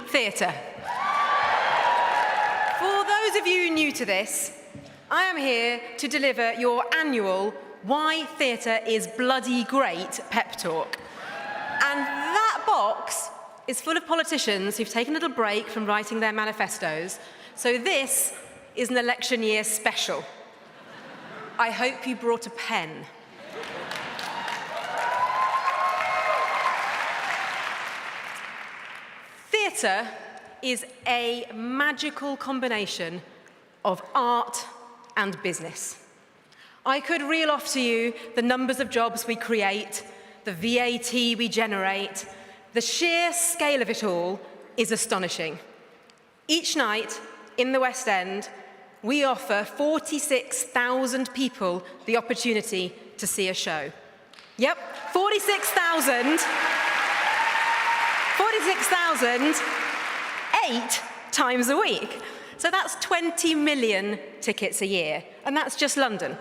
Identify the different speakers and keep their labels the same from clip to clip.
Speaker 1: theatre. For those of you new to this, I am here to deliver your annual Why Theatre is Bloody Great pep talk. And that box is full of politicians who've taken a little break from writing their manifestos, so this is an election year special. I hope you brought a pen. Theatre is a magical combination of art and business. I could reel off to you the numbers of jobs we create, the VAT we generate. The sheer scale of it all is astonishing. Each night in the West End, we offer 46,000 people the opportunity to see a show. Yep, 46,000, 8 times a week. So that's 20 million tickets a year, and that's just London.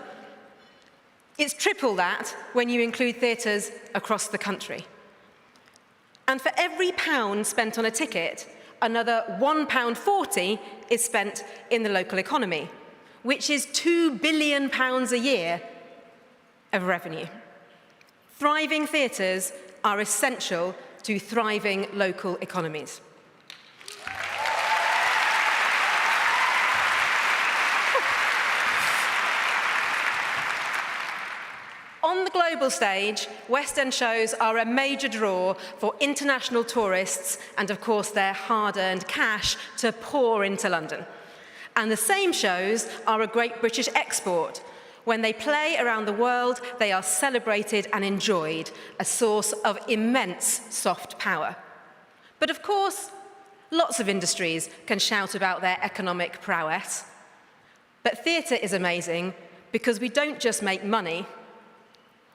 Speaker 1: It's triple that when you include theatres across the country. And for every pound spent on a ticket, another £1.40 is spent in the local economy, which is £2 billion a year of revenue. Thriving theatres are essential to thriving local economies. On the global stage, West End shows are a major draw for international tourists and, of course, their hard-earned cash to pour into London. And the same shows are a great British export. When they play around the world, they are celebrated and enjoyed, a source of immense soft power. But of course, lots of industries can shout about their economic prowess. But theatre is amazing because we don't just make money,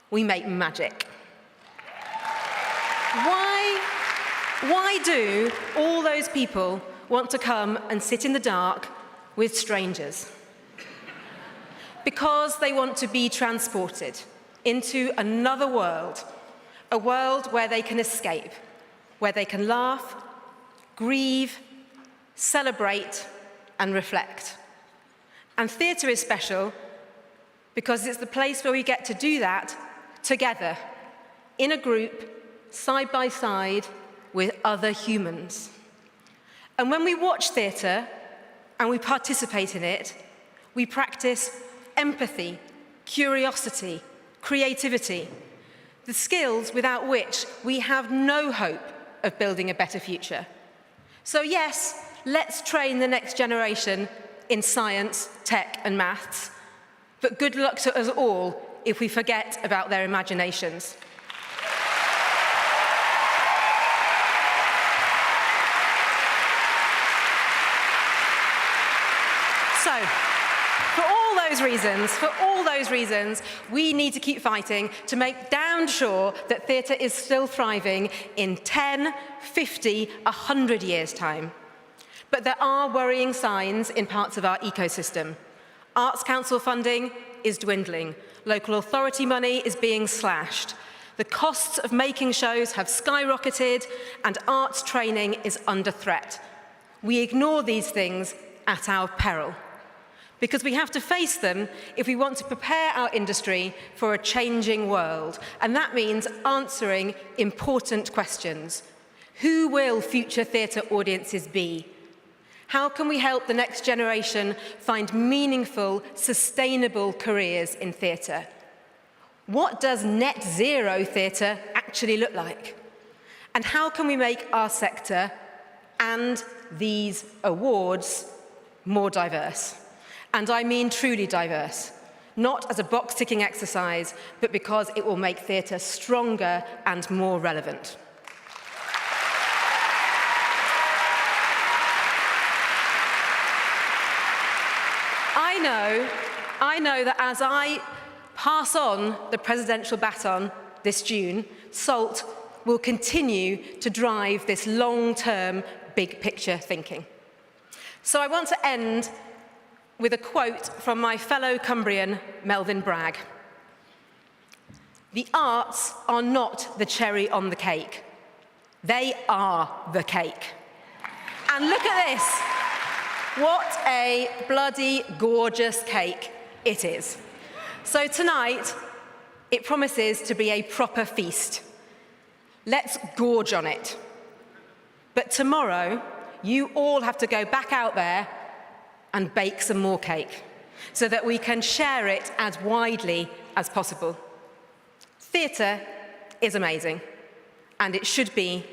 Speaker 1: we make magic. Why do all those people want to come and sit in the dark with strangers? Because they want to be transported into another world, a world where they can escape, where they can laugh, grieve, celebrate, and reflect. And theatre is special because it's the place where we get to do that together, in a group, side by side, with other humans. And when we watch theatre and we participate in it, we practice empathy, curiosity, creativity, the skills without which we have no hope of building a better future. So yes, let's train the next generation in science, tech, and maths, but good luck to us all if we forget about their imaginations. So, for all those reasons, we need to keep fighting to make damn sure that theatre is still thriving in 10, 50, 100 years' time. But there are worrying signs in parts of our ecosystem. Arts Council funding is dwindling. Local authority money is being slashed. The costs of making shows have skyrocketed, and arts training is under threat. We ignore these things at our peril, because we have to face them if we want to prepare our industry for a changing world. And that means answering important questions. Who will future theatre audiences be? How can we help the next generation find meaningful, sustainable careers in theatre? What does net zero theatre actually look like? And how can we make our sector and these awards more diverse? And I mean truly diverse, not as a box-ticking exercise, but because it will make theatre stronger and more relevant. I know that as I pass on the presidential baton this June, SALT will continue to drive this long-term, big-picture thinking. So I want to end with a quote from my fellow Cumbrian, Melvyn Bragg. "The arts are not the cherry on the cake. They are the cake." And look at this. What a bloody gorgeous cake it is. So tonight, it promises to be a proper feast. Let's gorge on it. But tomorrow, you all have to go back out there and bake some more cake so that we can share it as widely as possible. Theatre is amazing, and it should be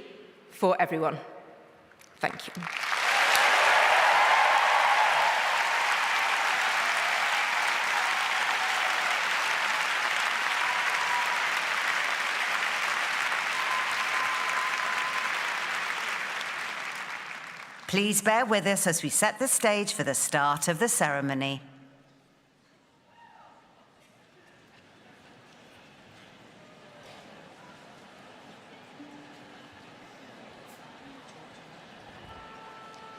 Speaker 1: for everyone. Thank you.
Speaker 2: Please bear with us as we set the stage for the start of the ceremony.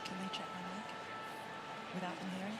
Speaker 3: Can they check my mic without them hearing?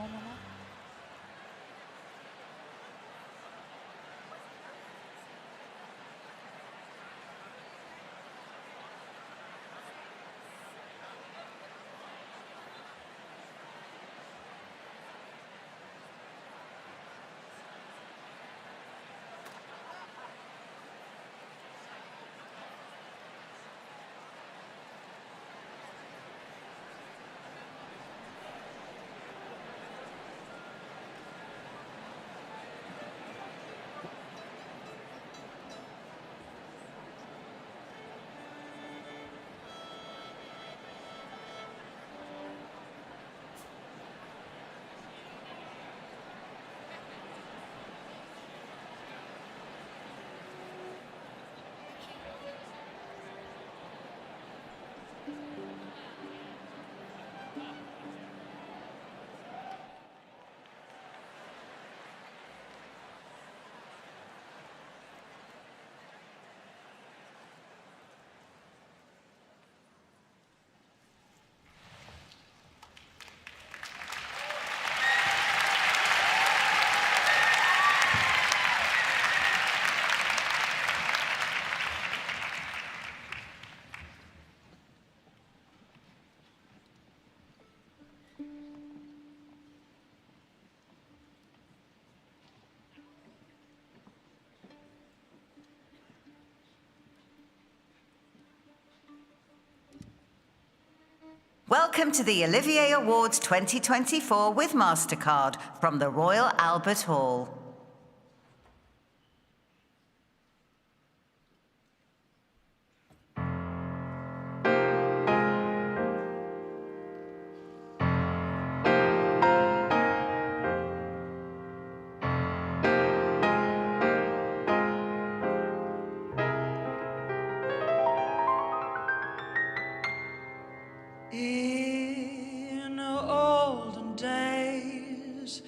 Speaker 3: More.
Speaker 2: Welcome to the Olivier Awards 2024 with Mastercard from the Royal Albert Hall.
Speaker 4: In olden days,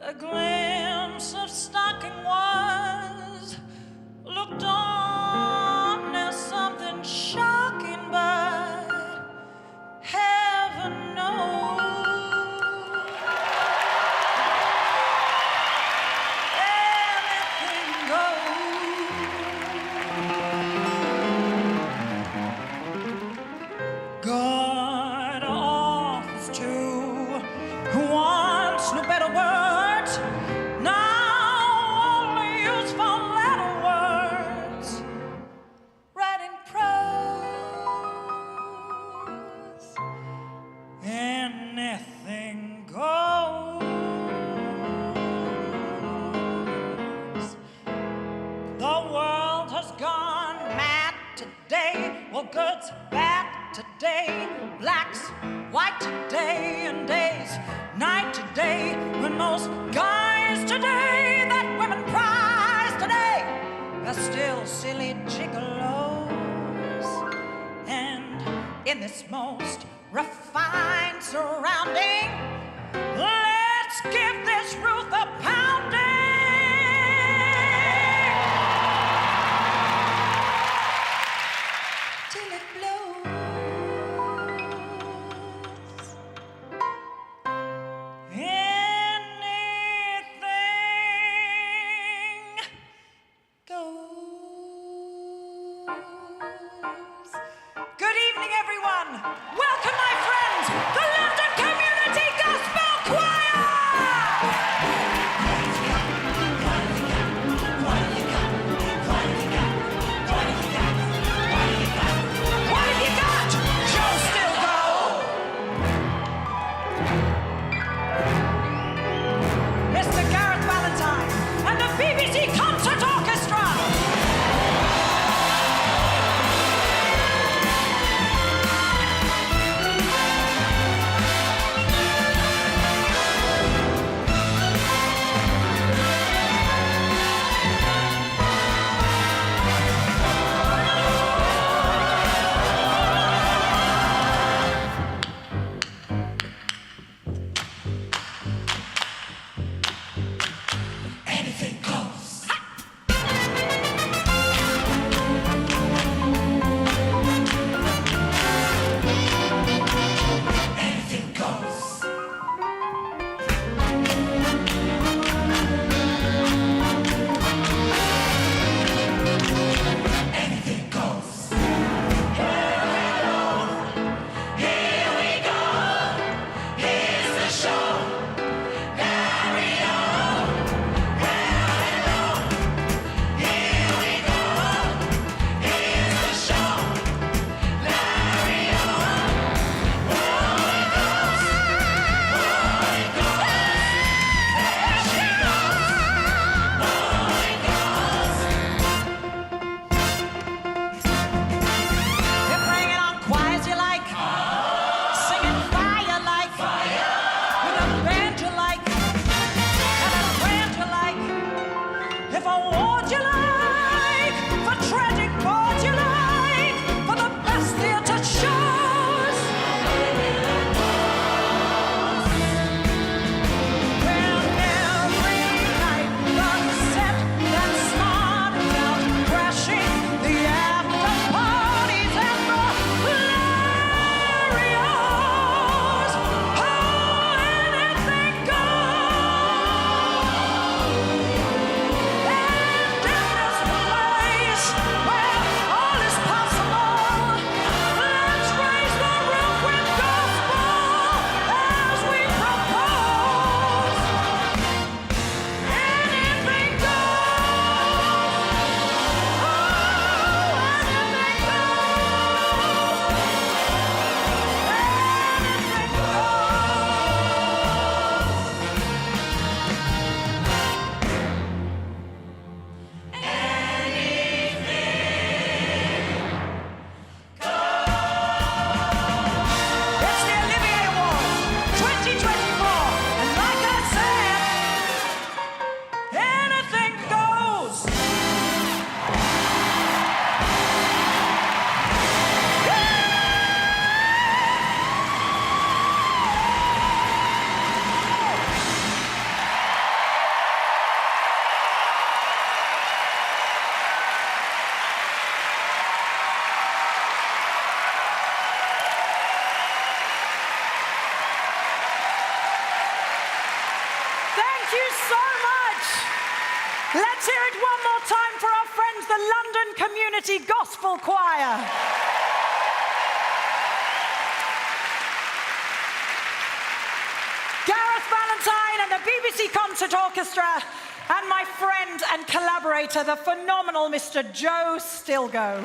Speaker 4: a glimpse
Speaker 3: goods bad today, blacks white today, and days night today. When most guys today that women prize today are still silly gigolos. And in this most refined surrounding, let's give this Ruth a pounding. Till it blows. Anything goes. Good evening, everyone. Welcome, my friends, the London Community Gospel Choir. What have you got? Joe Stilgo. Mr. Gareth Valentine and the BBC Concert Orchestra. Anything goes. Anything goes. Anything goes. Here we go. Here's the show. Carry on. Here we go. Here's the show. Carry on. Rolling goes. Rolling goes. There she goes. Rolling goes. You're bringing on choirs you like, singing fire like, with a band you like, and a brand you like. If a ward you like, for tragic boards you like, for the best theatre shows. When every night the set that's smart about crashing the after parties and the hilarious. Oh, anything goes. And in this place where all is possible, let's raise the roof with gospel as we propose. Anything goes. Oh, anything It's the Olivier Awards 2024, and like I said, anything goes. Thank you so much. Let's hear it one more time for our friends, the London Community Gospel Choir. Gareth Valentine and the BBC Concert Orchestra, and my friend and collaborator, the phenomenal Mr. Joe Stilgo.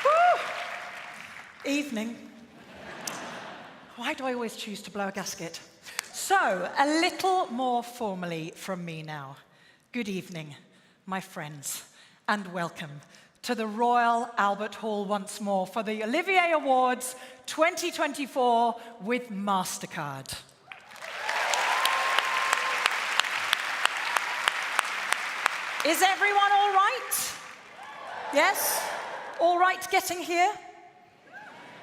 Speaker 3: Woo! Evening. Why do I always choose to blow a gasket? So, a little more formally from me now. Good evening, my friends, and welcome to the Royal Albert Hall once more for the Olivier Awards 2024 with Mastercard. Is everyone all right? Yes? All right getting here?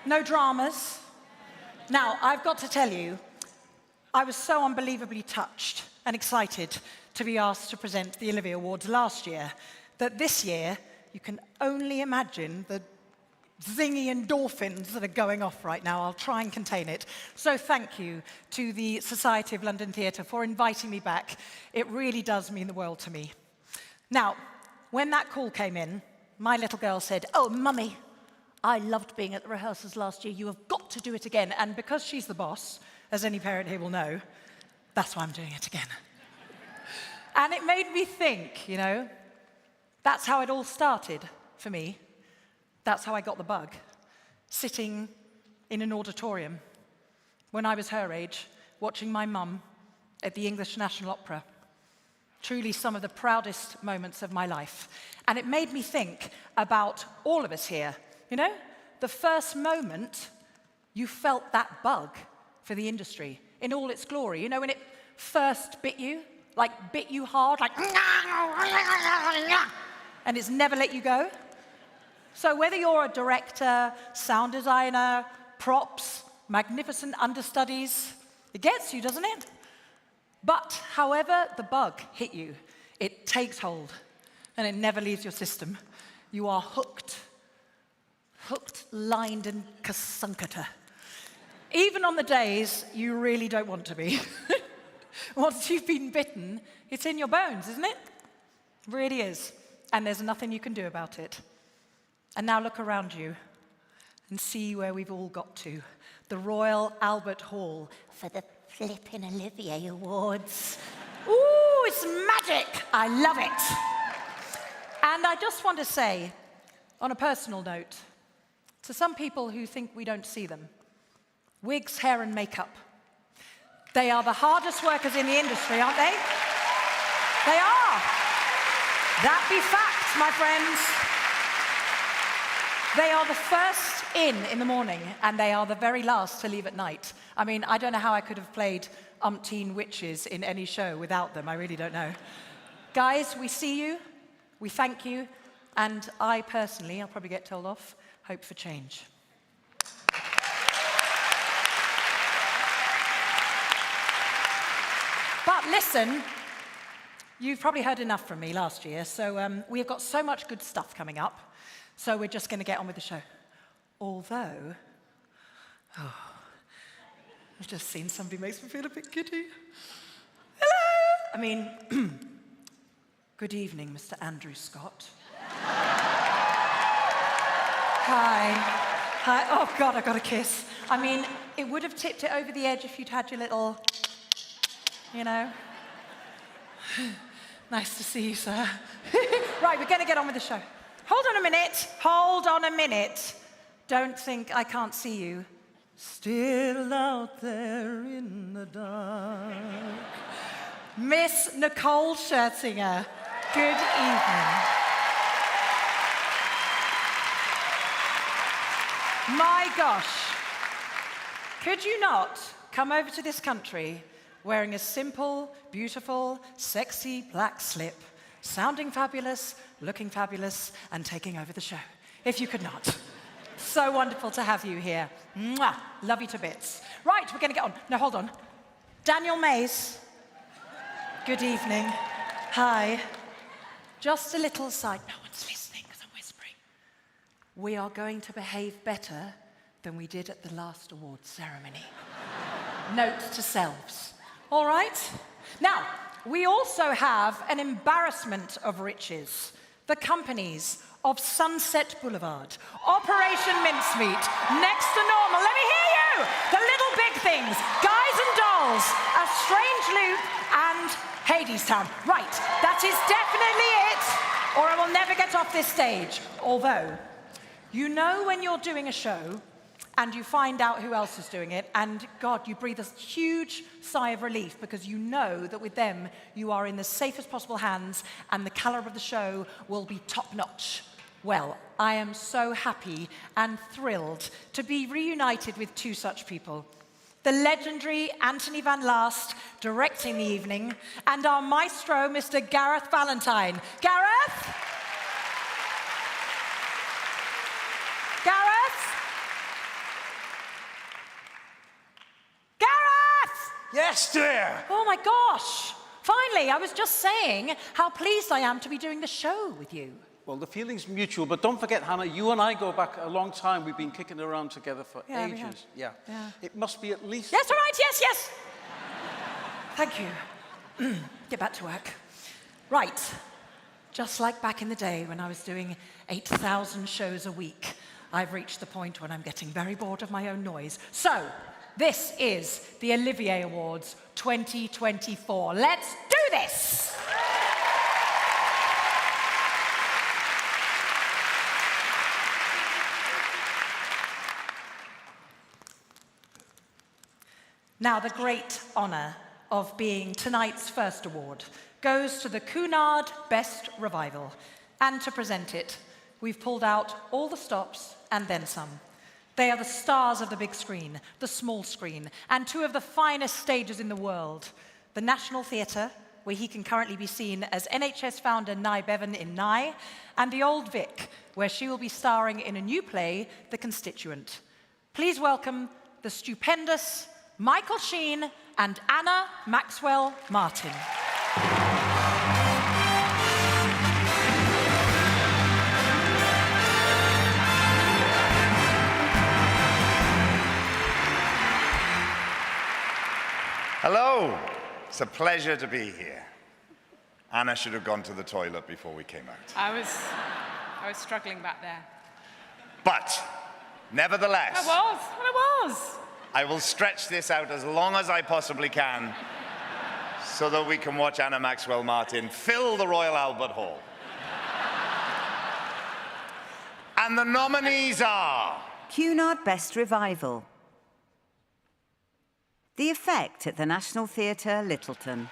Speaker 3: No dramas? Now, I've got to tell you, I was so unbelievably touched and excited to be asked to present the Olivier Awards last year that this year, you can only imagine the zingy endorphins that are going off right now. I'll try and contain it. So thank you to the Society of London Theatre for inviting me back. It really does mean the world to me. Now, when that call came in, my little girl said, "Oh, Mummy, I loved being at the rehearsals last year. You have got to do it again." And because she's the boss, as any parent here will know, that's why I'm doing it again. And it made me think, you know, that's how it all started for me. That's how I got the bug, sitting in an auditorium when I was her age, watching my mum at the English National Opera. Truly some of the proudest moments of my life. And it made me think about all of us here. You know, the first moment you felt that bug for the industry in all its glory. You know, when it first bit you hard, like, and it's never let you go. So whether you're a director, sound designer, props, magnificent understudies, it gets you, doesn't it? But however the bug hit you, it takes hold and it never leaves your system. You are hooked, lined, and kasunkata. Even on the days you really don't want to be. Once you've been bitten, it's in your bones, isn't it? It really is. And there's nothing you can do about it. And now look around you and see where we've all got to. The Royal Albert Hall for the flippin' Olivier Awards. Ooh, it's magic. I love it. And I just want to say, on a personal note, to some people who think we don't see them, wigs, hair, and makeup. They are the hardest workers in the industry, aren't they? They are. That be fact, my friends. They are the first in the morning, and they are the very last to leave at night. I mean, I don't know how I could have played umpteen witches in any show without them. I really don't know. Guys, we see you, we thank you, and I personally, I'll probably get told off, hope for change. But listen, you've probably heard enough from me last year, so we have got so much good stuff coming up, so we're just going to get on with the show. Although, I've just seen somebody makes me feel a bit giddy. Hello! I mean, good evening, Mr. Andrew Scott. Hi. Hi. Oh, God, I got a kiss. I mean, it would have tipped it over the edge if you'd had your little, you know. Nice to see you, sir. Right, we're going to get on with the show. Hold on a minute. Hold on a minute. Don't think I can't see you. Still out there in the dark. Miss Nicole Scherzinger, good evening. My gosh, could you not come over to this country wearing a simple, beautiful, sexy black slip, sounding fabulous, looking fabulous, and taking over the show? If you could not. So wonderful to have you here. Mwah. Love you to bits. Right, we're going to get on. No, hold on. Daniel Mays. Good evening. Hi. Just a little side. No one's listening because I'm whispering. We are going to behave better than we did at the last awards ceremony. Note to selves. All right? Now, we also have an embarrassment of riches. The companies of Sunset Boulevard, Operation Mincemeat, Next to Normal. Let me hear you! The Little Big Things, Guys and Dolls, A Strange Loop, and Hadestown. Right, that is definitely it, or I will never get off this stage. Although, you know when you're doing a show, and you find out who else is doing it, and God, you breathe a huge sigh of relief because you know that with them, you are in the safest possible hands and the caliber of the show will be top-notch. Well, I am so happy and thrilled to be reunited with two such people. The legendary Anthony Van Last directing the evening, and our maestro, Mr. Gareth Valentine. Gareth? Gareth? Gareth!
Speaker 4: Yes, dear.
Speaker 3: Oh my gosh! Finally, I was just saying how pleased I am to be doing the show with you.
Speaker 4: Well, the feeling's mutual, but don't forget, Hannah, you and I go back a long time. We've been kicking around together for
Speaker 3: Yeah, we have.
Speaker 4: ages. Yeah.
Speaker 3: Yeah.
Speaker 4: It must be at least...
Speaker 3: Yes, all right, yes, yes. Thank you. Get back to work. Right. Just like back in the day when I was doing 8,000 shows a week, I've reached the point when I'm getting very bored of my own noise. So, this is the Olivier Awards 2024. Let's do this! Now, the great honour of being tonight's first award goes to the Cunard Best Revival. And to present it, we've pulled out all the stops and then some. They are the stars of the big screen, the small screen, and two of the finest stages in the world. The National Theatre, where he can currently be seen as NHS founder Nye Bevan in Nye, and the Old Vic, where she will be starring in a new play, The Constituent. Please welcome the stupendous Michael Sheen and Anna Maxwell Martin.
Speaker 5: Hello. It's a pleasure to be here. Anna should have gone to the toilet before we came out.
Speaker 6: I was struggling back there.
Speaker 5: But, nevertheless,
Speaker 6: I was.
Speaker 5: I will stretch this out as long as I possibly can so that we can watch Anna Maxwell Martin fill the Royal Albert Hall. And the nominees are...
Speaker 2: Cunard Best Revival. The Effect at the National Theatre, Littleton.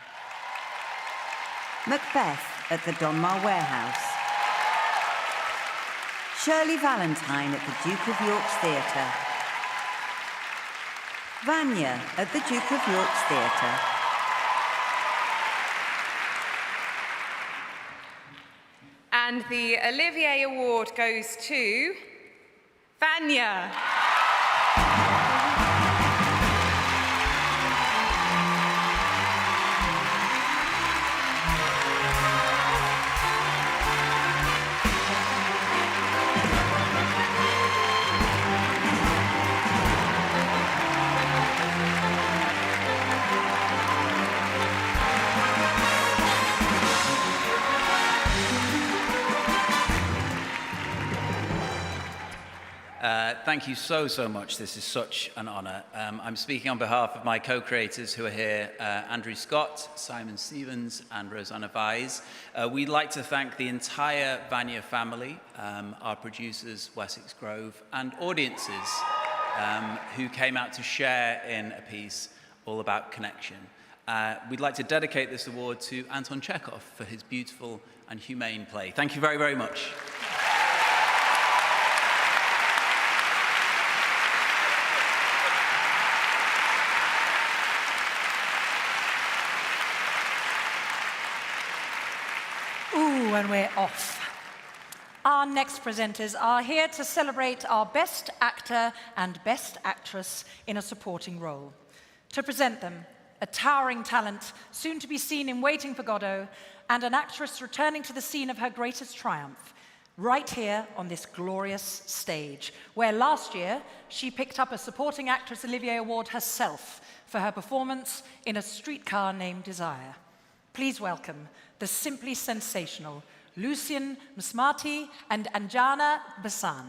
Speaker 2: Macbeth at the Donmar Warehouse. Shirley Valentine at the Duke of York's Theatre. Vanya at the Duke of York's Theatre.
Speaker 6: And the Olivier Award goes to Vanya.
Speaker 7: Thank you so much. This is such an honour. I'm speaking on behalf of my co-creators who are here, Andrew Scott, Simon Stevens, and Rosanna Vise. We'd like to thank the entire Vanya family, our producers, Wessex Grove, and audiences who came out to share in a piece all about connection. We'd like to dedicate this award to Anton Chekhov for his beautiful and humane play. Thank you very much.
Speaker 3: Ooh, and we're off. Our next presenters are here to celebrate our Best Actor and Best Actress in a supporting role. To present them, a towering talent, soon to be seen in Waiting for Godot, and an actress returning to the scene of her greatest triumph, right here on this glorious stage, where last year she picked up a Supporting Actress Olivier Award herself for her performance in A Streetcar Named Desire. Please welcome the simply sensational Lucien Msmati and Anjana Basan.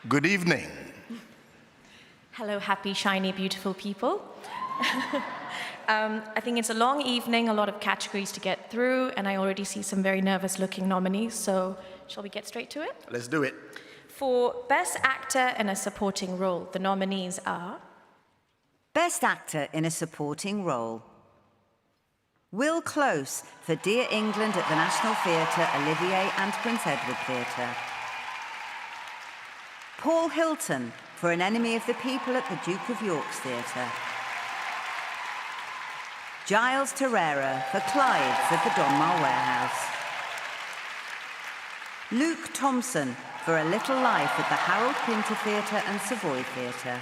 Speaker 5: Good evening.
Speaker 8: Hello, happy, shiny, beautiful people. I think it's a long evening, a lot of categories to get through, and I already see some very nervous-looking nominees, so shall we get straight to it?
Speaker 9: Let's do it.
Speaker 8: For Best Actor in a Supporting Role, the nominees are...
Speaker 2: Best Actor in a Supporting Role. Will Close for Dear England at the National Theatre, Olivier and Prince Edward Theatre. Paul Hilton for An Enemy of the People at the Duke of York's Theatre. Giles Terrera for Clives at the Donmar Warehouse. Luke Thompson for A Little Life at the Harold Pinter Theatre and Savoy Theatre.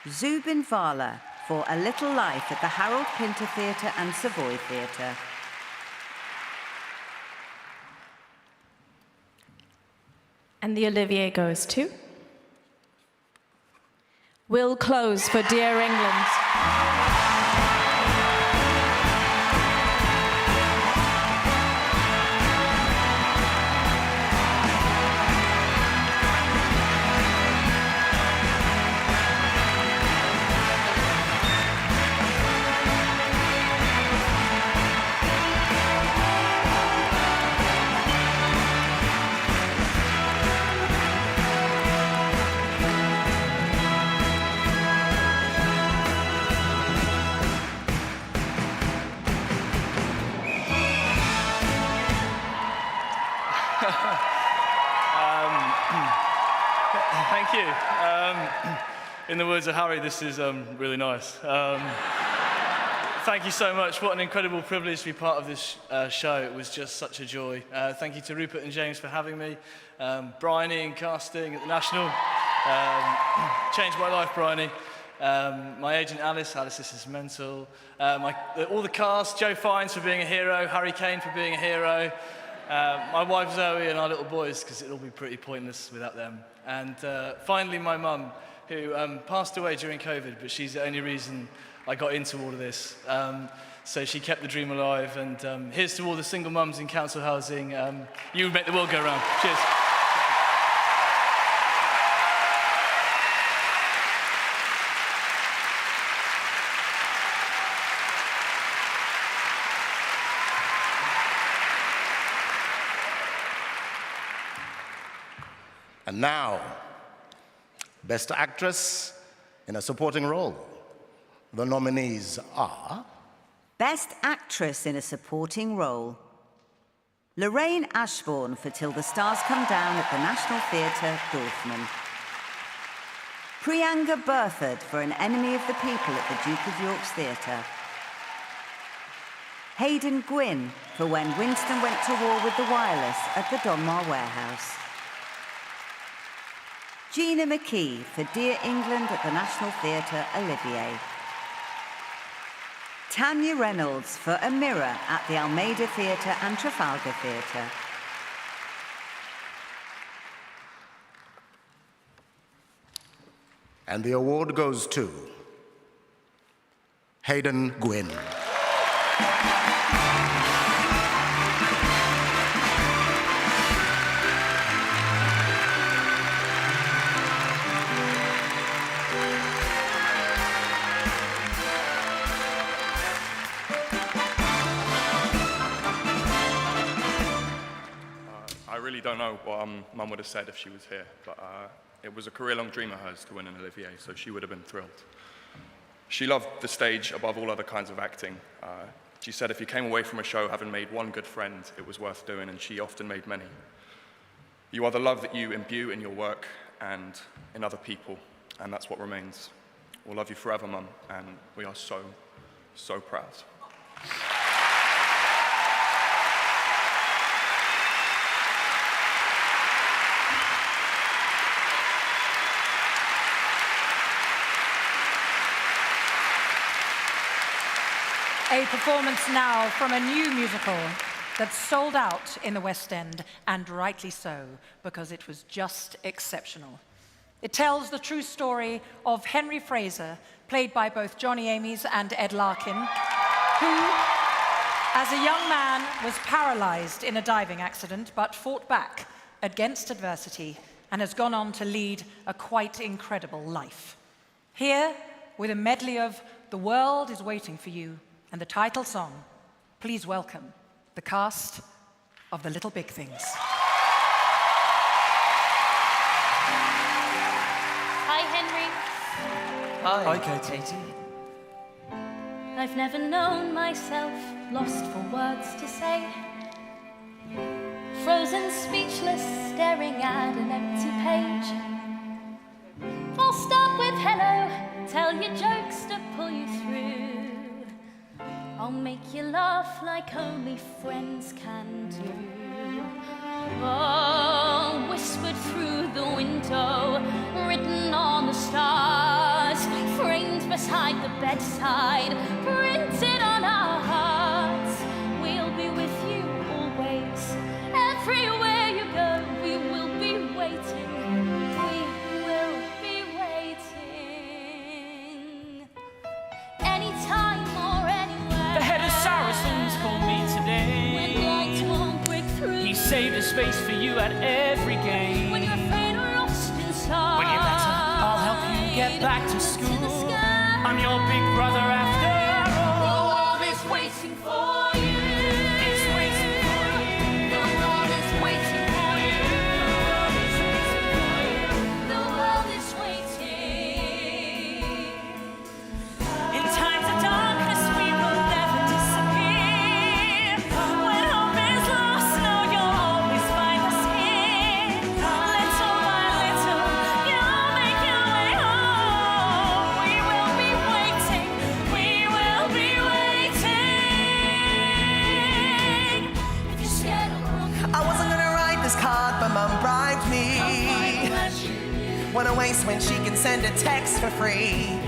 Speaker 2: Zubin Vala for A Little Life at the Harold Pinter Theatre and Savoy Theatre.
Speaker 8: And the Olivier goes to... Will Close for Dear England.
Speaker 10: Thank you. In the words of Harry, this is really nice. Thank you so much. What an incredible privilege to be part of this show. It was just such a joy. Thank you to Rupert and James for having me. Bryony and casting at the National. Changed my life, Bryony. My agent Alice, this is mental. All the cast, Joe Fiennes for being a hero, Harry Kane for being a hero. My wife Zoe and our little boys, because it'll be pretty pointless without them. And finally, my mum, who passed away during COVID, but she's the only reason I got into all of this. So she kept the dream alive. And here's to all the single mums in council housing. You make the world go round. Cheers.
Speaker 9: And now, Best Actress in a Supporting Role. The nominees are...
Speaker 2: Best Actress in a Supporting Role. Lorraine Ashbourne for Till the Stars Come Down at the National Theatre, Dorfman. Priyanka Burford for An Enemy of the People at the Duke of York's Theatre. Hayden Gwynn for When Winston Went to War with the Wireless at the Donmar Warehouse. Gina McKee for Dear England at the National Theatre, Olivier. Tanya Reynolds for A Mirror at the Almeida Theatre and Trafalgar Theatre.
Speaker 9: And the award goes to Hayden Gwynn.
Speaker 11: I really don't know what Mum would have said if she was here, but it was a career-long dream of hers to win an Olivier, so she would have been thrilled. She loved the stage above all other kinds of acting. She said if you came away from a show having made one good friend, it was worth doing, and she often made many. You are the love that you imbue in your work and in other people, and that's what remains. We'll love you forever, Mum, and we are so, so proud.
Speaker 12: A performance now from a new musical that sold out in the West End, and rightly so, because it was just exceptional. It tells the true story of Henry Fraser, played by both Johnny Amies and Ed Larkin, who, as a young man, was paralyzed in a diving accident, but fought back against adversity and has gone on to lead a quite incredible life. Here, with a medley of The World is Waiting for You and the title song. Please welcome the cast of The Little Big Things.
Speaker 13: Hi, Henry.
Speaker 10: Hi, Katie.
Speaker 13: I've never known myself lost for words to say. Frozen, speechless, staring at an empty page. I'll start with hello, tell you jokes to pull you through. I'll make you laugh like only friends can do. Oh, whispered through the window, written on the stars, framed beside the bedside, printed on our hearts. We'll be with you always, everywhere you go. We will be waiting. We will be waiting. Anytime or anywhere.
Speaker 14: The head of Saracens called me today.
Speaker 13: When light won't break through.
Speaker 14: He saved a space for you at every game.
Speaker 13: When you're afraid or lost inside.
Speaker 14: When you're better, I'll help you get back to school. I'm your big brother after all.
Speaker 13: The world is waiting for you.
Speaker 14: It's waiting for you.
Speaker 13: The world is waiting for you. The world is waiting.
Speaker 14: In times of darkness, we will never disappear. When hope is lost, know you'll always find us here. Little by little, you'll make your way home. We will be waiting. We will be waiting.
Speaker 13: If you're scared or wrong,
Speaker 15: I wasn't gonna write this card, but Mum bribed me. What a waste when she can send a text for free.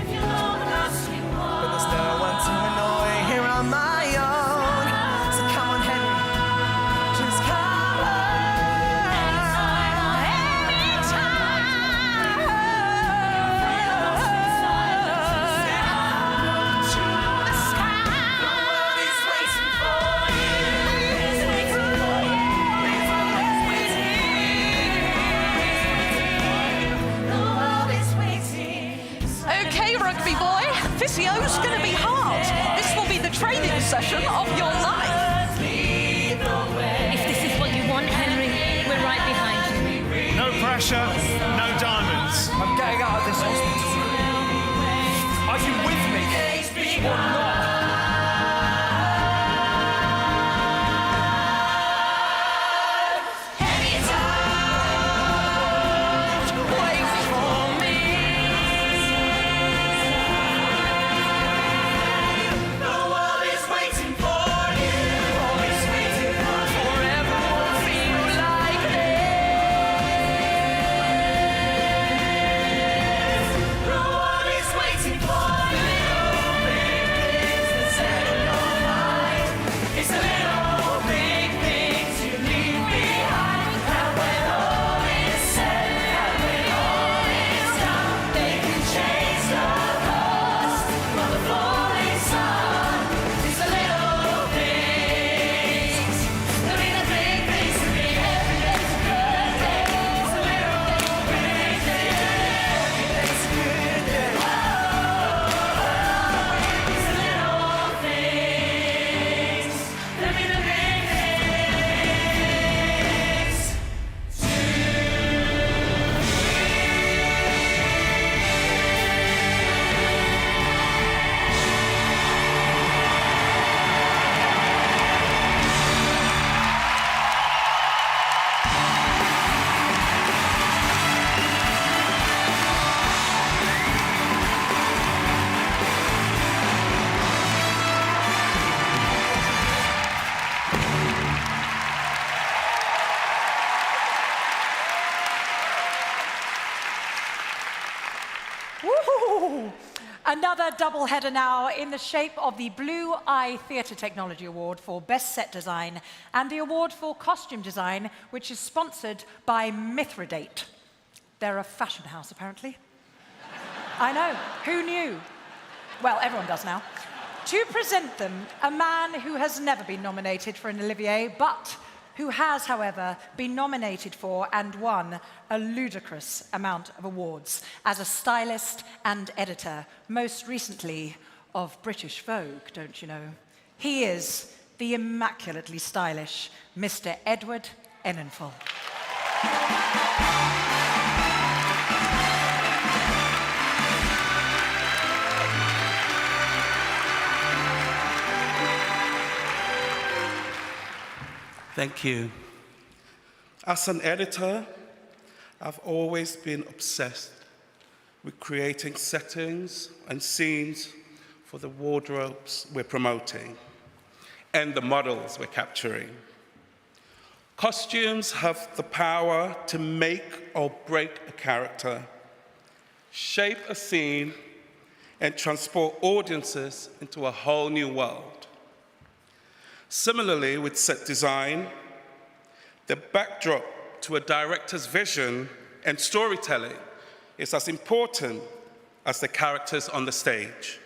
Speaker 15: But there's no one to annoy here on my own. So come on, Henry, just come
Speaker 3: Okay, rugby boy, physio's going to be hard. This will be the training session of your life.
Speaker 13: if this is what you want, Henry, we're right behind you.
Speaker 16: No pressure, no diamonds.
Speaker 14: I'm getting out of this hospital. Are you with me or not?
Speaker 12: Woohoo! Another doubleheader now in the shape of the Blue Eye Theatre Technology Award for Best Set Design and the award for Costume Design, which is sponsored by Mithridate. They're a fashion house, apparently. I know, who knew? Well, everyone does now. To present them, a man who has never been nominated for an Olivier, but who has, however, been nominated for and won a ludicrous amount of awards as a stylist and editor, most recently of British Vogue, don't you know? He is the immaculately stylish Mr. Edward Enninful.
Speaker 17: Thank you. As an editor, I've always been obsessed with creating settings and scenes for the wardrobes we're promoting and the models we're capturing. Costumes have the power to make or break a character, shape a scene, and transport audiences into a whole new world. Similarly, with set design, the backdrop to a director's vision and storytelling is as important as the characters on the stage.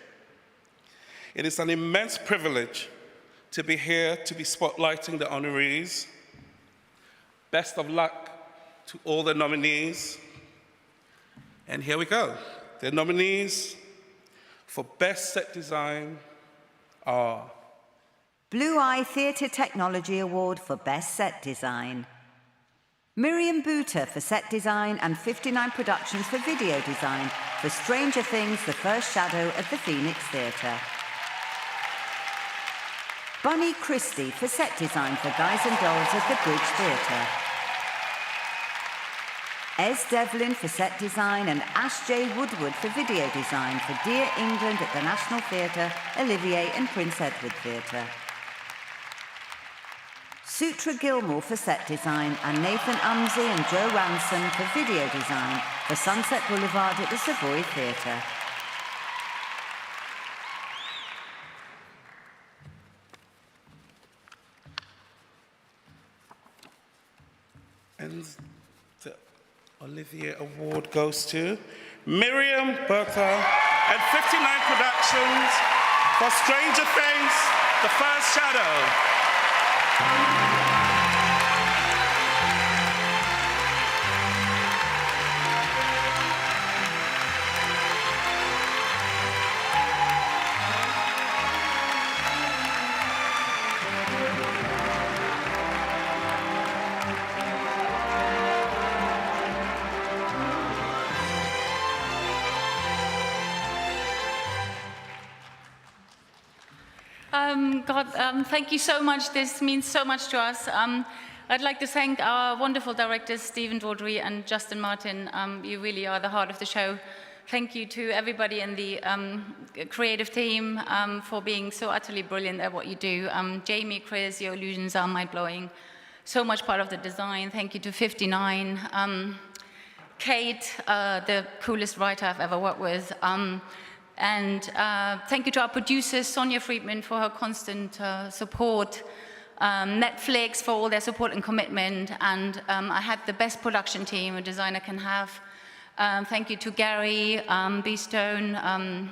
Speaker 17: It is an immense privilege to be here to be spotlighting the honorees. Best of luck to all the nominees. And here we go. The nominees for Best Set Design are
Speaker 2: Blue Eye Theatre Technology Award for Best Set Design. Miriam Buter for set design and 59 Productions for video design for Stranger Things, The First Shadow at the Phoenix Theatre. Bunny Christie for set design for Guys and Dolls at the Bridge Theatre. Ez Devlin for set design and Ash J. Woodward for video design for Dear England at the National Theatre, Olivier and Prince Edward Theatre. Sutra Gilmore for set design and Nathan Umsey and Joe Ransom for video design for Sunset Boulevard at the Savoy Theatre.
Speaker 17: And the Olivier Award goes to Miriam Buter and 59 Productions for Stranger Things, The First Shadow.
Speaker 6: Thank you so much. This means so much to us. I'd like to thank our wonderful directors, Stephen Daughtry and Justin Martin. You really are the heart of the show. Thank you to everybody in the creative team for being so utterly brilliant at what you do. Jamie, Chris, your illusions are mind-blowing. So much part of the design. Thank you to 59. Kate, the coolest writer I've ever worked with. And thank you to our producers, Sonia Friedman, for her constant support, Netflix for all their support and commitment, and I had the best production team a designer can have. Thank you to Gary, B-Stone,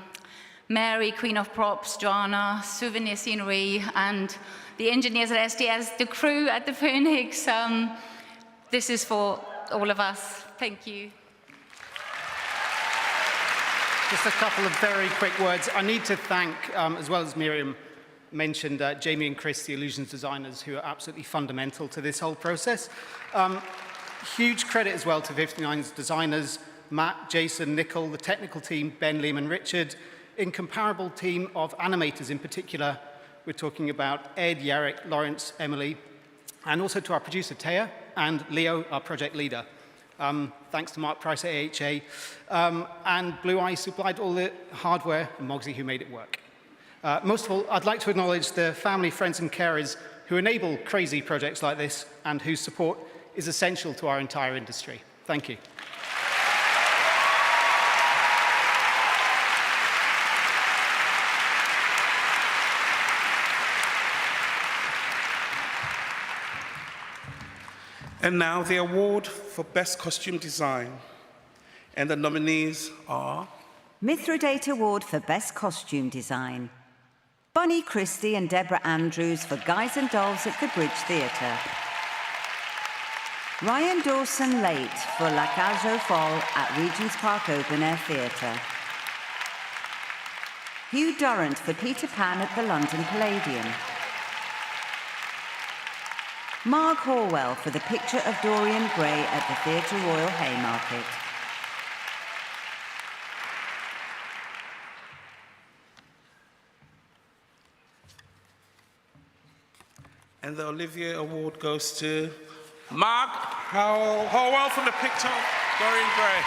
Speaker 6: Mary, Queen of Props, Joanna, Souvenir Scenery, and the engineers at SDS, the crew at the Phoenix. This is for all of us. Thank you.
Speaker 4: Just a couple of very quick words. I need to thank, as well as Miriam mentioned, Jamie and Chris, the illusions designers, who are absolutely fundamental to this whole process. Huge credit as well to 59's designers, Matt, Jason, Nicole, the technical team, Ben, Liam and Richard, incomparable team of animators in particular. We're talking about Ed, Yarrick, Lawrence, Emily, and also to our producer, Taya, and Leo, our project leader. Thanks to Mark Price at AHA, and Blue Eye supplied all the hardware, and Mogsy who made it work. Most of all, I'd like to acknowledge the family, friends and carers who enable crazy projects like this and whose support is essential to our entire industry. Thank you.
Speaker 17: And now the award for Best Costume Design. And the nominees are
Speaker 2: Mithridate Award for Best Costume Design. Bunny Christie and Deborah Andrews for Guys and Dolls at the Bridge Theatre. Ryan Dawson late for La Cage aux Folles at Regent's Park Open Air Theatre. Hugh Durrant for Peter Pan at the London Palladium. Marg Horwell for the picture of Dorian Gray at the Theatre Royal Haymarket.
Speaker 17: And the Olivier Award goes to Marg Horwell for the picture of Dorian Gray.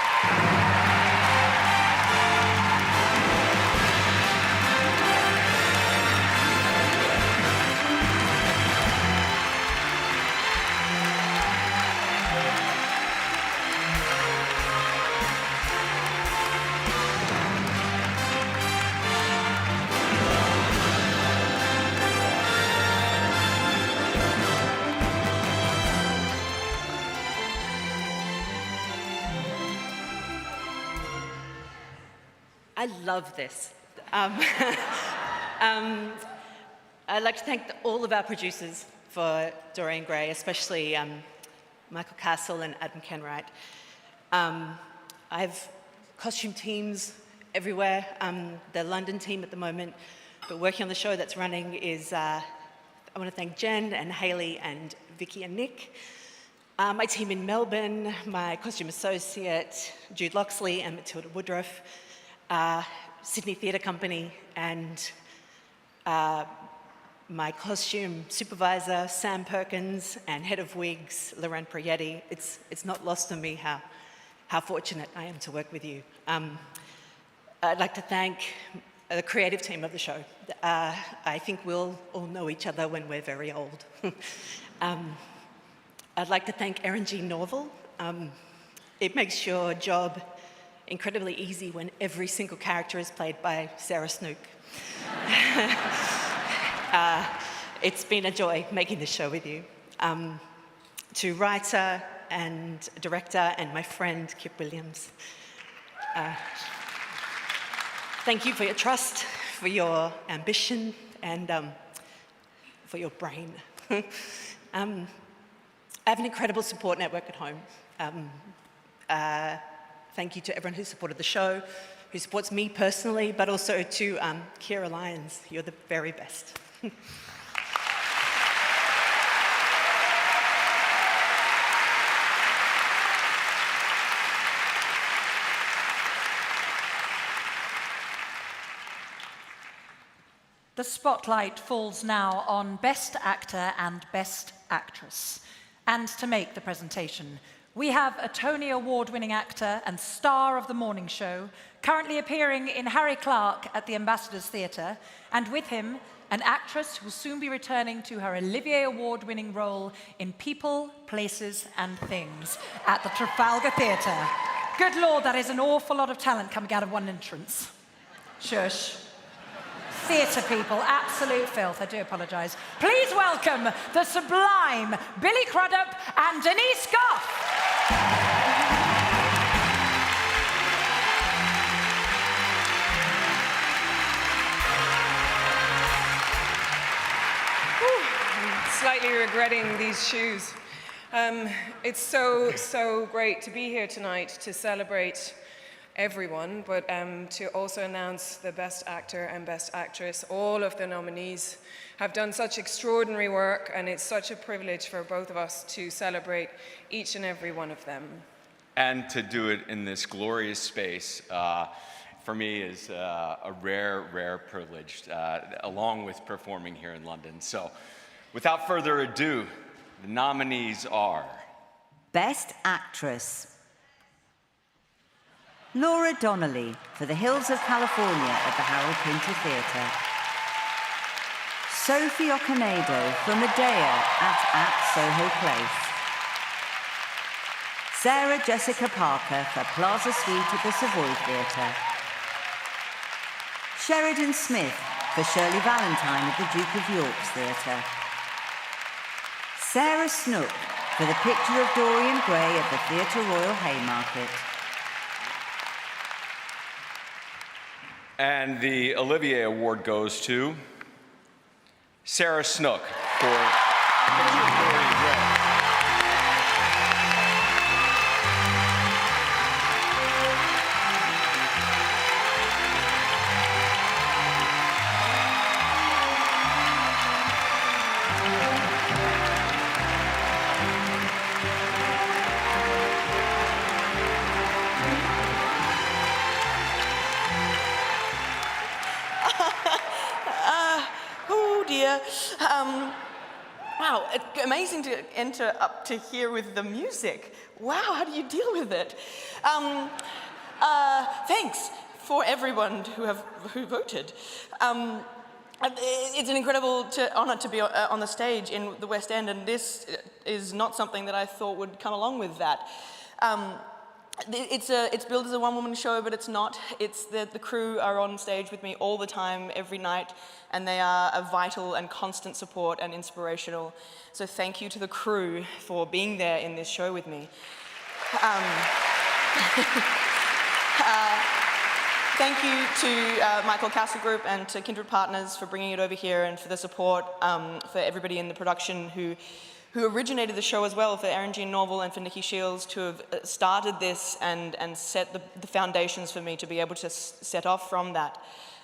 Speaker 18: I love this. I'd like to thank all of our producers for Dorian Gray, especially Michael Castle and Adam Kenwright. I have costume teams everywhere. The London team at the moment, but working on the show that's running is, I want to thank Jen and Hayley and Vicky and Nick. My team in Melbourne, my costume associate, Jude Loxley and Matilda Woodruff, Sydney Theatre Company, and my costume supervisor, Sam Perkins, and head of wigs, Loren Prietti. It's not lost on me how fortunate I am to work with you. I'd like to thank the creative team of the show. I think we'll all know each other when we're very old. I'd like to thank Erin G. Norval. It makes your job incredibly easy when every single character is played by Sarah Snook. It's been a joy making this show with you. To writer and director and my friend Kip Williams. Thank you for your trust, for your ambition, and for your brain. I have an incredible support network at home. Thank you to everyone who supported the show, who supports me personally, but also to Keira Lyons. You're the very best.
Speaker 12: The spotlight falls now on Best Actor and Best Actress. And to make the presentation, we have a Tony Award-winning actor and star of the morning show, currently appearing in Harry Clark at the Ambassadors Theatre, and with him, an actress who will soon be returning to her Olivier Award-winning role in People, Places and Things at the Trafalgar Theatre. Good Lord, that is an awful lot of talent coming out of one entrance. Shush. Theatre people, absolute filth, I do apologise. Please welcome the sublime Billy Crudup and Denise Gough.
Speaker 19: I'm slightly regretting these shoes. It's so great to be here tonight to celebrate everyone, but to also announce the Best Actor and Best Actress. All of the nominees have done such extraordinary work, and it's such a privilege for both of us to celebrate each and every one of them.
Speaker 20: And to do it in this glorious space, for me, is a rare privilege, along with performing here in London. So, without further ado, the nominees are...
Speaker 2: Best Actress. Laura Donnelly for The Hills of California at the Harold Pinter Theatre. Sophie Okonedo for Medea at Soho Place. Sarah Jessica Parker for Plaza Suite at the Savoy Theatre. Sheridan Smith for Shirley Valentine at the Duke of York's Theatre. Sarah Snook for The Picture of Dorian Gray at the Theatre Royal Haymarket.
Speaker 20: And the Olivier Award goes to Sarah Snook for Picture of Dorian Gray.
Speaker 21: dear. Wow, amazing to enter up to here with the music. Wow, how do you deal with it? Thanks for everyone who voted. It's an incredible honor to be on the stage in the West End, and this is not something that I thought would come along with that. It's billed as a one-woman show, but it's not. It's the crew are on stage with me all the time, every night, and they are a vital and constant support and inspirational. So thank you to the crew for being there in this show with me. Thank you to Michael Castle Group and to Kindred Partners for bringing it over here, and for the support for everybody in the production who originated the show as well, for Erin Jean Norval and for Nikki Shields to have started this and set the foundations for me to be able to set off from that.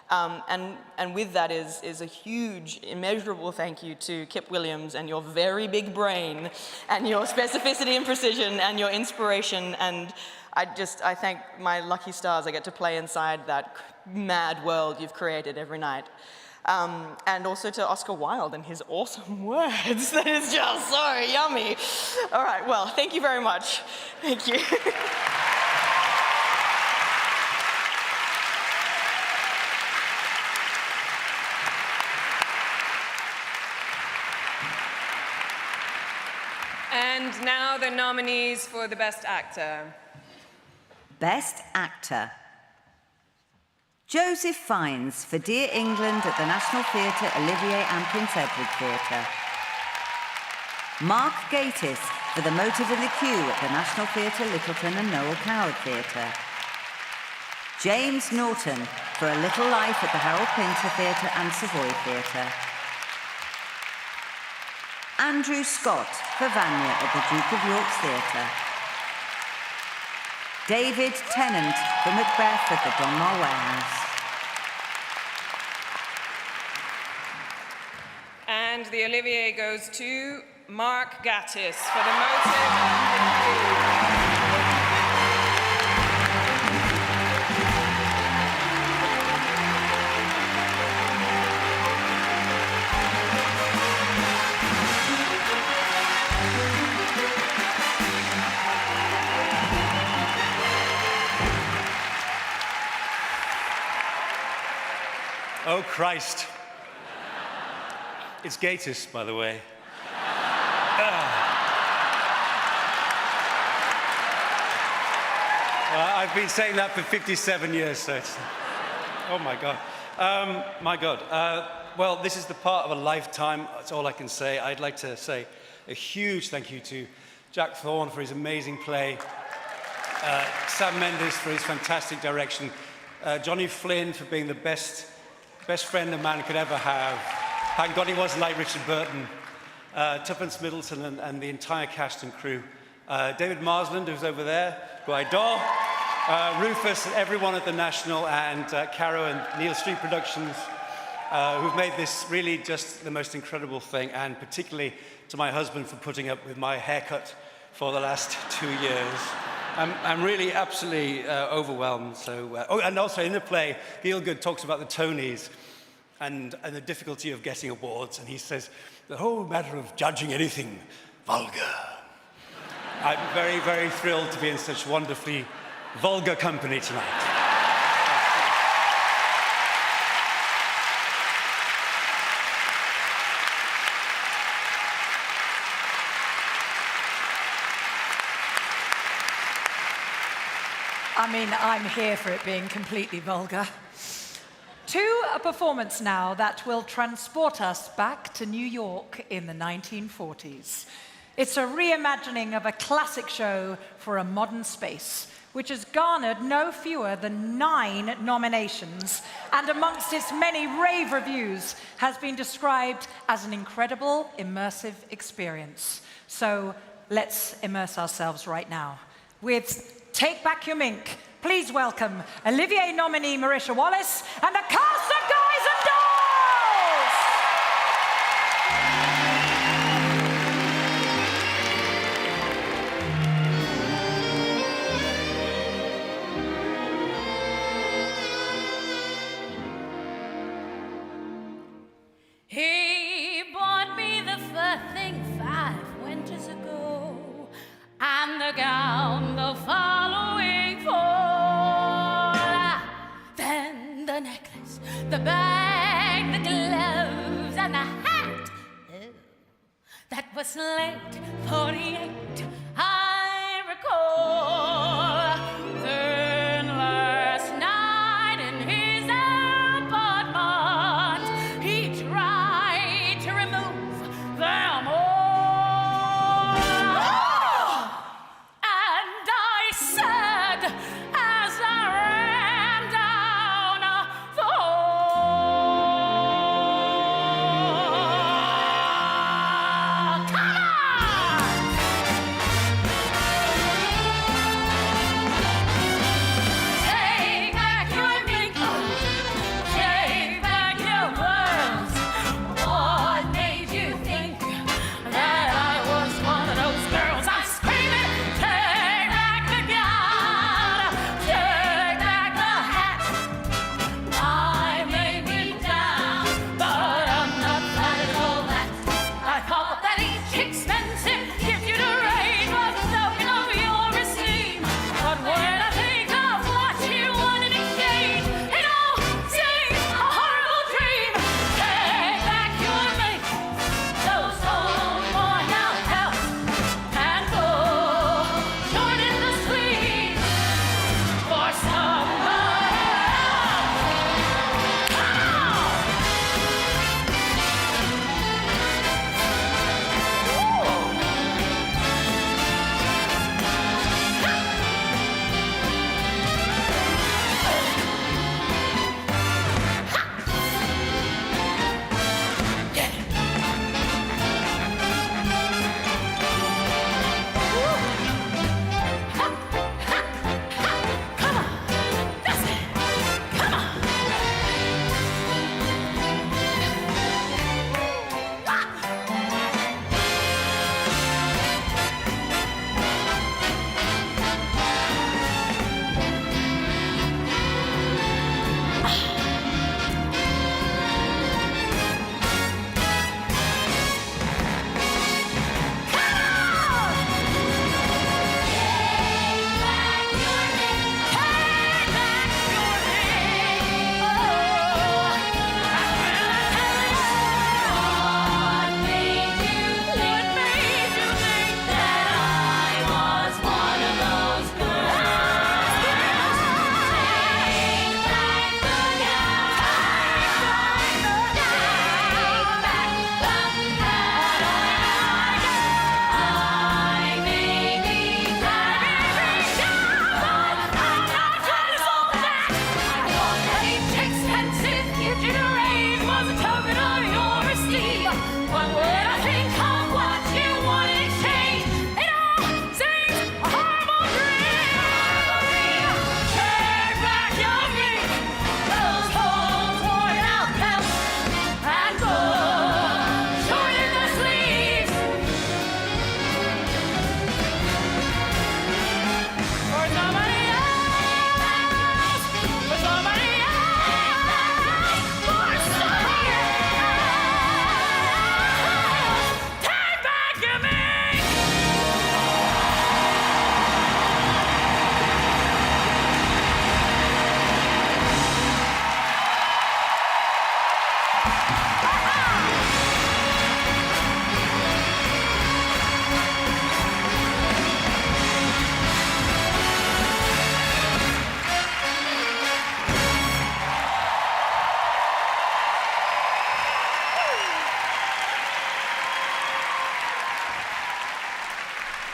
Speaker 21: And with that is a huge, immeasurable thank you to Kip Williams and your very big brain and your specificity and precision and your inspiration. And I thank my lucky stars I get to play inside that mad world you've created every night. And also to Oscar Wilde and his awesome words. That is just so yummy. All right, well, thank you very much. Thank you.
Speaker 19: And now the nominees for the Best Actor.
Speaker 2: Best Actor. Joseph Fiennes for Dear England at the National Theatre, Olivier and Prince Edward Theatre. Mark Gatiss for The Motive and the Cue at the National Theatre, Littleton and Noel Coward Theatre. James Norton for A Little Life at the Harold Pinter Theatre and Savoy Theatre. Andrew Scott for Vanya at the Duke of York's Theatre. David Tennant for Macbeth at the Donmar Warehouse.
Speaker 19: And the Olivier goes to Mark Gatiss for The Motive and the Cue.
Speaker 22: Oh, Christ. It's Gatiss, by the way. I've been saying that for 57 years, so it's... Oh, my God. My God. Well, this is the part of a lifetime. That's all I can say. I'd like to say a huge thank you to Jack Thorne for his amazing play, Sam Mendes for his fantastic direction, Johnny Flynn for being the best friend a man could ever have. Thank God he wasn't like Richard Burton. Tuppence Middleton and the entire cast and crew. David Marsland, who's over there, who I adore. Rufus, everyone at the National, and Caro and Neil Street Productions, who've made this really just the most incredible thing, and particularly to my husband for putting up with my haircut for the last 2 years. I'm really absolutely overwhelmed. So, oh, and also in the play, Gielgud talks about the Tonys and the difficulty of getting awards, and he says, the whole matter of judging anything vulgar. I'm very, very thrilled to be in such wonderfully vulgar company tonight.
Speaker 12: I mean, I'm here for it being completely vulgar. To a performance now that will transport us back to New York in the 1940s. It's a reimagining of a classic show for a modern space, which has garnered no fewer than 9 nominations, and amongst its many rave reviews has been described as an incredible, immersive experience. So let's immerse ourselves right now with Take Back Your Mink. Please welcome Olivier nominee Marisha Wallace and a cast of guys and dolls!
Speaker 14: Hey!
Speaker 13: ages ago, and the gown the following fall. Then the necklace, the bag, the gloves, and the hat. Oh, that was late 48, I recall. Then last night in his apartment, he tried to remove them all. And I said, as I ran down the hall, come on! Take back your makeup, take back your words. What made you think that I was one of those girls? I'm screaming, take back the gown, take back the hat. I may be down, but I'm not mad at all that. I thought that each expensive gift you'd arrange was a token of your esteem. But when I think of what you want in exchange, it all seems a horrible dream. Take back your makeup, those old worn out belts, and go shorten the sleeves for somebody else. Come on!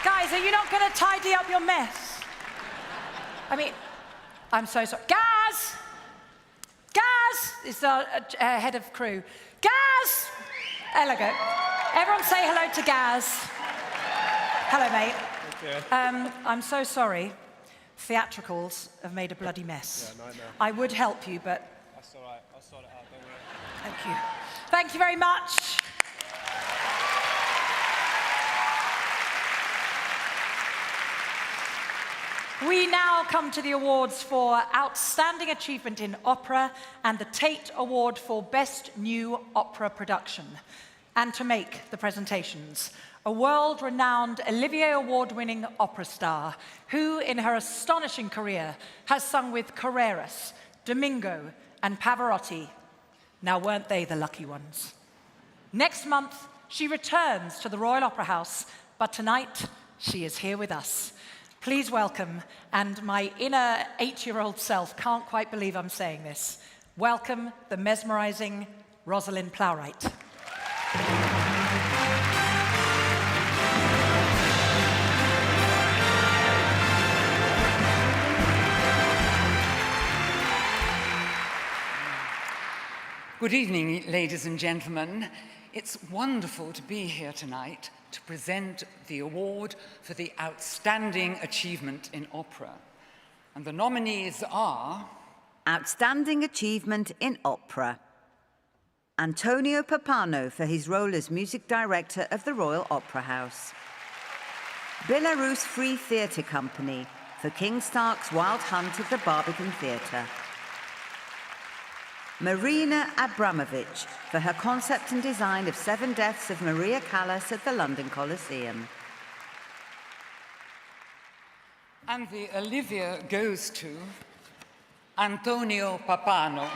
Speaker 12: Guys, are you not going to tidy up your mess? I mean, I'm so sorry. Gaz! Gaz is our head of crew. Gaz! There we go. Everyone say hello to Gaz. Hello, mate.
Speaker 1: Okay.
Speaker 12: I'm so sorry. Theatricals have made a bloody mess.
Speaker 1: Yeah, nightmare.
Speaker 12: I would help you, but...
Speaker 1: That's all right. I'll sort it out. Don't worry.
Speaker 12: Thank you. Thank you very much. We now come to the awards for Outstanding Achievement in Opera and the Tate Award for Best New Opera Production. and to make the presentations, a world-renowned Olivier Award-winning opera star who, in her astonishing career, has sung with Carreras, Domingo, and Pavarotti. Now, weren't they the lucky ones? Next month, she returns to the Royal Opera House, but tonight, she is here with us. Please welcome, and my inner 8-year-old self can't quite believe I'm saying this, welcome the mesmerizing Rosalind Plowright.
Speaker 5: Good evening, ladies and gentlemen. It's wonderful to be here tonight to present the award for the Outstanding Achievement in Opera. And the nominees are...
Speaker 2: Outstanding Achievement in Opera. Antonio Pappano for his role as music director of the Royal Opera House. Belarus Free Theatre Company for King Stark's Wild Hunt of the Barbican Theatre. Marina Abramovich for her concept and design of Seven Deaths of Maria Callas at the London Coliseum.
Speaker 5: And the Olivier goes to Antonio Pappano.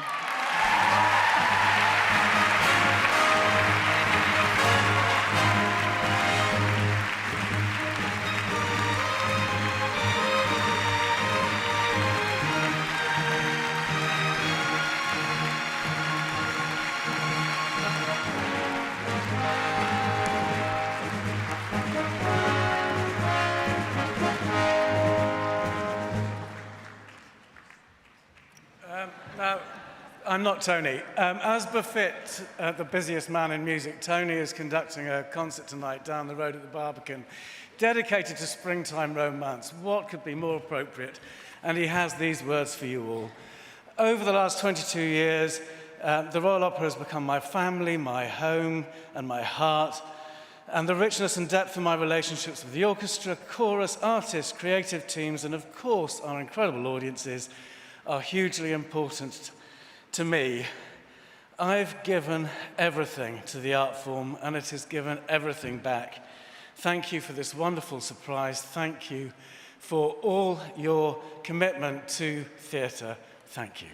Speaker 16: Now, I'm not Tony. As befit the busiest man in music, Tony is conducting a concert tonight down the road at the Barbican, dedicated to springtime romance. What could be more appropriate? And he has these words for you all. Over the last 22 years, the Royal Opera has become my family, my home, and my heart. And the richness and depth of my relationships with the orchestra, chorus, artists, creative teams, and of course, our incredible audiences are hugely important to me. I've given everything to the art form, and it has given everything back. Thank you for this wonderful surprise. Thank you for all your commitment to theatre. Thank you.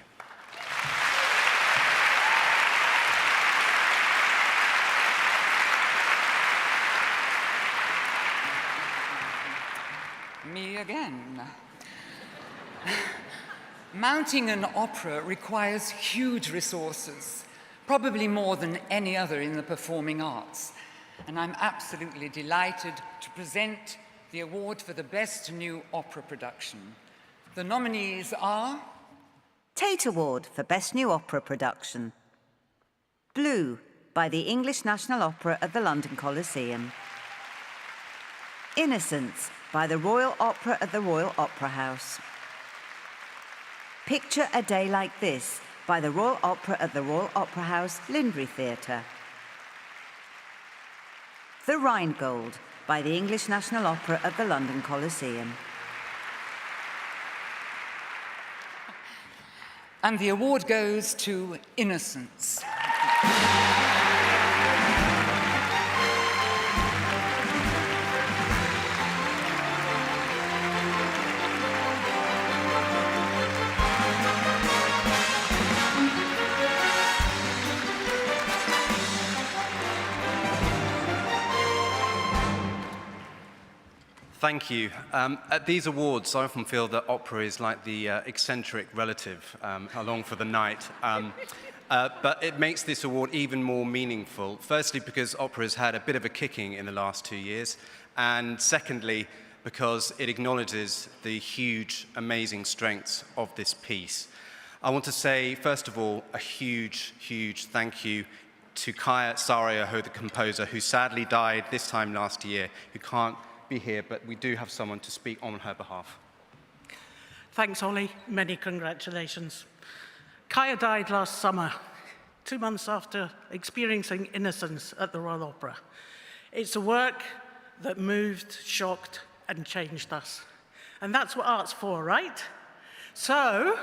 Speaker 5: Me again. Mounting an opera requires huge resources, probably more than any other in the performing arts. And I'm absolutely delighted to present the award for the Best New Opera Production. The nominees are...
Speaker 2: Tate Award for Best New Opera Production. Blue by the English National Opera at the London Coliseum. Innocence by the Royal Opera at the Royal Opera House. Picture a Day Like This by the Royal Opera at the Royal Opera House, Lindbury Theatre. The Rheingold by the English National Opera at the London Coliseum.
Speaker 5: And the award goes to Innocence.
Speaker 7: Thank you. At these awards, I often feel that opera is like the eccentric relative along for the night. But it makes this award even more meaningful. Firstly, because opera has had a bit of a kicking in the last 2 years. And secondly, because it acknowledges the huge, amazing strengths of this piece. I want to say, first of all, a huge, huge thank you to Kaya Sarajevo, the composer, who sadly died this time last year, who can't be here, but we do have someone to speak on her behalf.
Speaker 23: Thanks, Ollie. Many congratulations. Kaya died last summer, 2 months after experiencing Innocence at the Royal Opera. It's a work that moved, shocked, and changed us. And that's what art's for, right? So,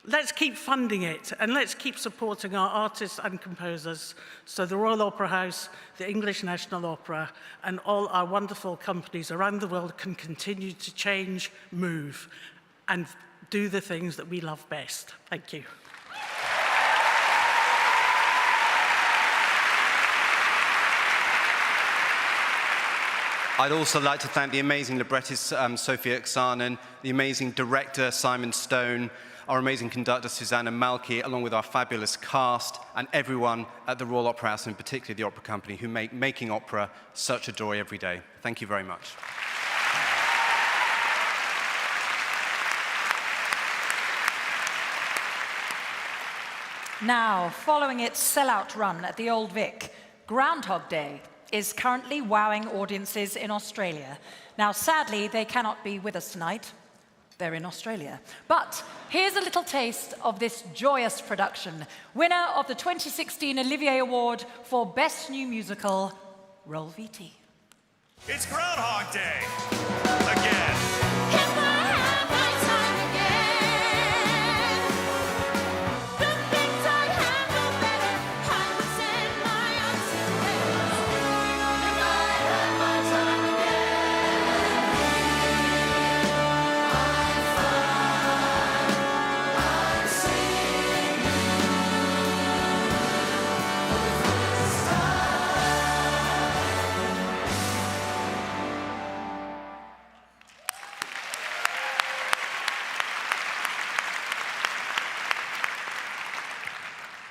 Speaker 23: let's keep funding it, and let's keep supporting our artists and composers, so the Royal Opera House, the English National Opera, and all our wonderful companies around the world can continue to change, move, and do the things that we love best. Thank you.
Speaker 7: I'd also like to thank the amazing librettist Sophia Oksanen, the amazing director Simon Stone, our amazing conductor Susanna Malky, along with our fabulous cast, and everyone at the Royal Opera House, and particularly the Opera Company, who make making opera such a joy every day. Thank you very much.
Speaker 12: Now, following its sellout run at the Old Vic, Groundhog Day is currently wowing audiences in Australia. Now, sadly, they cannot be with us tonight. They're in Australia. But here's a little taste of this joyous production. Winner of the 2016 Olivier Award for Best New Musical, Roll VT.
Speaker 8: It's Groundhog Day again.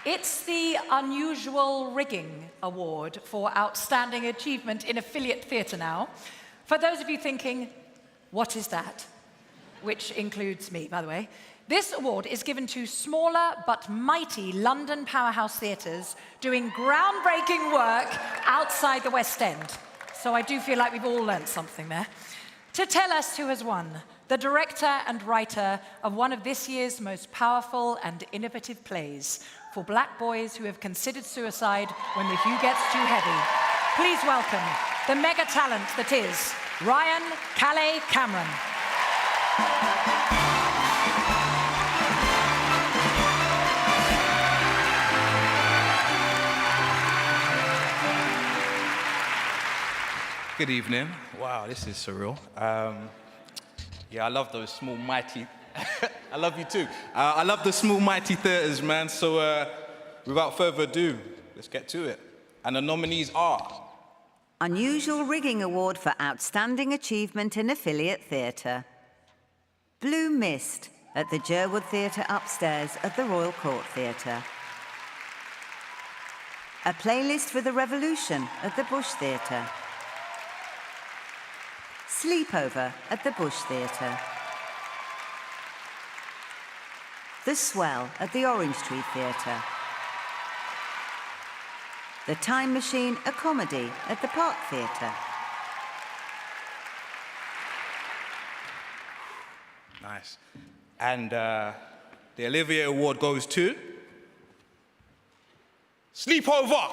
Speaker 12: It's the Unusual Rigging Award for Outstanding Achievement in Affiliate Theatre now. For those of you thinking, what is that? Which includes me, by the way. This award is given to smaller but mighty London powerhouse theatres doing groundbreaking work outside the West End. So I do feel like we've all learnt something there. To tell us who has won, the director and writer of one of this year's most powerful and innovative plays for black boys who have considered suicide when the hue gets too heavy. Please welcome the mega talent that is Ryan Calais Cameron.
Speaker 9: Good evening. Wow, this is surreal. Yeah, I love those small, mighty... I love you too. I love the small, mighty theatres, man. So without further ado, let's get to it. And the nominees are...
Speaker 2: Unusual Rigging Award for Outstanding Achievement in Affiliate Theatre. Blue Mist at the Jerwood Theatre upstairs at the Royal Court Theatre. A Playlist for the Revolution at the Bush Theatre. Sleepover at the Bush Theatre. The Swell at the Orange Tree Theatre. The Time Machine, a comedy at the Park Theatre.
Speaker 9: Nice. And the Olivier Award goes to... Sleepover!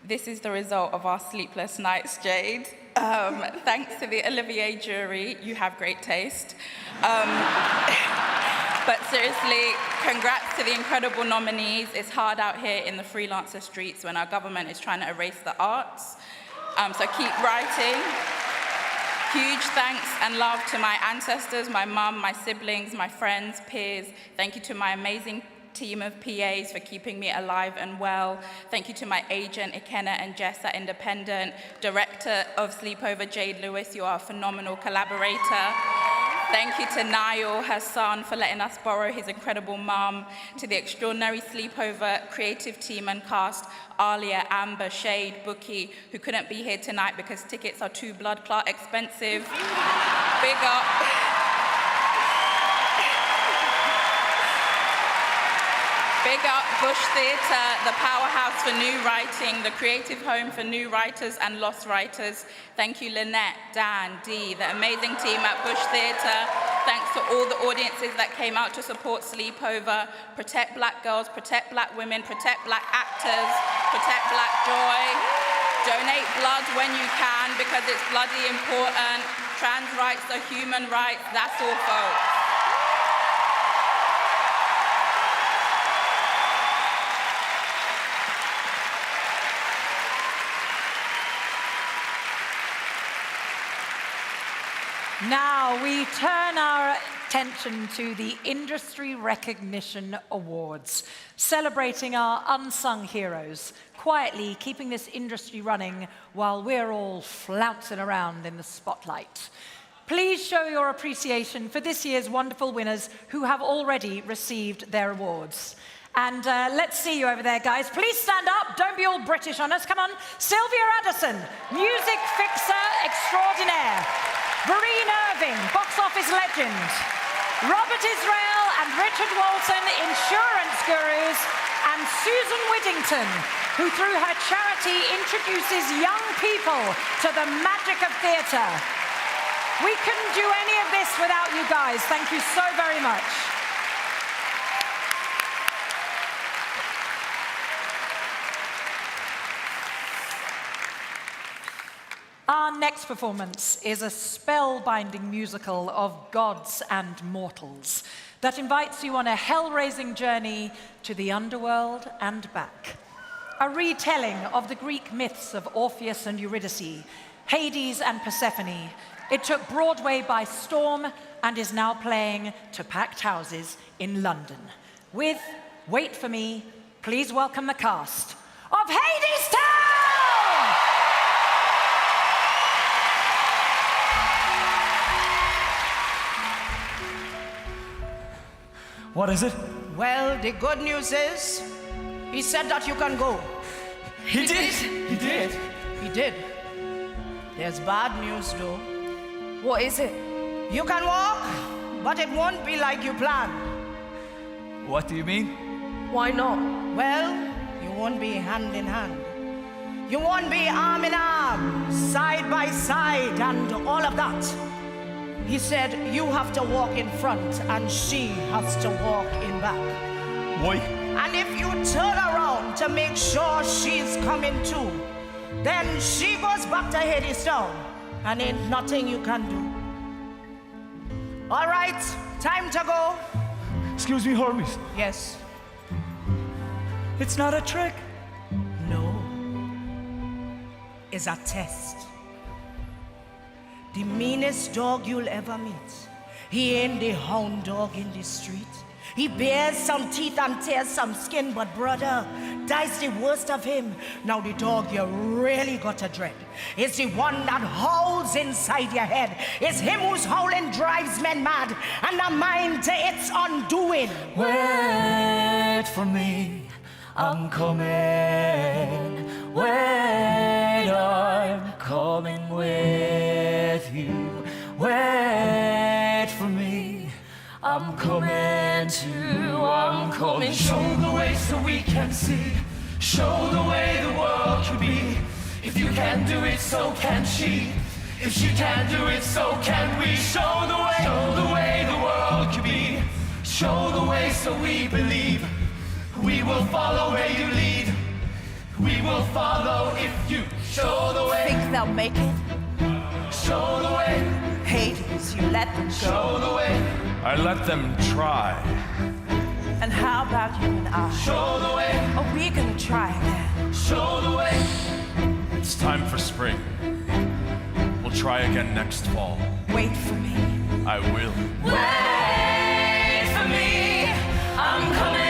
Speaker 11: This is the result of our sleepless nights, Jade. Thanks to the Olivier jury, you have great taste. But seriously, congrats to the incredible nominees. It's hard out here in the freelancer streets when our government is trying to erase the arts. So keep writing. Huge thanks and love to my ancestors, my mum, my siblings, my friends, peers. Thank you to my amazing team of PAs for keeping me alive and well. Thank you to my agent, Ikenna and Jess at Independent. Director of Sleepover, Jade Lewis, you are a phenomenal collaborator. Thank you to Niall, her son, for letting us borrow his incredible mum. To the extraordinary Sleepover creative team and cast, Alia, Amber, Shade, Bookie, who couldn't be here tonight because tickets are too blood clot expensive. Big up. Big up Bush Theatre, the powerhouse for new writing, the creative home for new writers and lost writers. Thank you, Lynette, Dan, Dee, the amazing team at Bush Theatre. Thanks to all the audiences that came out to support Sleepover. Protect black girls, protect black women, protect black actors, protect black joy. Donate blood when you can because it's bloody important. Trans rights are human rights. That's all, folks.
Speaker 12: Now we turn our attention to the Industry Recognition Awards, celebrating our unsung heroes, quietly keeping this industry running while we're all flouncing around in the spotlight. Please show your appreciation for this year's wonderful winners who have already received their awards. And let's see you over there, guys. Please stand up. Don't be all British on us. Come on. Sylvia Addison, music fixer extraordinaire. Breen Irving, box office legend. Robert Israel and Richard Walton, insurance gurus. And Susan Whittington, who through her charity introduces young people to the magic of theatre. We couldn't do any of this without you guys. Thank you so very much. Our next performance is a spellbinding musical of gods and mortals that invites you on a hell-raising journey to the underworld and back. A retelling of the Greek myths of Orpheus and Eurydice, Hades and Persephone. It took Broadway by storm and is now playing to packed houses in London. With, wait for me, please welcome the cast of Hadestown!
Speaker 3: What is it?
Speaker 10: Well, the good news is, he said that you can go.
Speaker 3: He did? He did?
Speaker 10: He did. There's bad news, though.
Speaker 15: What is it?
Speaker 10: You can walk, but it won't be like you planned.
Speaker 3: What do you mean?
Speaker 15: Why not?
Speaker 10: Well, you won't be hand in hand. You won't be arm in arm, side by side, and all of that. He said you have to walk in front and she has to walk in back.
Speaker 3: Why?
Speaker 10: And if you turn around to make sure she's coming too, then she goes back to Hadestown and ain't nothing you can do. All right, time to go.
Speaker 3: Excuse me, Hermes.
Speaker 10: Yes.
Speaker 3: It's not a trick.
Speaker 10: No. It's a test. The meanest dog you'll ever meet. He ain't the hound dog in the street. He bears some teeth and tears some skin, but brother, that's the worst of him. Now the dog you really got to dread is the one that howls inside your head. It's him whose howling drives men mad and the mind to its undoing.
Speaker 3: Wait for me, I'm coming. Wait, I'm coming with you. Wait for me, I'm coming too. I'm coming. Show the way so we can see. Show the way the world can be. If you can do it, so can she. If she can do it, so can we. Show the way the world can be. Show the way so we believe. We will follow where you lead. We will follow if you show the way.
Speaker 10: Think they'll make it?
Speaker 3: Show the way.
Speaker 10: Hades, you let them go.
Speaker 3: Show the way.
Speaker 24: I let them try.
Speaker 10: And how about you and I?
Speaker 3: Show the way.
Speaker 10: Are we gonna try that?
Speaker 3: Show the way.
Speaker 24: It's time for spring. We'll try again next fall.
Speaker 10: Wait for me.
Speaker 24: I will.
Speaker 3: Wait for me, I'm coming.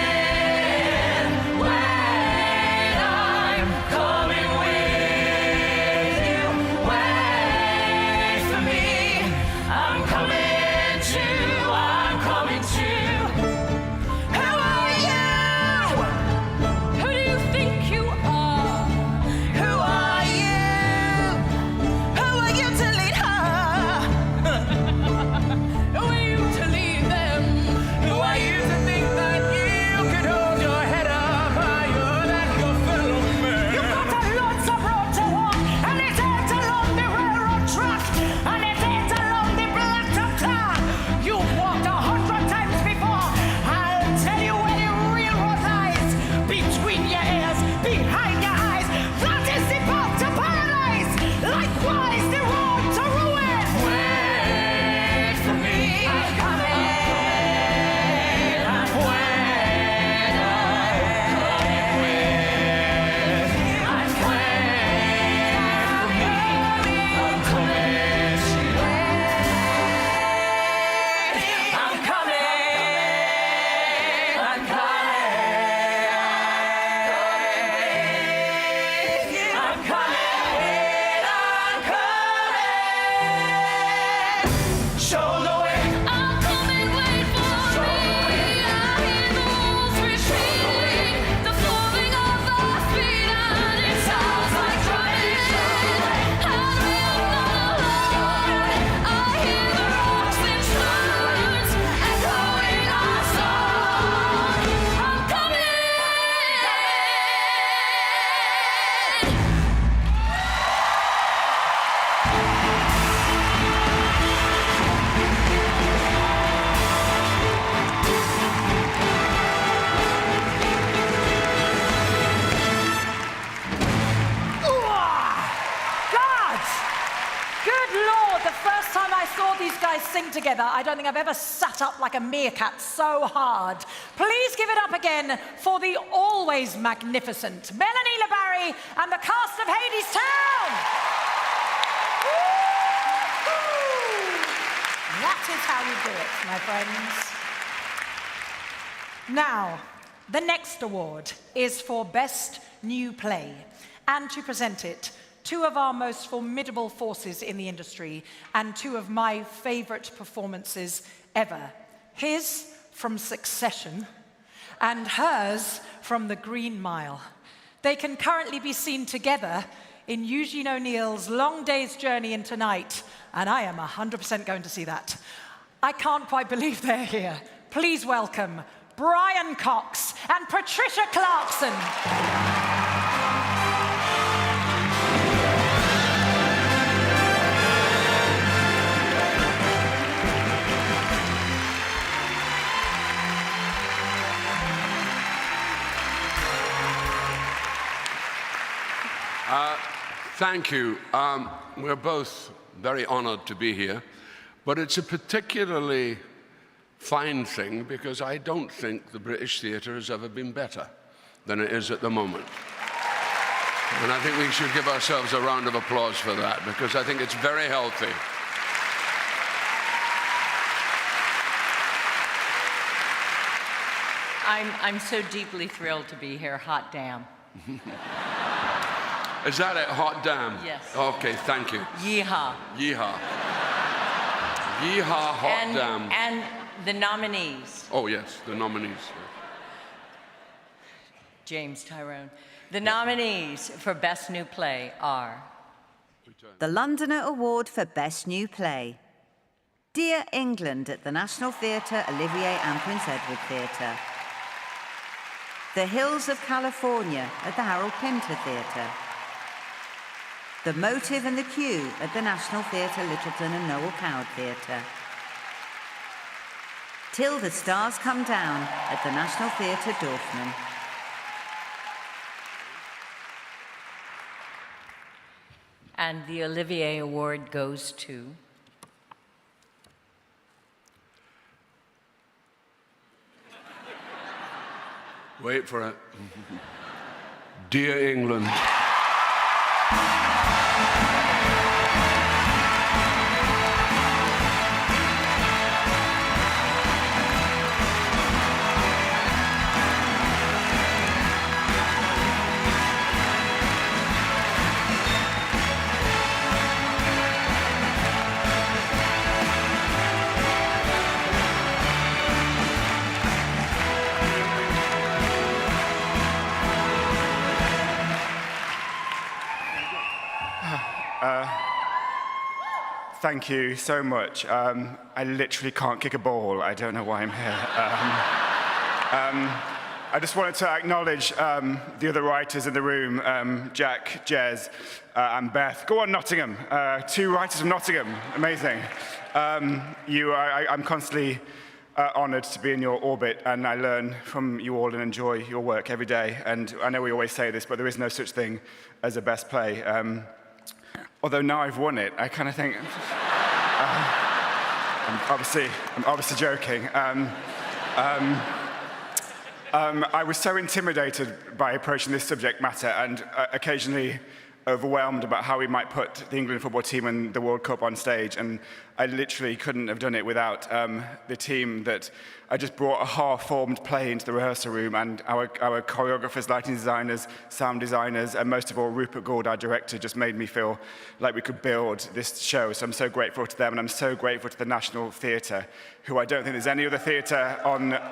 Speaker 12: together. I don't think I've ever sat up like a meerkat so hard. Please give it up again for the always magnificent Melanie LeBarry and the cast of Hadestown. That is how you do it, my friends. Now, the next award is for Best New Play. And to present it, two of our most formidable forces in the industry and two of my favorite performances ever. His from Succession and hers from The Green Mile. They can currently be seen together in Eugene O'Neill's Long Day's Journey into Night, and I am 100% going to see that. I can't quite believe they're here. Please welcome Brian Cox and Patricia Clarkson.
Speaker 4: Thank you. We're both very honored to be here, but it's a particularly fine thing because I don't think the British theatre has ever been better than it is at the moment. And I think we should give ourselves a round of applause for that because I think it's very healthy.
Speaker 6: I'm so deeply thrilled to be here. Hot damn.
Speaker 4: Is that it? Hot damn?
Speaker 6: Yes.
Speaker 4: Okay, thank you.
Speaker 6: Yeehaw.
Speaker 4: Yeehaw. Yeehaw, hot damn.
Speaker 6: And the nominees.
Speaker 4: Oh, yes, the nominees.
Speaker 6: James Tyrone. The nominees for Best New Play are...
Speaker 2: The Londoner Award for Best New Play. Dear England at the National Theatre, Olivier and Prince Edward Theatre. The Hills of California at the Harold Pinter Theatre. The Motive and the Cue at the National Theatre, Littleton and Noel Coward Theatre. Till the Stars Come Down at the National Theatre, Dorfman.
Speaker 6: And the Olivier Award goes to...
Speaker 4: Wait for it. Dear England.
Speaker 17: Thank you so much. I literally can't kick a ball. I don't know why I'm here. I just wanted to acknowledge the other writers in the room, Jack, Jez, and Beth. Go on, Nottingham. Two writers from Nottingham. Amazing. I'm constantly honoured to be in your orbit, and I learn from you all and enjoy your work every day. And I know we always say this, but there is no such thing as a best play. Although now I've won it, I kind of think, I'm obviously joking. I was so intimidated by approaching this subject matter and occasionally overwhelmed about how we might put the England football team and the World Cup on stage, and I literally couldn't have done it without the team that I just brought a half-formed play into the rehearsal room, and our choreographers, lighting designers, sound designers, and most of all Rupert Gould, our director, just made me feel like we could build this show. So I'm so grateful to them, and I'm so grateful to the National Theatre, who I don't think there's any other theatre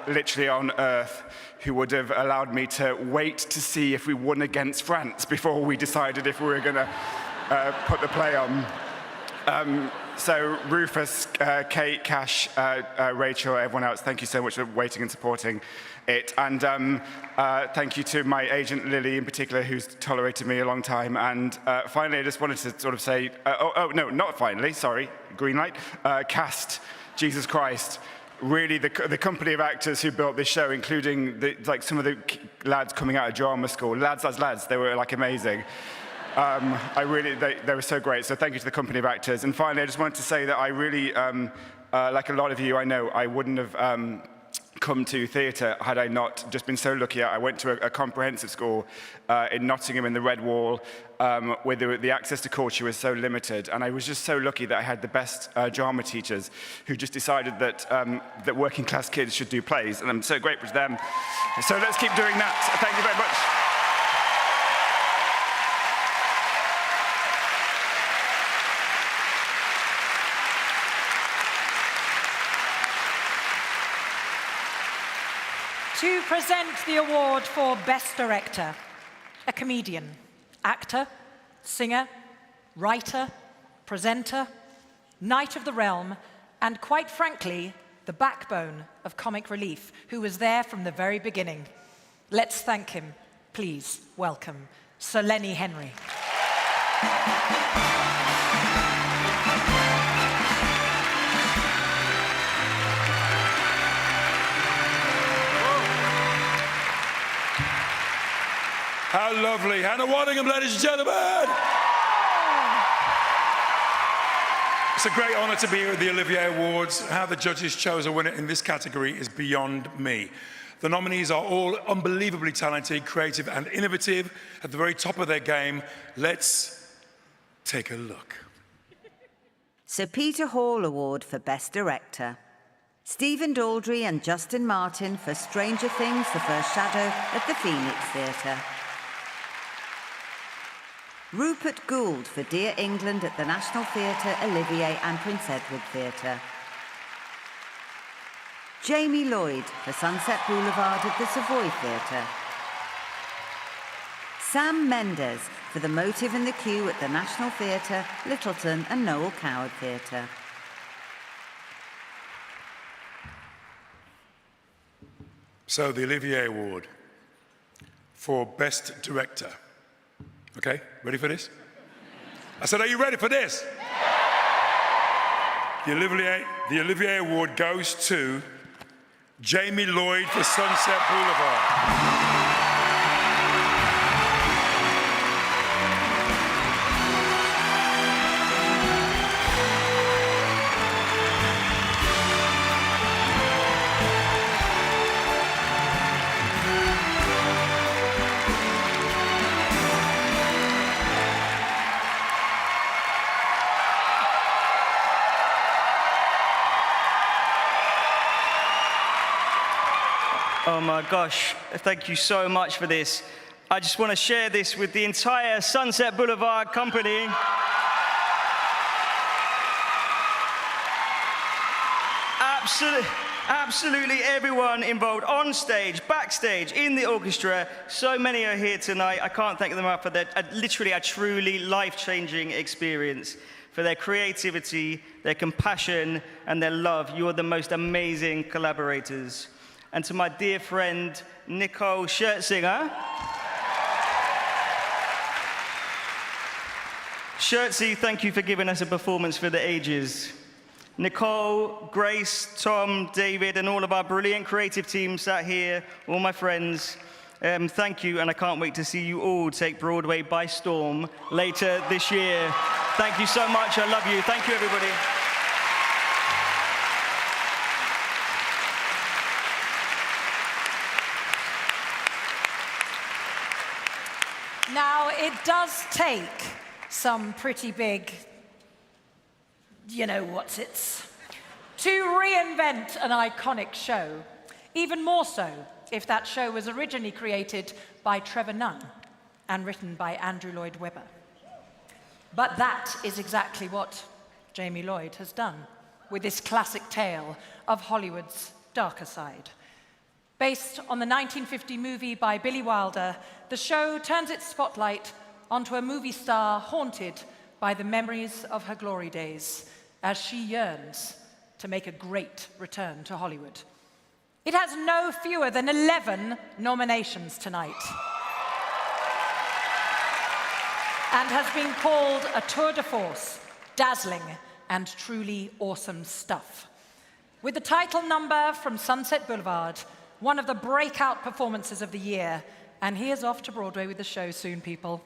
Speaker 17: literally on earth who would have allowed me to wait to see if we won against France before we decided if we were going to put the play on. So Rufus, Kate, Cash, Rachel, everyone else, thank you so much for waiting and supporting it. And thank you to my agent, Lily, in particular, who's tolerated me a long time. And finally, I just wanted to sort of say, no, not finally, sorry, green light, cast, Jesus Christ. Really, the company of actors who built this show, including some of the lads coming out of drama school, lads, they were like amazing. They were so great, so thank you to the company of actors. And finally, I just wanted to say that I really like a lot of you, I know I wouldn't have come to theatre had I not just been so lucky. I went to a comprehensive school in Nottingham in the Red Wall, where the access to culture was so limited, and I was just so lucky that I had the best drama teachers who just decided that that working class kids should do plays, and I'm so grateful to them. So let's keep doing that. Thank you very much.
Speaker 12: To present the award for Best Director, a comedian, actor, singer, writer, presenter, knight of the realm, and quite frankly, the backbone of comic relief, who was there from the very beginning. Let's thank him. Please welcome Sir Lenny Henry.
Speaker 18: How lovely. Hannah Waddingham, ladies and gentlemen. It's a great honor to be here at the Olivier Awards. How the judges chose a winner in this category is beyond me. The nominees are all unbelievably talented, creative, and innovative, at the very top of their game. Let's take a look.
Speaker 2: Sir Peter Hall Award for Best Director. Stephen Daldry and Justin Martin for Stranger Things, The First Shadow at the Phoenix Theatre. Rupert Gould for Dear England at the National Theatre, Olivier and Prince Edward Theatre. Jamie Lloyd for Sunset Boulevard at the Savoy Theatre. Sam Mendes for The Motive and the Queue at the National Theatre, Littleton and Noel Coward Theatre.
Speaker 18: So the Olivier Award for Best Director. Okay, ready for this? I said, are you ready for this? The Olivier Award goes to Jamie Lloyd for Sunset Boulevard.
Speaker 19: Oh my gosh, thank you so much for this. I just want to share this with the entire Sunset Boulevard company. Absolutely everyone involved, on stage, backstage, in the orchestra. So many are here tonight. I can't thank them enough for that. Literally a truly life-changing experience. For their creativity, their compassion, and their love. You are the most amazing collaborators. And to my dear friend, Nicole Scherzinger. Scherzi, thank you for giving us a performance for the ages. Nicole, Grace, Tom, David, and all of our brilliant creative team sat here, all my friends, thank you, and I can't wait to see you all take Broadway by storm later this year. Thank you so much, I love you. Thank you, everybody.
Speaker 12: Now, it does take some pretty big, you-know-what's-its, to reinvent an iconic show, even more so if that show was originally created by Trevor Nunn and written by Andrew Lloyd Webber. But that is exactly what Jamie Lloyd has done with this classic tale of Hollywood's darker side. Based on the 1950 movie by Billy Wilder, the show turns its spotlight onto a movie star haunted by the memories of her glory days as she yearns to make a great return to Hollywood. It has no fewer than 11 nominations tonight and has been called a tour de force, dazzling and truly awesome stuff. With the title number from Sunset Boulevard, one of the breakout performances of the year, and he is off to Broadway with the show soon, people.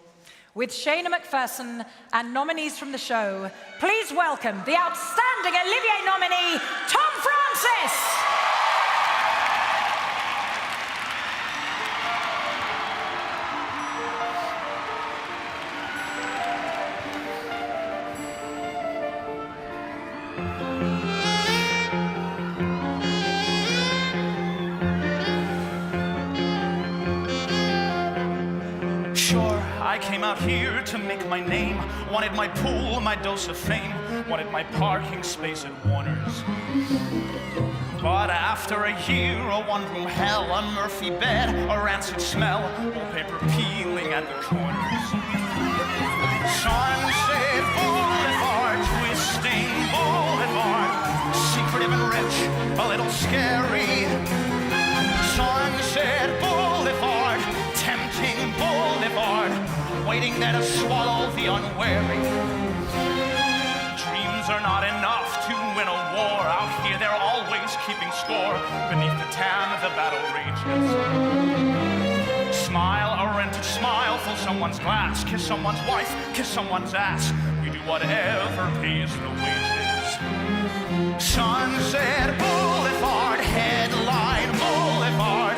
Speaker 12: With Shana McPherson and nominees from the show, please welcome the outstanding Olivier nominee, Tom Francis!
Speaker 3: I came out here to make my name. Wanted my pool, my dose of fame. Wanted my parking space at Warner's. But after a year, a one-room hell, a Murphy bed, a rancid smell, wallpaper peeling at the corners. Sunset Boulevard, twisting Boulevard, secretive and rich, a little scary. Sunset Boulevard, tempting Boulevard, waiting there to swallow the unwary. Dreams are not enough to win a war. Out here they're always keeping score. Beneath the tan, the battle rages. Smile, a rented smile, fill someone's glass. Kiss someone's wife, kiss someone's ass. We do whatever pays the wages. Sunset Boulevard, headline Boulevard.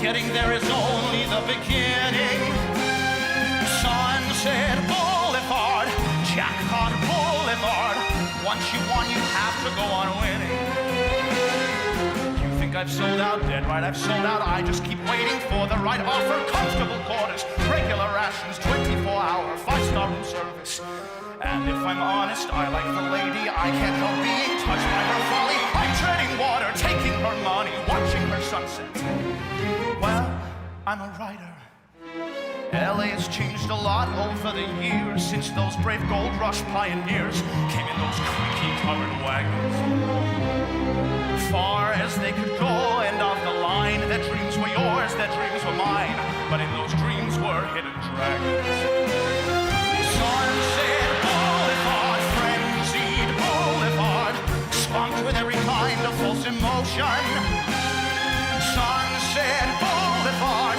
Speaker 3: Getting there is only the beginning. Sunset Boulevard, Jackpot Boulevard. Once you won, you have to go on winning. You think I've sold out? Dead right, I've sold out. I just keep waiting for the right offer. Comfortable quarters, regular rations, 24-hour, 5-star room service. And if I'm honest, I like the lady. I can't help being touched by her folly. I'm treading water, taking her money, watching her sunset. Well, I'm a writer. LA has changed a lot over the years since those brave gold rush pioneers came in those creaky covered wagons. Far as they could go, end of the line, their dreams were yours, their dreams were mine, but in those dreams were hidden dragons. Sunset Boulevard, frenzied Boulevard, spunked with every kind of false emotion. Sunset Boulevard,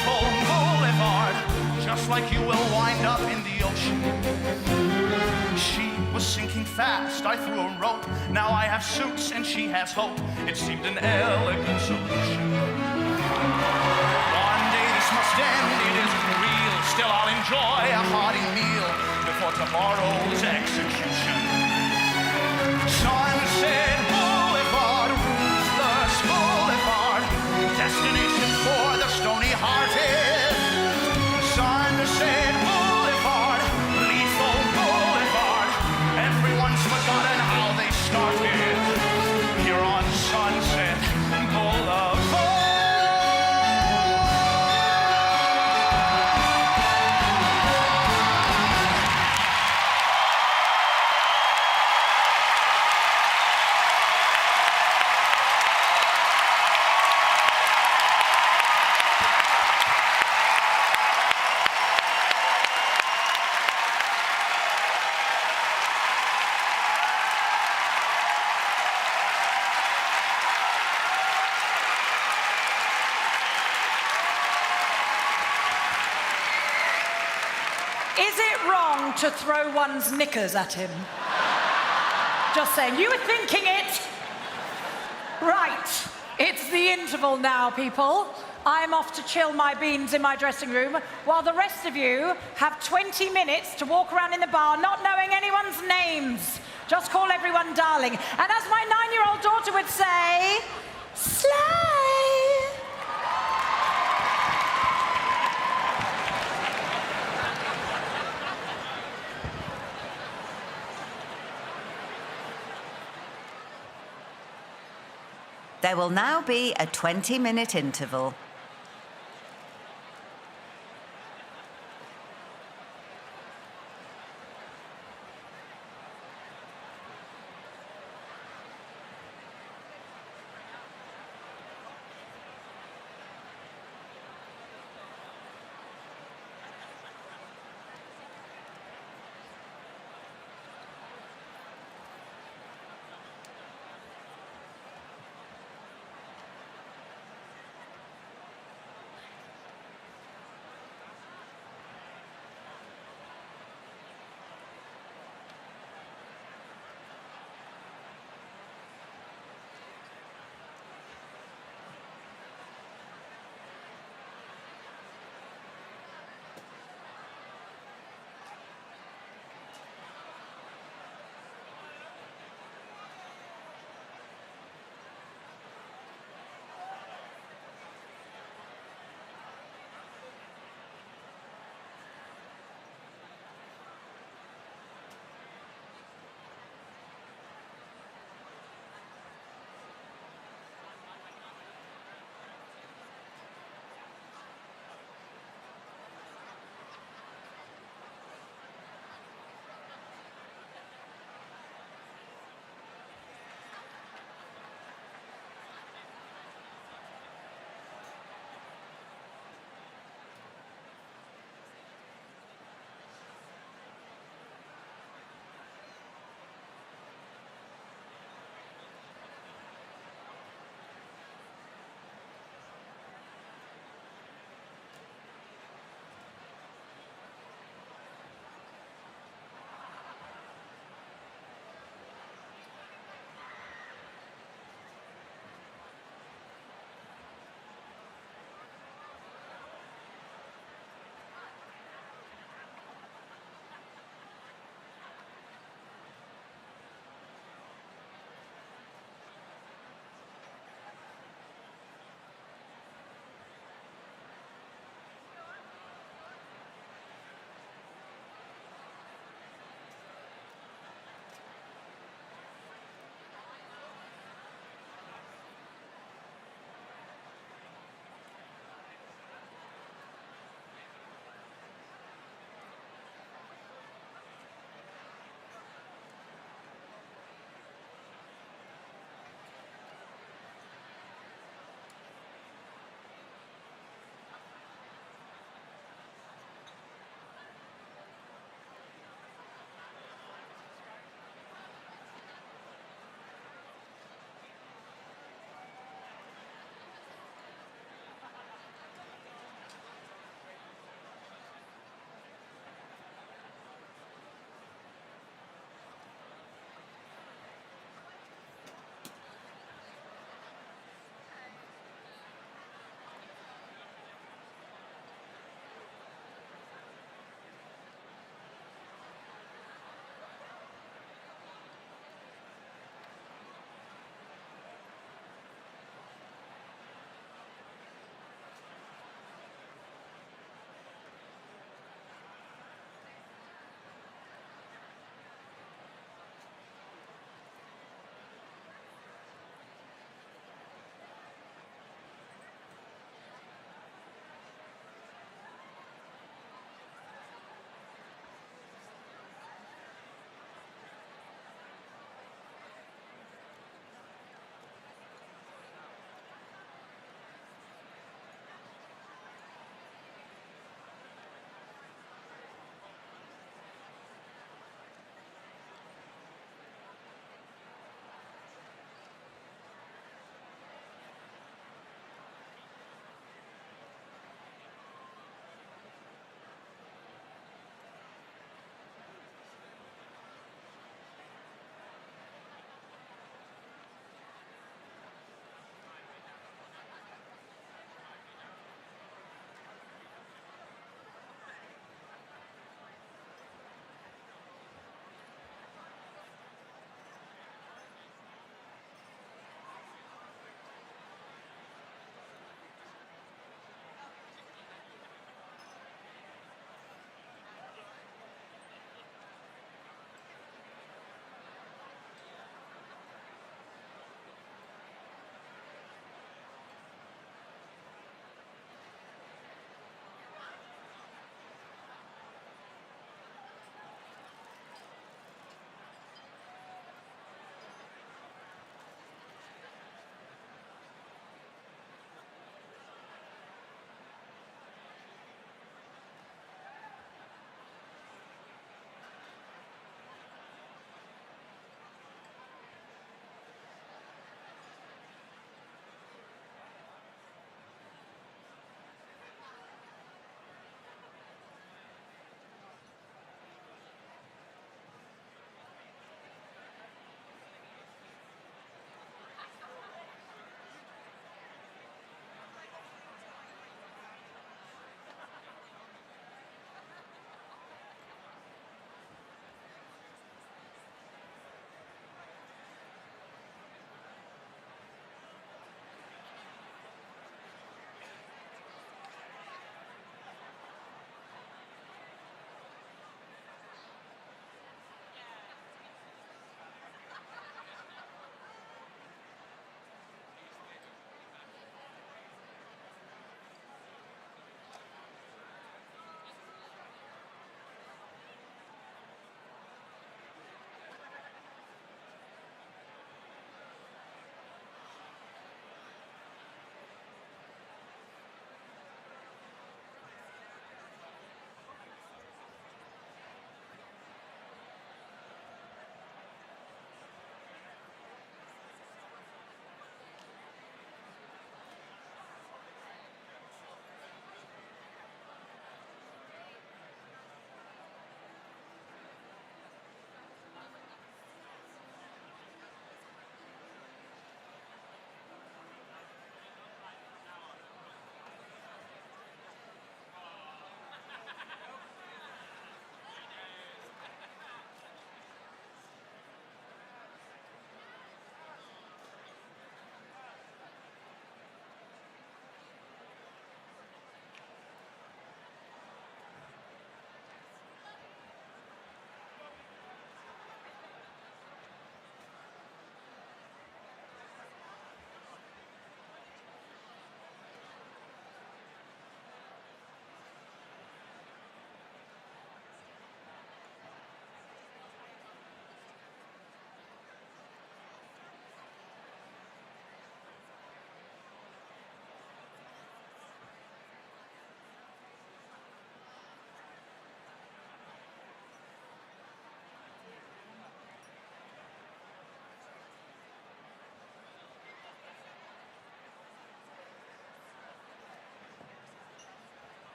Speaker 3: brutal Boulevard, just like you will wind up in the ocean. She was sinking fast, I threw a rope. Now I have suits and she has hope. It seemed an elegant solution. One day this must end, it isn't real. Still I'll enjoy a hearty meal before tomorrow's execution. Sunset Boulevard, ruthless Boulevard, destination for the stony-hearted. Sunset Boulevard, lethal Boulevard, everyone's forgotten how they started. Here on Sunset Boulevard.
Speaker 12: Is it wrong to throw one's knickers at him? Just saying, you were thinking it. Right, it's the interval now, people. I'm off to chill my beans in my dressing room, while the rest of you have 20 minutes to walk around in the bar not knowing anyone's names. Just call everyone darling. And as my 9-year-old daughter would say, slay!
Speaker 2: There will now be a 20-minute interval.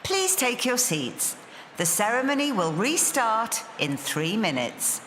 Speaker 2: Please take your seats. The ceremony will restart in 3 minutes.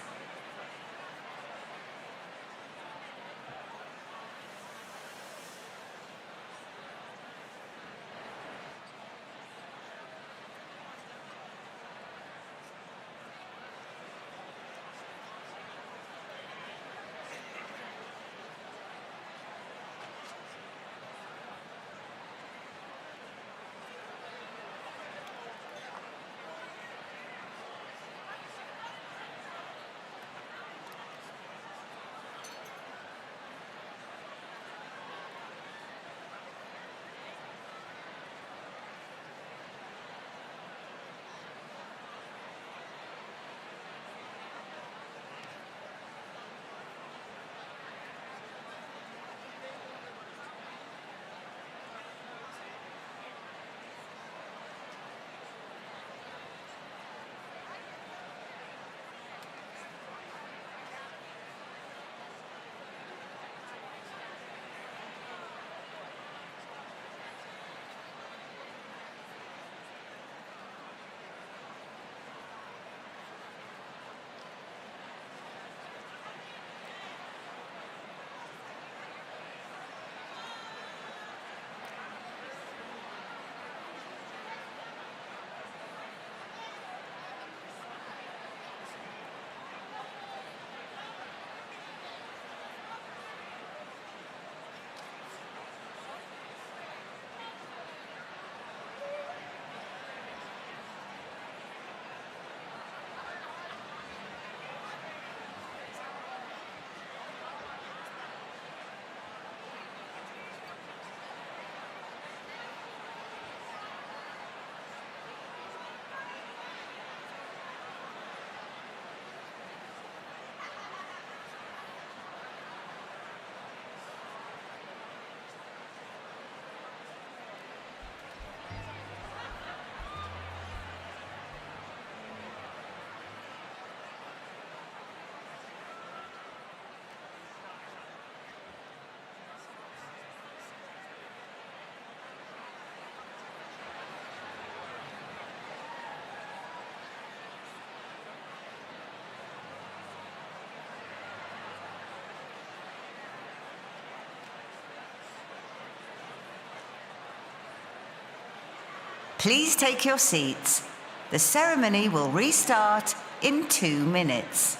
Speaker 2: Please take your seats. The ceremony will restart in 2 minutes.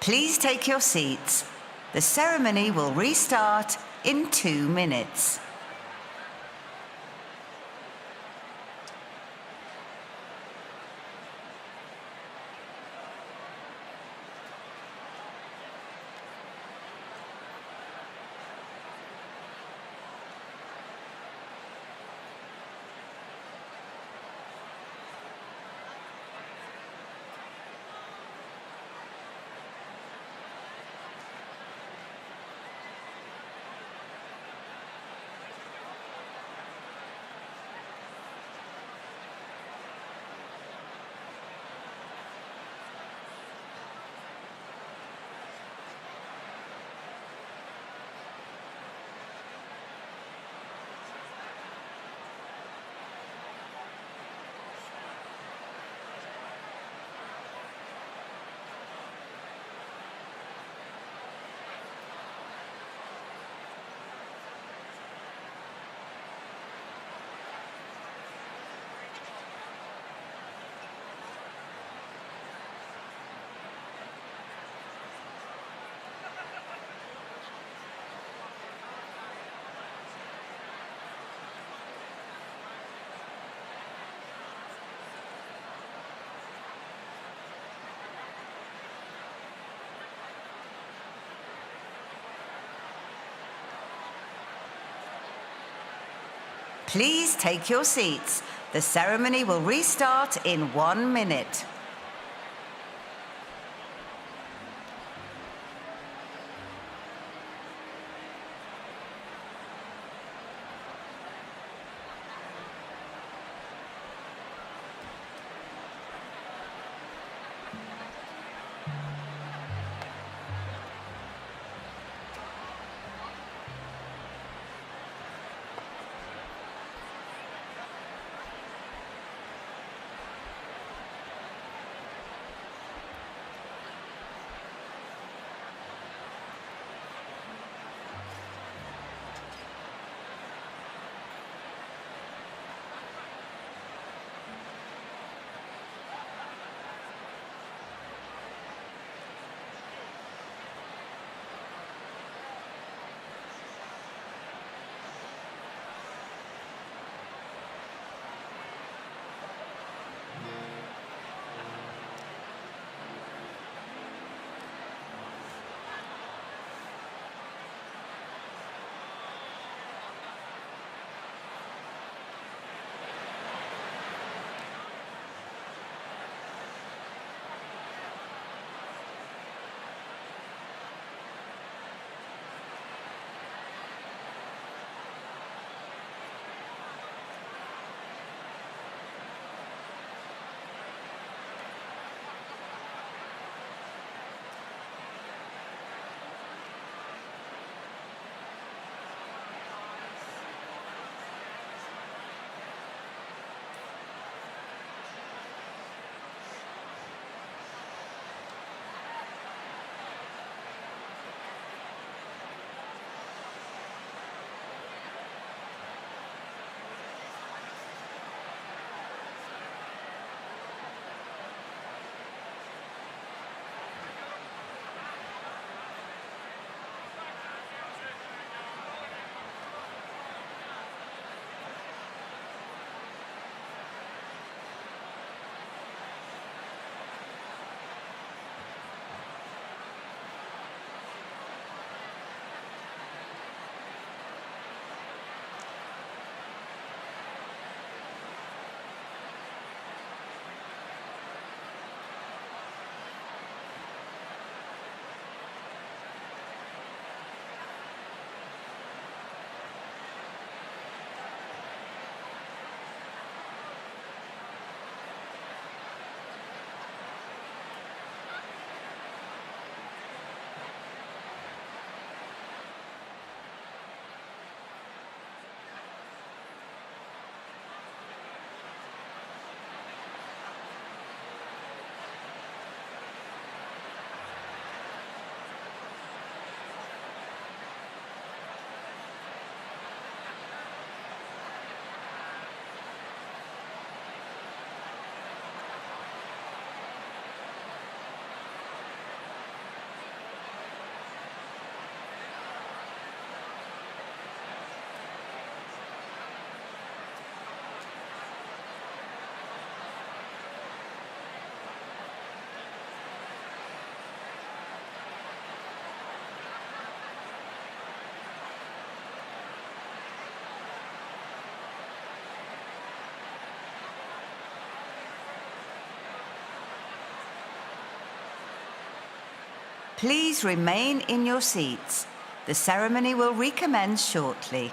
Speaker 2: Please take your seats. The ceremony will restart in 2 minutes. Please take your seats. The ceremony will restart in 1 minute. Please remain in your seats. The ceremony will recommence shortly.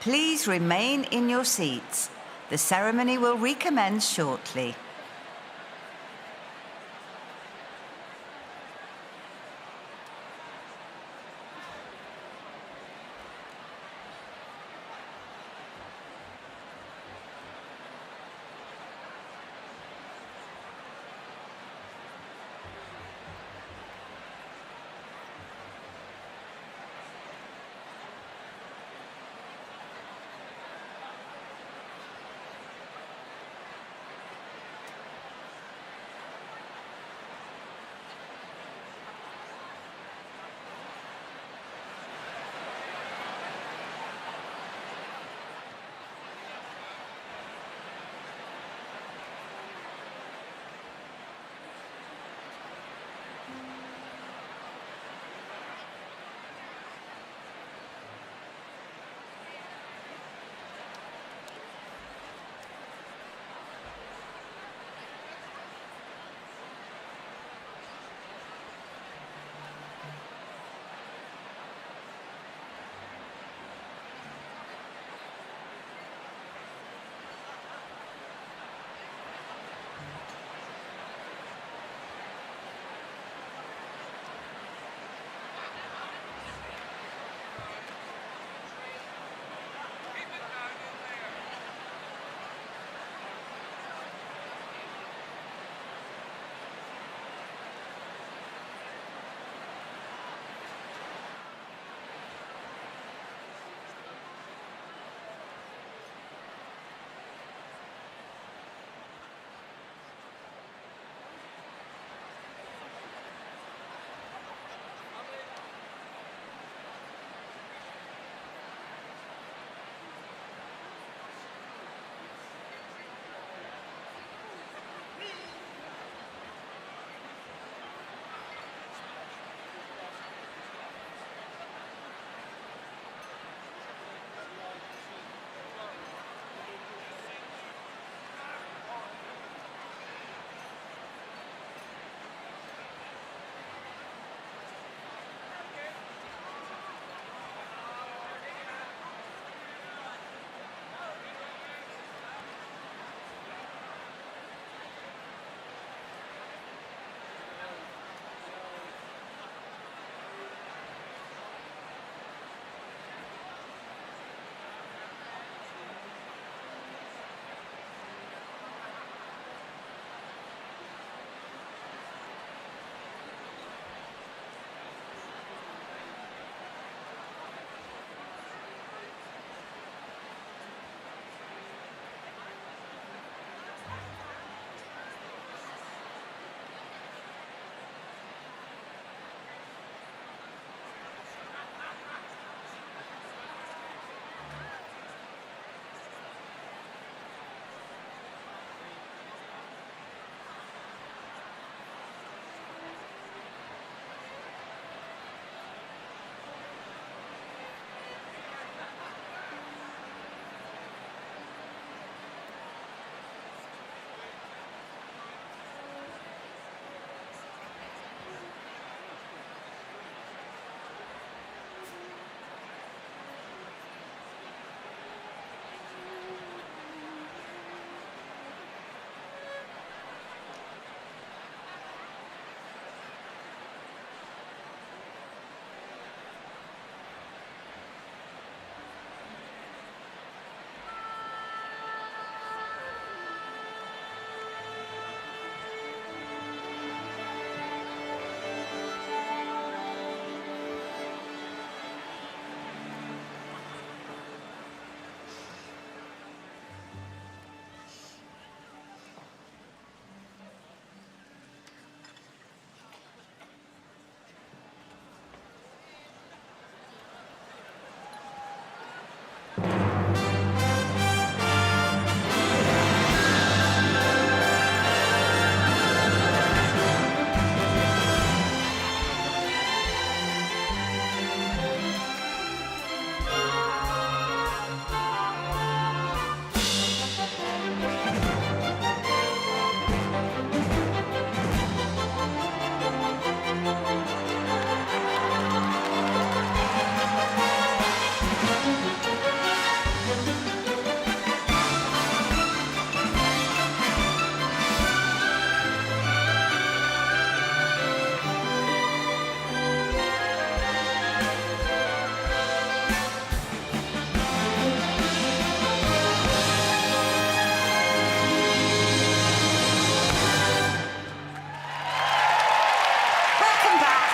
Speaker 2: Please remain in your seats. The ceremony will recommence shortly.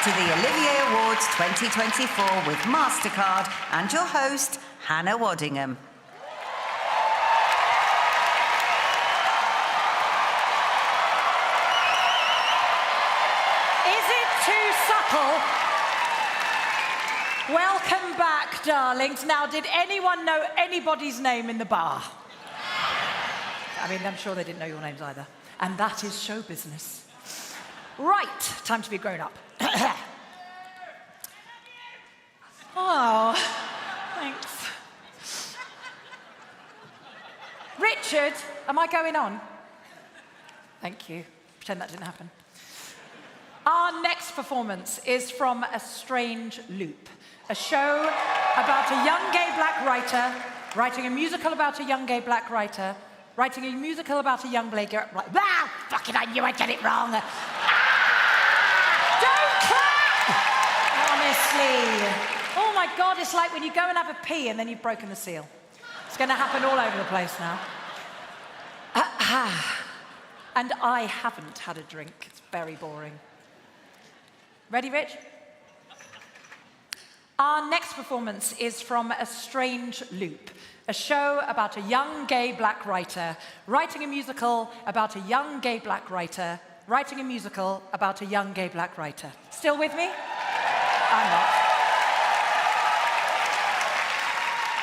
Speaker 2: to the Olivier Awards 2024 with Mastercard and your host, Hannah Waddingham.
Speaker 12: Is it too subtle? Welcome back, darlings. Now, did anyone know anybody's name in the bar? I mean, I'm sure they didn't know your names either. And that is show business. Right, time to be grown up. Oh, thanks. Richard, am I going on? Thank you. Pretend that didn't happen. Our next performance is from A Strange Loop, a show about a young gay black writer writing a musical about a young gay black writer writing a musical about a young black writer. Ah, fuck it, I knew I'd get it wrong. Ah! Don't clap! Honestly. Oh my God, it's like when you go and have a pee and then you've broken the seal. It's going to happen all over the place now. And I haven't had a drink. It's very boring. Ready, Rich? Our next performance is from A Strange Loop, a show about a young gay black writer writing a musical about a young gay black writer writing a musical about a young gay black writer. Still with me? I'm not.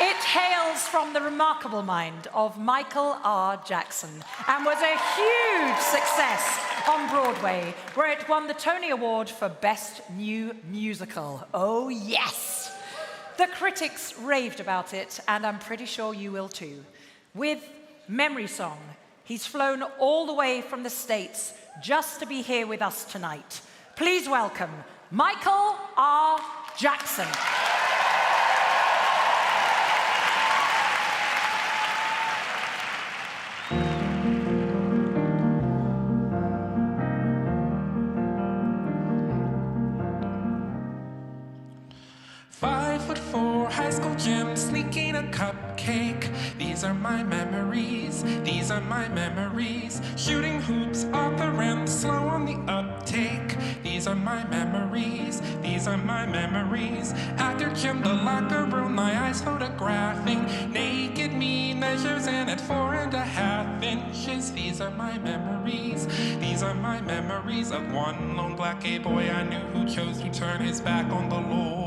Speaker 12: It hails from the remarkable mind of Michael R. Jackson and was a huge success on Broadway, where it won the Tony Award for Best New Musical. Oh, yes! The critics raved about it, and I'm pretty sure you will too. With Memory Song, he's flown all the way from the States just to be here with us tonight. Please welcome Michael R. Jackson.
Speaker 14: High school gym, sneaking a cupcake. These are my memories, these are my memories. Shooting hoops off the rim, slow on the uptake. These are my memories, these are my memories. At your gym, the locker room, my eyes photographing. Naked me, measures in at 4.5 inches. These are my memories, these are my memories of one lone black gay boy I knew who chose to turn his back on the Lord.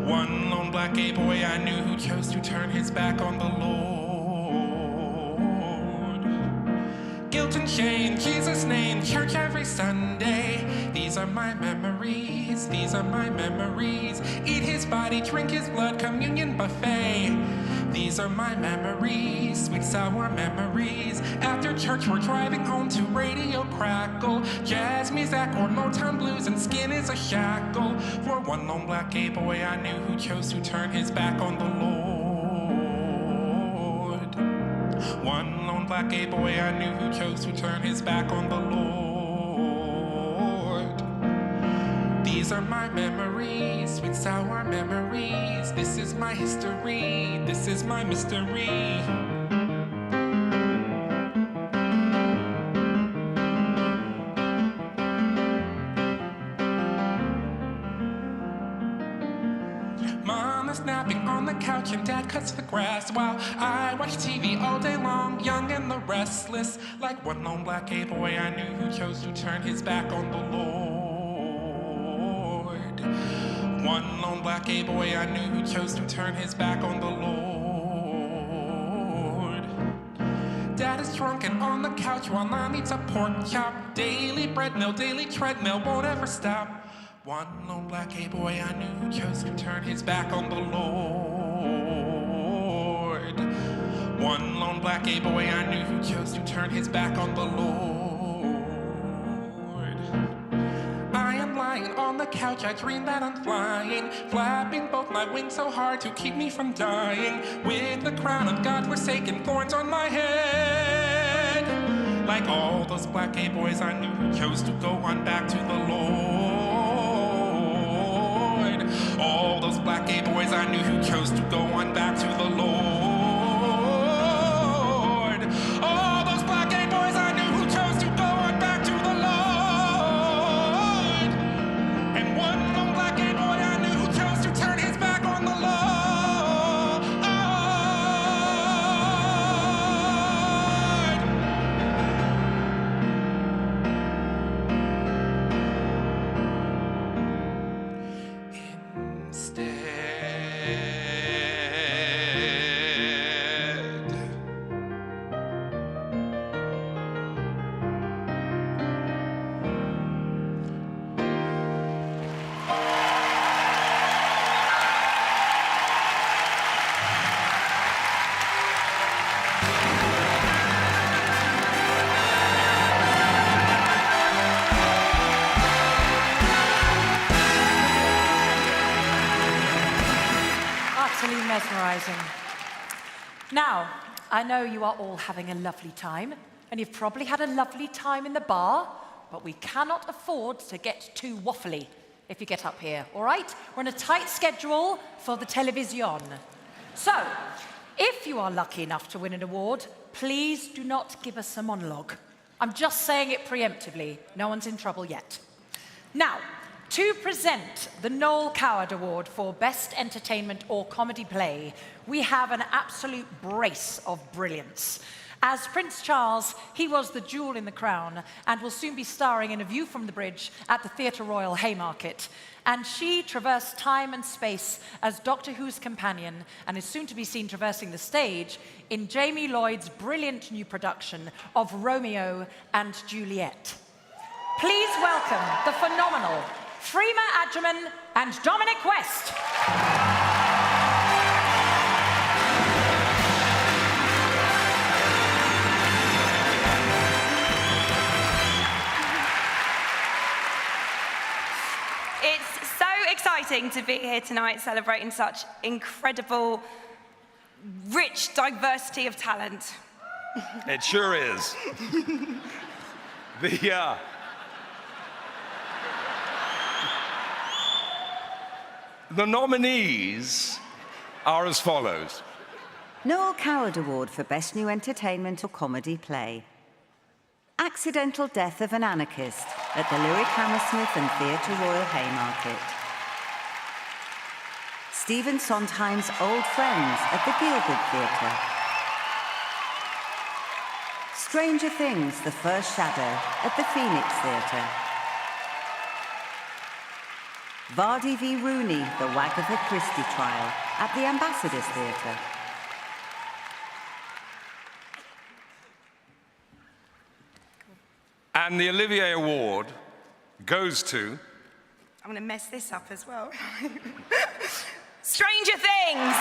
Speaker 14: One lone black gay boy I knew who chose to turn his back on the Lord. Guilt and shame, Jesus' name, church every Sunday. These are my memories, these are my memories. Eat his body, drink his blood, communion buffet. These are my memories, sweet sour memories. After church we're driving home to Radio Crackle. Jazz music or Motown blues and skin is a shackle. For one lone black gay boy I knew who chose to turn his back on the Lord. One lone black gay boy I knew who chose to turn his back on the Lord. These are my memories, sweet sour memories. This is my history, this is my mystery. Mama's napping on the couch and Dad cuts the grass while I watch TV all day long, young and the restless. Like one lone black gay boy I knew who chose to turn his back on the Lord. One lone black gay boy I knew who chose to turn his back on the Lord. Dad is drunk and on the couch while Mom eats a pork chop. Daily bread mill, daily treadmill, won't ever stop. One lone black gay boy I knew who chose to turn his back on the Lord. One lone black gay boy I knew who chose to turn his back on the Lord. I am lying on the couch, I dream that I'm flying, flapping both my wings so hard to keep me from dying, with the crown of God-forsaken thorns on my head. Like all those black gay boys I knew who chose to go on back to the Lord. All those black gay boys I knew who chose to go on back to the Lord. All those black gay boys I knew who chose to go on back to the Lord.
Speaker 12: amazing. Now, I know you are all having a lovely time, and you've probably had a lovely time in the bar, but we cannot afford to get too waffly if you get up here, all right? We're on a tight schedule for the television. So, if you are lucky enough to win an award, please do not give us a monologue. I'm just saying it preemptively. No one's in trouble yet. Now, to present the Noel Coward Award for Best Entertainment or Comedy Play, we have an absolute brace of brilliance. As Prince Charles, he was the jewel in the crown and will soon be starring in A View from the Bridge at the Theatre Royal Haymarket. And she traversed time and space as Doctor Who's companion and is soon to be seen traversing the stage in Jamie Lloyd's brilliant new production of Romeo and Juliet. Please welcome the phenomenal Freema Agyeman and Dominic West.
Speaker 13: It's so exciting to be here tonight celebrating such incredible, rich diversity of talent.
Speaker 18: It sure is. The nominees are as follows.
Speaker 2: Noel Coward Award for Best New Entertainment or Comedy Play. Accidental Death of an Anarchist at the Lyric Hammersmith and Theatre Royal Haymarket. Stephen Sondheim's Old Friends at the Gielgud Theatre. Stranger Things, The First Shadow at the Phoenix Theatre. Vardy v. Rooney, The Wagatha Christie Trial at the Ambassadors Theatre.
Speaker 18: And the Olivier Award goes to...
Speaker 13: I'm going to mess this up as well. Stranger Things!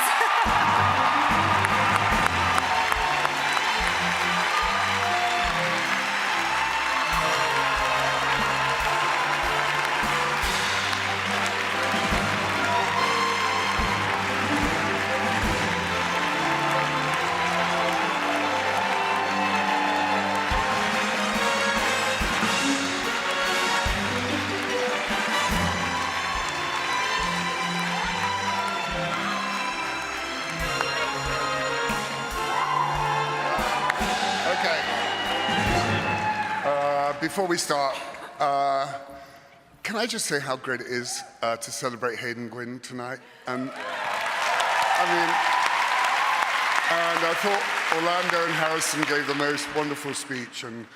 Speaker 20: Before we start, can I just say how great it is to celebrate Hayden Gwynn tonight? And I thought Orlando and Harrison gave the most wonderful speech, and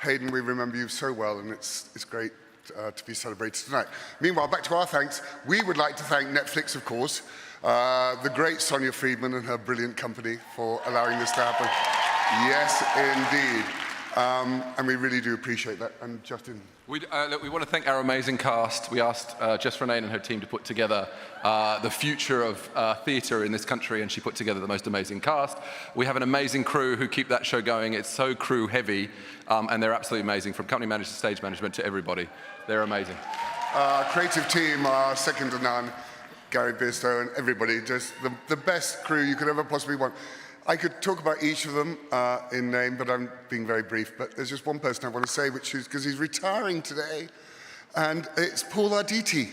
Speaker 20: Hayden, we remember you so well, and it's great to be celebrated tonight. Meanwhile, back to our thanks. We would like to thank Netflix, of course, the great Sonia Friedman and her brilliant company for allowing this to happen. Yes, indeed. And we really do appreciate that. And Justin?
Speaker 21: We want to thank our amazing cast. We asked Jess Renee and her team to put together the future of theatre in this country, and she put together the most amazing cast. We have an amazing crew who keep that show going. It's so crew heavy, and they're absolutely amazing, from company management to stage management to everybody. They're amazing.
Speaker 20: Creative team, second to none. Gary Birstow and everybody, just the best crew you could ever possibly want. I could talk about each of them in name, but I'm being very brief. But there's just one person I want to say, which is because he's retiring today, and it's Paul Arditi.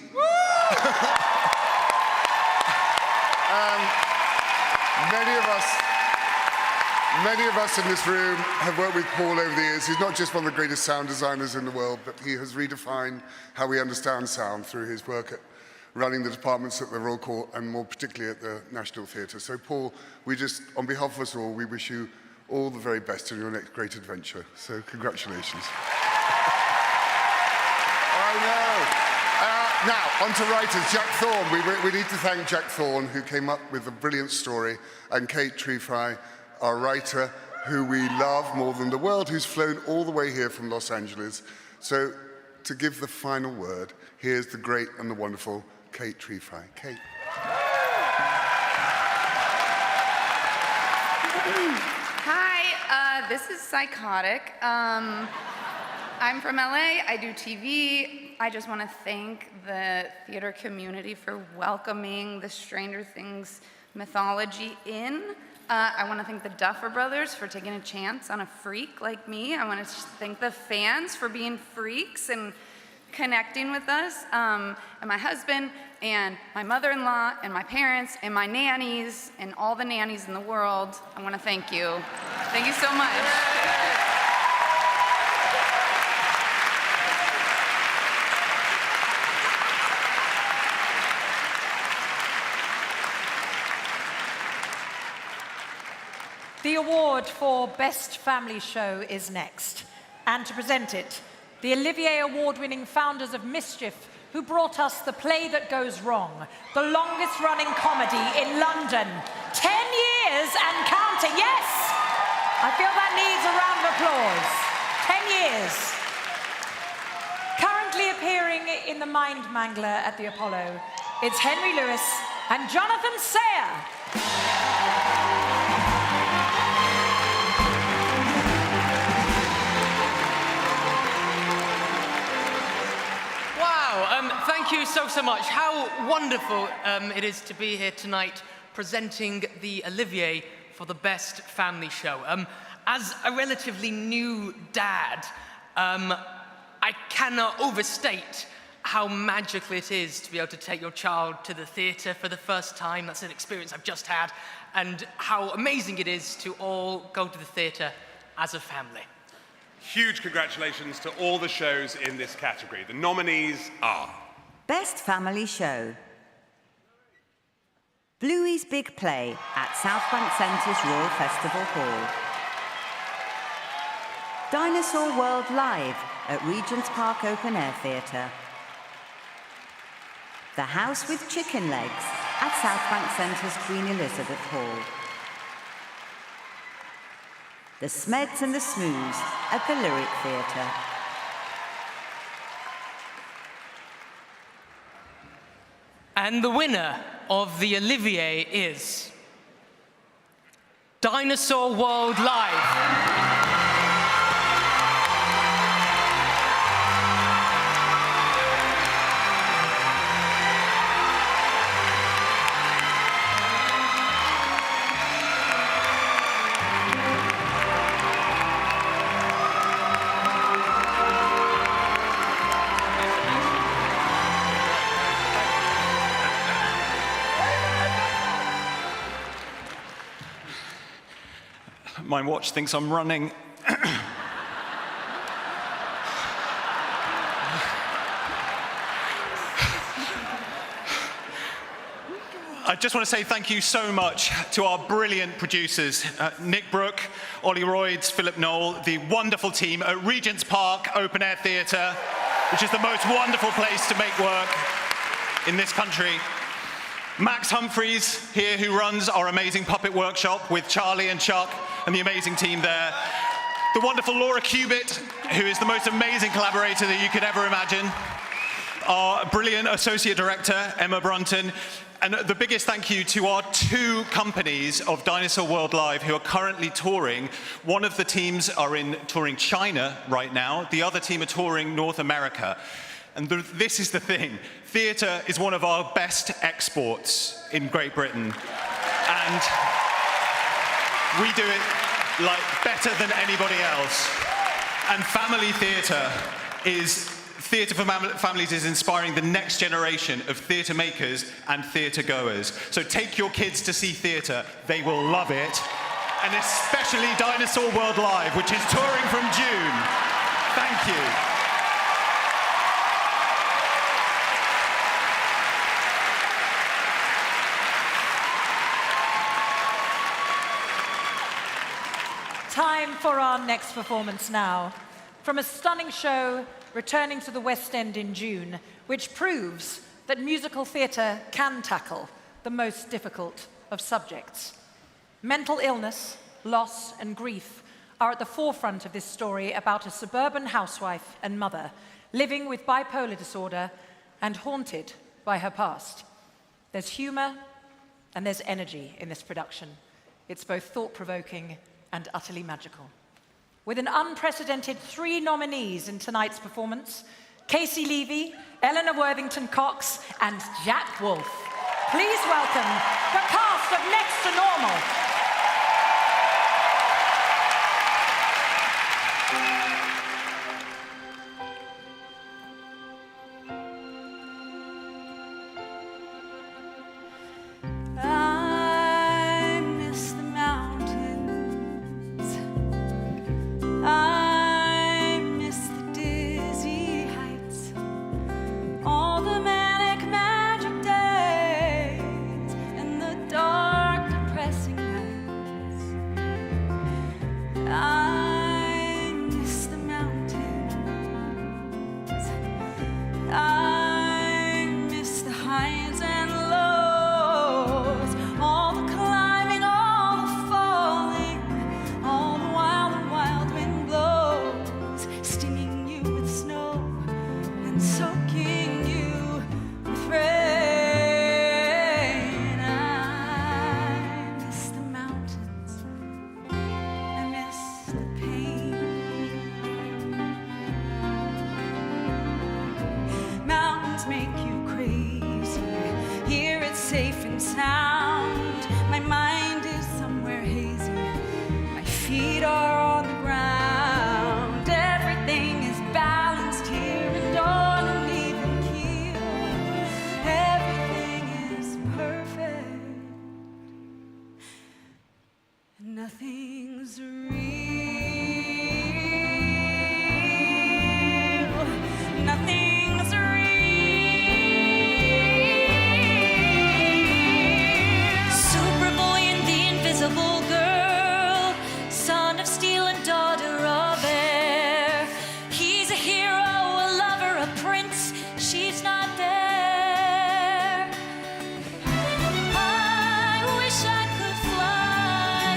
Speaker 20: Many of us in this room have worked with Paul over the years. He's not just one of the greatest sound designers in the world, but he has redefined how we understand sound through his work at running the departments at the Royal Court and more particularly at the National Theatre. So Paul, we just, on behalf of us all, we wish you all the very best in your next great adventure. So congratulations. I know. Now, on to writers. Jack Thorne. We need to thank Jack Thorne, who came up with a brilliant story, and Kate Treefry, our writer, who we love more than the world, who's flown all the way here from Los Angeles. So to give the final word, here's the great and the wonderful Kate Treefry. Kate.
Speaker 22: Hi, this is Psychotic. I'm from LA, I do TV. I just want to thank the theater community for welcoming the Stranger Things mythology in. I want to thank the Duffer Brothers for taking a chance on a freak like me. I want to thank the fans for being freaks and connecting with us, and my husband, and my mother-in-law, and my parents, and my nannies, and all the nannies in the world. I want to thank you. Thank you so much.
Speaker 12: The award for Best Family Show is next. And to present it, the Olivier Award-winning founders of Mischief, who brought us The Play That Goes Wrong, the longest-running comedy in London. 10 years and counting, yes! I feel that needs a round of applause. 10 years. Currently appearing in The Mind Mangler at the Apollo, it's Henry Lewis and Jonathan Sayer.
Speaker 1: Thank you so much. How wonderful it is to be here tonight presenting the Olivier for the Best Family Show. As a relatively new dad, I cannot overstate how magical it is to be able to take your child to the theatre for the first time. That's an experience I've just had, and how amazing it is to all go to the theatre as a family.
Speaker 5: Huge congratulations to all the shows in this category. The nominees are...
Speaker 2: Best Family Show. Bluey's Big Play at South Bank Centre's Royal Festival Hall. Dinosaur World Live at Regent's Park Open Air Theatre. The House with Chicken Legs at South Bank Centre's Queen Elizabeth Hall. The Smeds and the Smooths at the Lyric Theatre.
Speaker 1: And the winner of the Olivier is Dinosaur World Live.
Speaker 16: My watch thinks I'm running. I just want to say thank you so much to our brilliant producers, Nick Brooke, Ollie Royds, Philip Knoll, the wonderful team at Regent's Park Open Air Theatre, which is the most wonderful place to make work in this country. Max Humphreys here, who runs our amazing puppet workshop with Charlie and Chuck and the amazing team there. The wonderful Laura Cubitt, who is the most amazing collaborator that you could ever imagine. Our brilliant associate director, Emma Brunton. And the biggest thank you to our two companies of Dinosaur World Live who are currently touring. One of the teams are touring China right now. The other team are touring North America. And this is the thing. Theatre is one of our best exports in Great Britain. And we do it like better than anybody else. And family theatre is, Theatre for Families is inspiring the next generation of theatre makers and theatre goers. So take your kids to see theatre, they will love it. And especially Dinosaur World Live, which is touring from June. Thank you.
Speaker 12: Time for our next performance now. From a stunning show returning to the West End in June, which proves that musical theatre can tackle the most difficult of subjects. Mental illness, loss, and grief are at the forefront of this story about a suburban housewife and mother living with bipolar disorder and haunted by her past. There's humour and there's energy in this production. It's both thought-provoking and utterly magical. With an unprecedented 3 nominees in tonight's performance, Casey Levy, Eleanor Worthington Cox, and Jack Wolf. Please welcome the cast cast of Next to Normal.
Speaker 7: I miss the mountains. I miss the dizzy heights. All the manic magic days and the dark, depressing nights. I miss the mountains. I miss the highs and lows, all the climbing, all the falling, all the wild wind blows, stinging you with snow and soaking you with rain. I miss the mountains. I miss the pain. Mountains make you crazy. Here it's safe and sound. My mind is somewhere hazy. My feet are on the ground. Everything is balanced here and on an even keel. Everything is perfect. And nothing's real. Nothing's real. Superboy and the invisible girl, son of steel and daughter of air. He's a hero, a lover, a prince. She's not there. I wish I could fly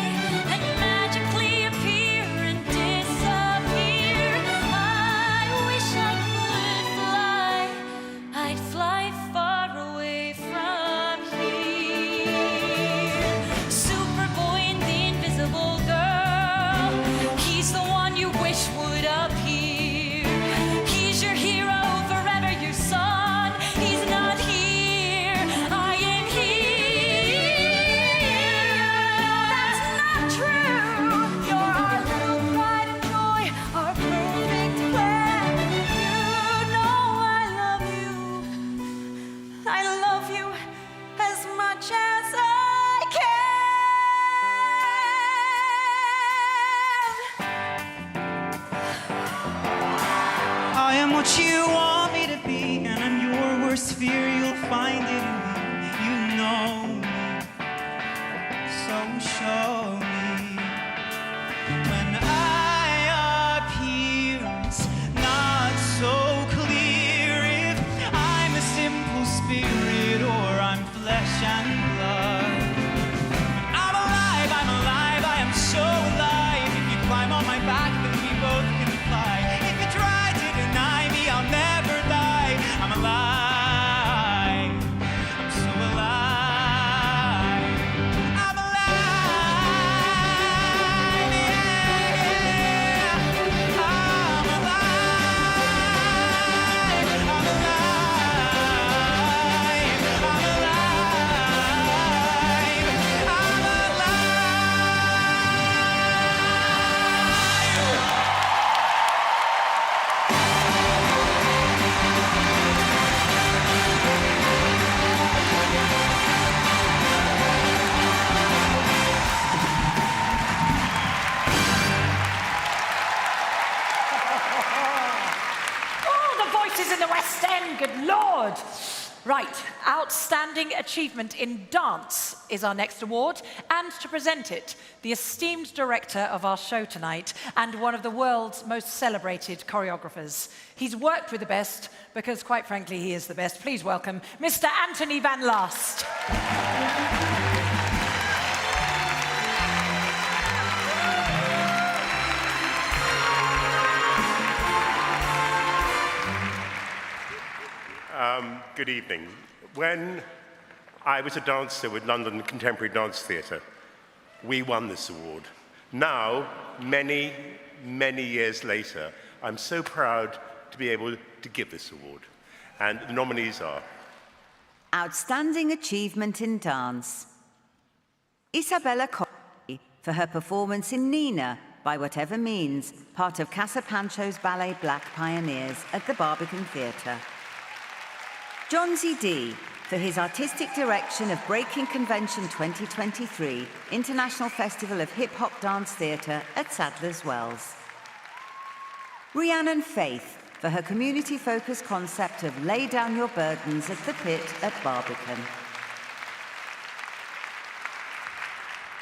Speaker 7: and magically appear and disappear. I wish I could fly. I'd fly far away from here. Superboy and the invisible girl. He's the one you wish would appear. He's your hero, forever your son. He's not here. I am here. That's not true. You're our little pride and joy, our perfect plan. You know I love you. I love you as much as I
Speaker 8: I am what you want me to be, and I'm your worst fear. You'll find it in me. You know me, so show me. When I appear, it's not so clear if I'm a simple spirit or I'm flesh and blood. I'm alive, I am so alive. If you climb on my back, then we both can fly. If you try to deny me, I'll never die. I'm alive, I'm so alive. I'm alive, yeah. I'm alive, I'm alive, I'm
Speaker 12: Oh, the voices in the West End, good Lord. Right, Outstanding Achievement in Dance is our next award, and to present it, the esteemed director of our show tonight and one of the world's most celebrated choreographers. He's worked with the best because, quite frankly, he is the best. Please welcome Mr. Anthony Van Last.
Speaker 9: Good evening. When I was a dancer with London Contemporary Dance Theatre, we won this award. Now, many, many years later, I'm so proud to be able to give this award. And the nominees are
Speaker 2: Outstanding Achievement in Dance. Isabella Corsi for her performance in Nina, by Whatever Means, part of Casa Pancho's ballet Black Pioneers at the Barbican Theatre. John Z. D for his artistic direction of Breaking Convention 2023, International Festival of Hip Hop Dance Theatre at Sadler's Wells. Rhiannon Faith for her community-focused concept of Lay Down Your Burdens at the Pit at Barbican.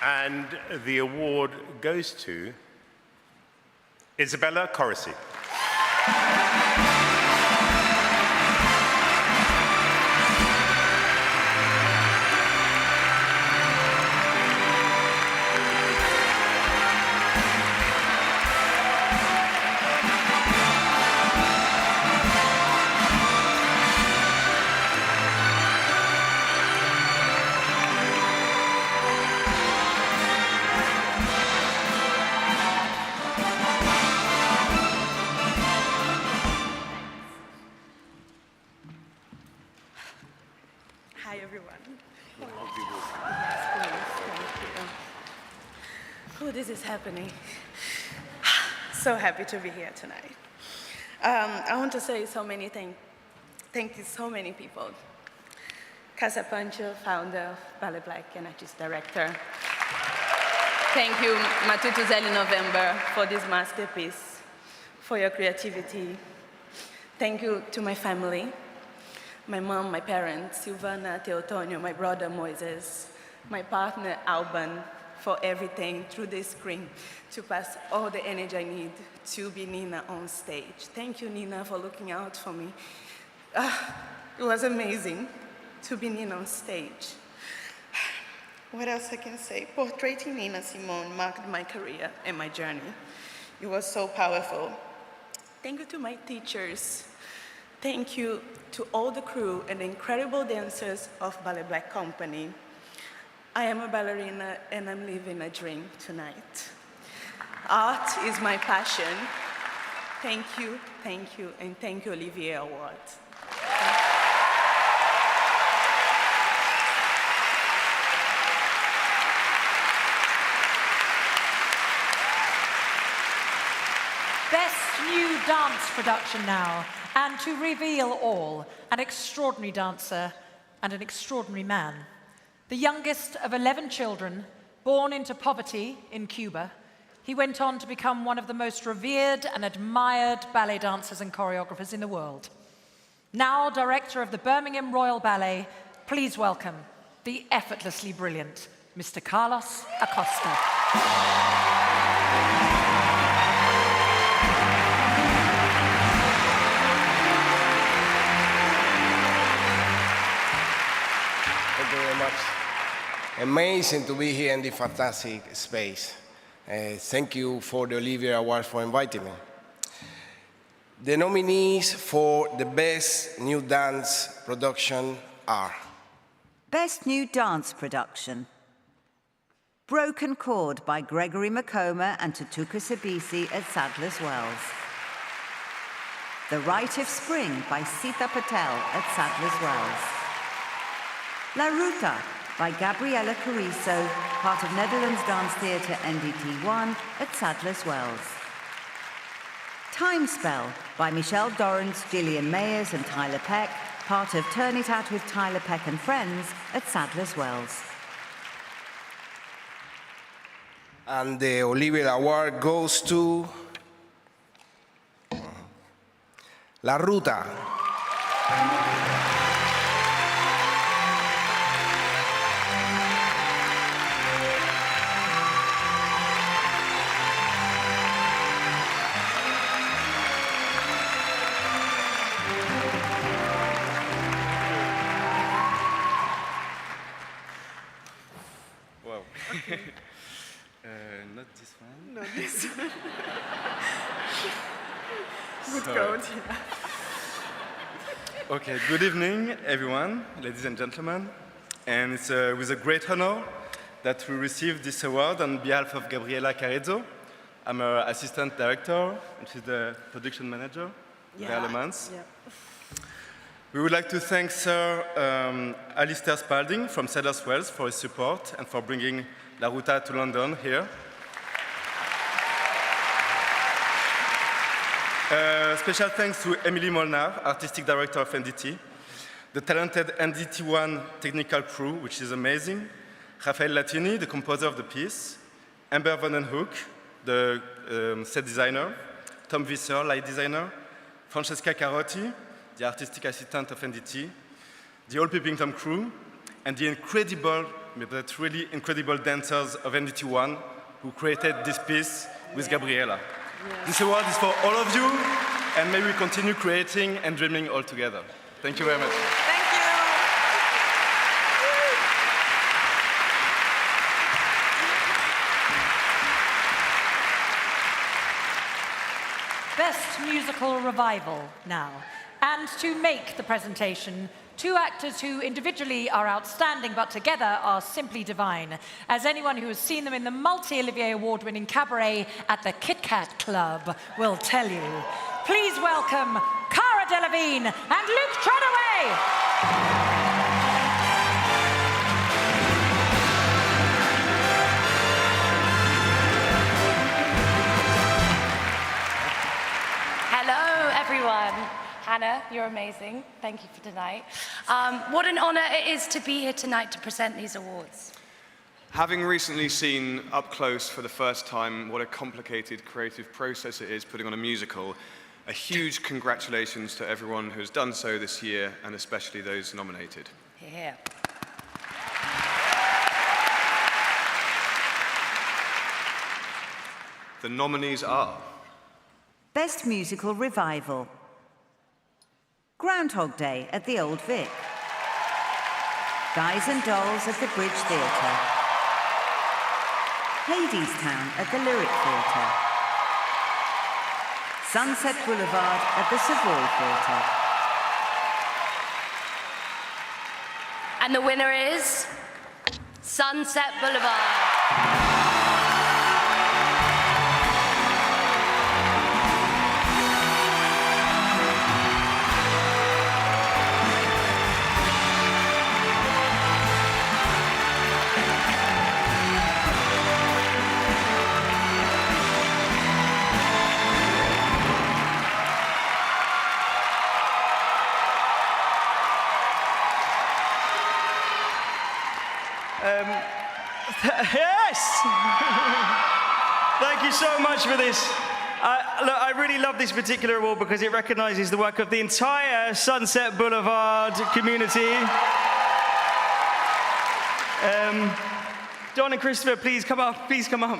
Speaker 9: And the award goes to Isabella Corsi.
Speaker 10: Hi, everyone. Oh, this is happening. So happy to be here tonight. I want to say so many things. Thank you so many people. Casa Pancho, founder, Ballet Black, and artist director. Thank you, Matutuzelli November, for this masterpiece, for your creativity. Thank you to my family, my mom, my parents, Silvana, Teotonio, my brother Moises, my partner Alban, for everything through the screen to pass all the energy I need to be Nina on stage. Thank you, Nina, for looking out for me. It was amazing to be Nina on stage. What else I can say? Portraying Nina Simone marked my career and my journey. It was so powerful. Thank you to my teachers. Thank you to all the crew and the incredible dancers of Ballet Black Company. I am a ballerina and I'm living a dream tonight. Art is my passion. Thank you, and thank you, Olivier Awards.
Speaker 12: Best New Dance Production now. And to reveal all, an extraordinary dancer and an extraordinary man. The youngest of 11 children, born into poverty in Cuba, he went on to become one of the most revered and admired ballet dancers and choreographers in the world. Now director of the Birmingham Royal Ballet, please welcome the effortlessly brilliant Mr. Carlos Acosta.
Speaker 11: Thank you very much. Amazing to be here in this fantastic space. Thank you for the Olivier Awards for inviting me. The nominees for the Best New Dance Production are
Speaker 2: Best New Dance Production. Broken Chord by Gregory Makoma and Tutuka Sabisi at Sadler's Wells. The Rite of Spring by Sita Patel at Sadler's Wells. La Ruta by Gabriela Carrizo, part of Netherlands Dance Theatre NDT1 at Sadler's Wells. Time Spell by Michelle Dorrance, Gillian Mayers and Tyler Peck, part of Turn It Out with Tyler Peck and Friends at Sadler's Wells.
Speaker 11: and the Olivier Award goes to La Ruta.
Speaker 15: Wow. Okay. Not this one.
Speaker 10: Not this one. Good
Speaker 15: Sorry.
Speaker 10: code, yeah.
Speaker 15: Okay, good evening, everyone, ladies and gentlemen. And it's with a great honor that we receive this award on behalf of Gabriela Carrizo. I'm her assistant director, and she's the production manager,
Speaker 10: Yeah,
Speaker 15: the Elements.
Speaker 10: yeah.
Speaker 15: We would like to thank Sir Alistair Spalding from Sadler's Wells for his support and for bringing La Ruta to London here. Special thanks to Emily Molnar, Artistic Director of NDT, the talented NDT1 technical crew, which is amazing, Rafael Latini, the composer of the piece, Amber Vandenhoek, the set designer, Tom Visser, light designer, Francesca Carotti, the artistic assistant of NDT, the All Peeping Tom crew, and the incredible, but really incredible dancers of NDT1 who created this piece with Gabriela. This award is for all of you, and may we continue creating and dreaming all together. Thank you very much.
Speaker 12: Best Musical Revival now. And to make the presentation, two actors who individually are outstanding but together are simply divine, as anyone who has seen them in the multi-Olivier Award-winning cabaret at the Kit Kat Club will tell you. Please welcome Cara Delevingne and Luc Treadaway.
Speaker 4: Hello, everyone. Hannah, you're amazing. Thank you for tonight. What an honor it is to be here tonight to present these awards.
Speaker 6: Having recently seen up close for the first time what a complicated creative process it is putting on a musical, a huge congratulations to everyone who has done so this year, and especially those nominated.
Speaker 4: Yeah.
Speaker 6: The nominees are
Speaker 2: Best Musical Revival. Groundhog Day at the Old Vic. Guys and Dolls at the Bridge Theatre. Hadestown at the Lyric Theatre. Sunset Boulevard at the Savoy Theatre.
Speaker 4: And the winner is Sunset Boulevard.
Speaker 19: Yes! Thank you so much for this. Look, I really love this particular award because it recognizes the work of the entire Sunset Boulevard community. Don and Christopher, please come up. Please come up.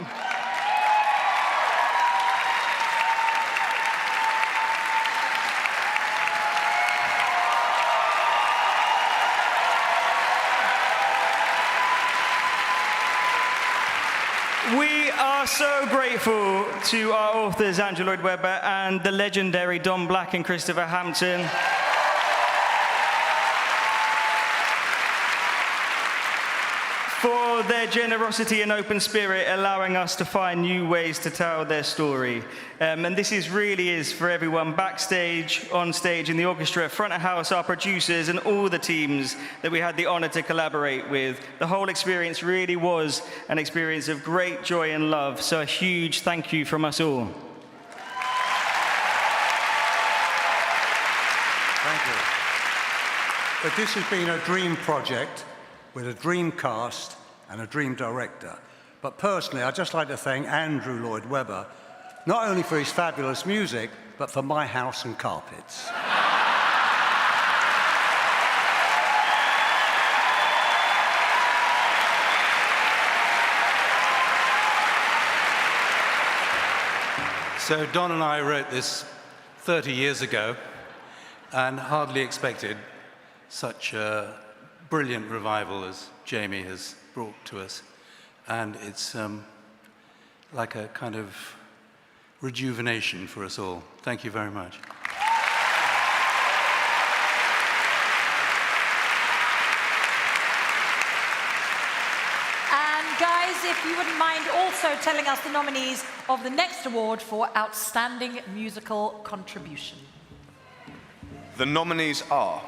Speaker 19: We are so grateful to our authors, Andrew Lloyd Webber and the legendary Don Black and Christopher Hampton. For their generosity and open spirit, allowing us to find new ways to tell their story. And this really is for everyone backstage, on stage, in the orchestra, front of house, our producers, and all the teams that we had the honor to collaborate with. The whole experience really was an experience of great joy and love. So a huge thank you from us all.
Speaker 23: Thank you. But this has been a dream project with a dream cast and a dream director. But personally, I'd just like to thank Andrew Lloyd Webber, not only for his fabulous music, but for my house and carpets. So Don and I wrote this 30 years ago and hardly expected such a brilliant revival as Jamie has brought to us. And it's like a kind of rejuvenation for us all. Thank you very much.
Speaker 12: And guys, if you wouldn't mind also telling us the nominees of the next award for Outstanding Musical Contribution.
Speaker 6: The nominees are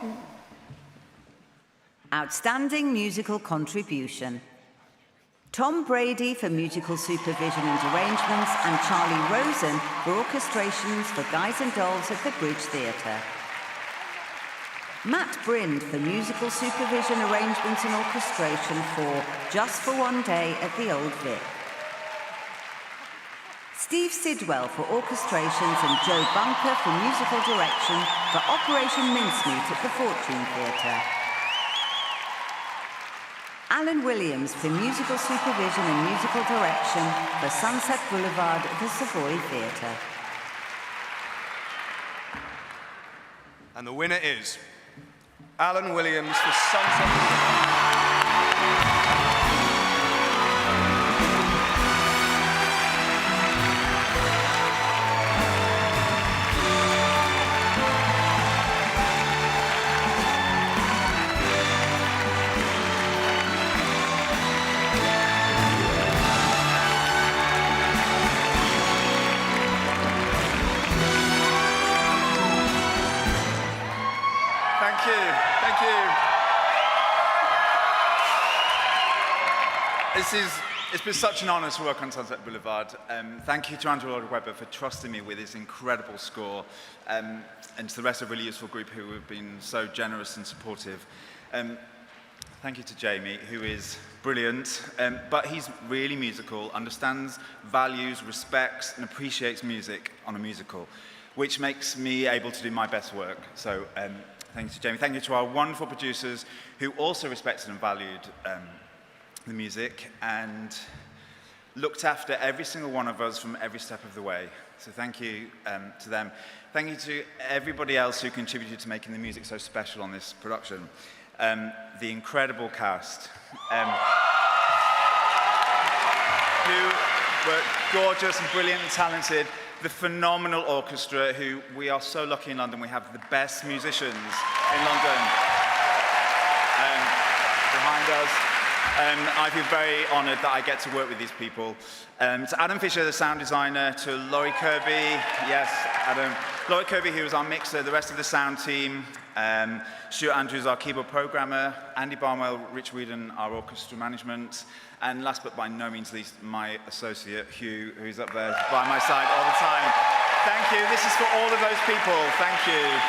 Speaker 2: Outstanding Musical Contribution. Tom Brady for musical supervision and arrangements, and Charlie Rosen for orchestrations for Guys and Dolls at the Bridge Theatre. Matt Brind for musical supervision, arrangements and orchestration for Just for One Day at the Old Vic. Steve Sidwell for orchestrations and Joe Bunker for musical direction for Operation Mincemeat at the Fortune Theatre. Alan Williams for musical supervision and musical direction for Sunset Boulevard at the Savoy Theatre.
Speaker 6: And the winner is Alan Williams for Sunset.
Speaker 3: It's been such an honor to work on Sunset Boulevard. Thank you to Andrew Lloyd Webber for trusting me with his incredible score, and to the rest of the Really Useful group who have been so generous and supportive. Thank you to Jamie, who is brilliant, but he's really musical, understands, values, respects, and appreciates music on a musical, which makes me able to do my best work. So thank you to Jamie. Thank you to our wonderful producers who also respected and valued the music and looked after every single one of us from every step of the way. So thank you to them. Thank you to everybody else who contributed to making the music so special on this production. The incredible cast, who were gorgeous and brilliant and talented. The phenomenal orchestra, who we are so lucky in London. We have the best musicians in London behind us. I feel very honoured that I get to work with these people. To Adam Fisher, the sound designer, to Laurie Kirby, yes, Adam. Laurie Kirby, who was our mixer, the rest of the sound team, Stuart Andrews, our keyboard programmer, Andy Barnwell, Rich Whedon, our orchestra management, and last but by no means least, my associate, Hugh, who's up there by my side all the time. Thank you. This is for all of those people. Thank you.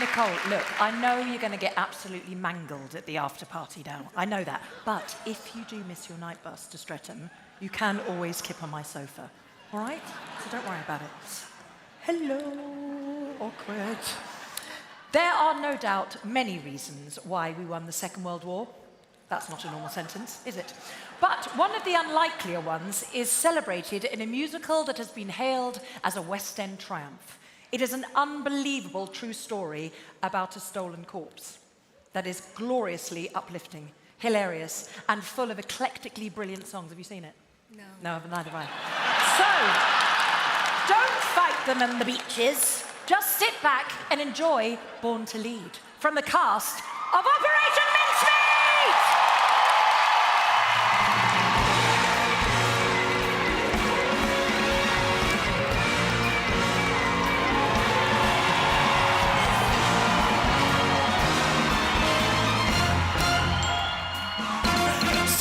Speaker 12: Nicole, look, I know you're going to get absolutely mangled at the after party now. I know that. But if you do miss your night bus to Streatham, you can always kip on my sofa. All right? So don't worry about it. Hello, awkward. There are no doubt many reasons why we won the Second World War. That's not a normal sentence, is it? But one of the unlikelier ones is celebrated in a musical that has been hailed as a West End triumph. It is an unbelievable true story about a stolen corpse that is gloriously uplifting, hilarious, and full of eclectically brilliant songs. Have you seen it?
Speaker 10: No.
Speaker 12: No, neither have I. So, don't fight them on the beaches. Just sit back and enjoy Born to Lead from the cast of Operation Mincemeat!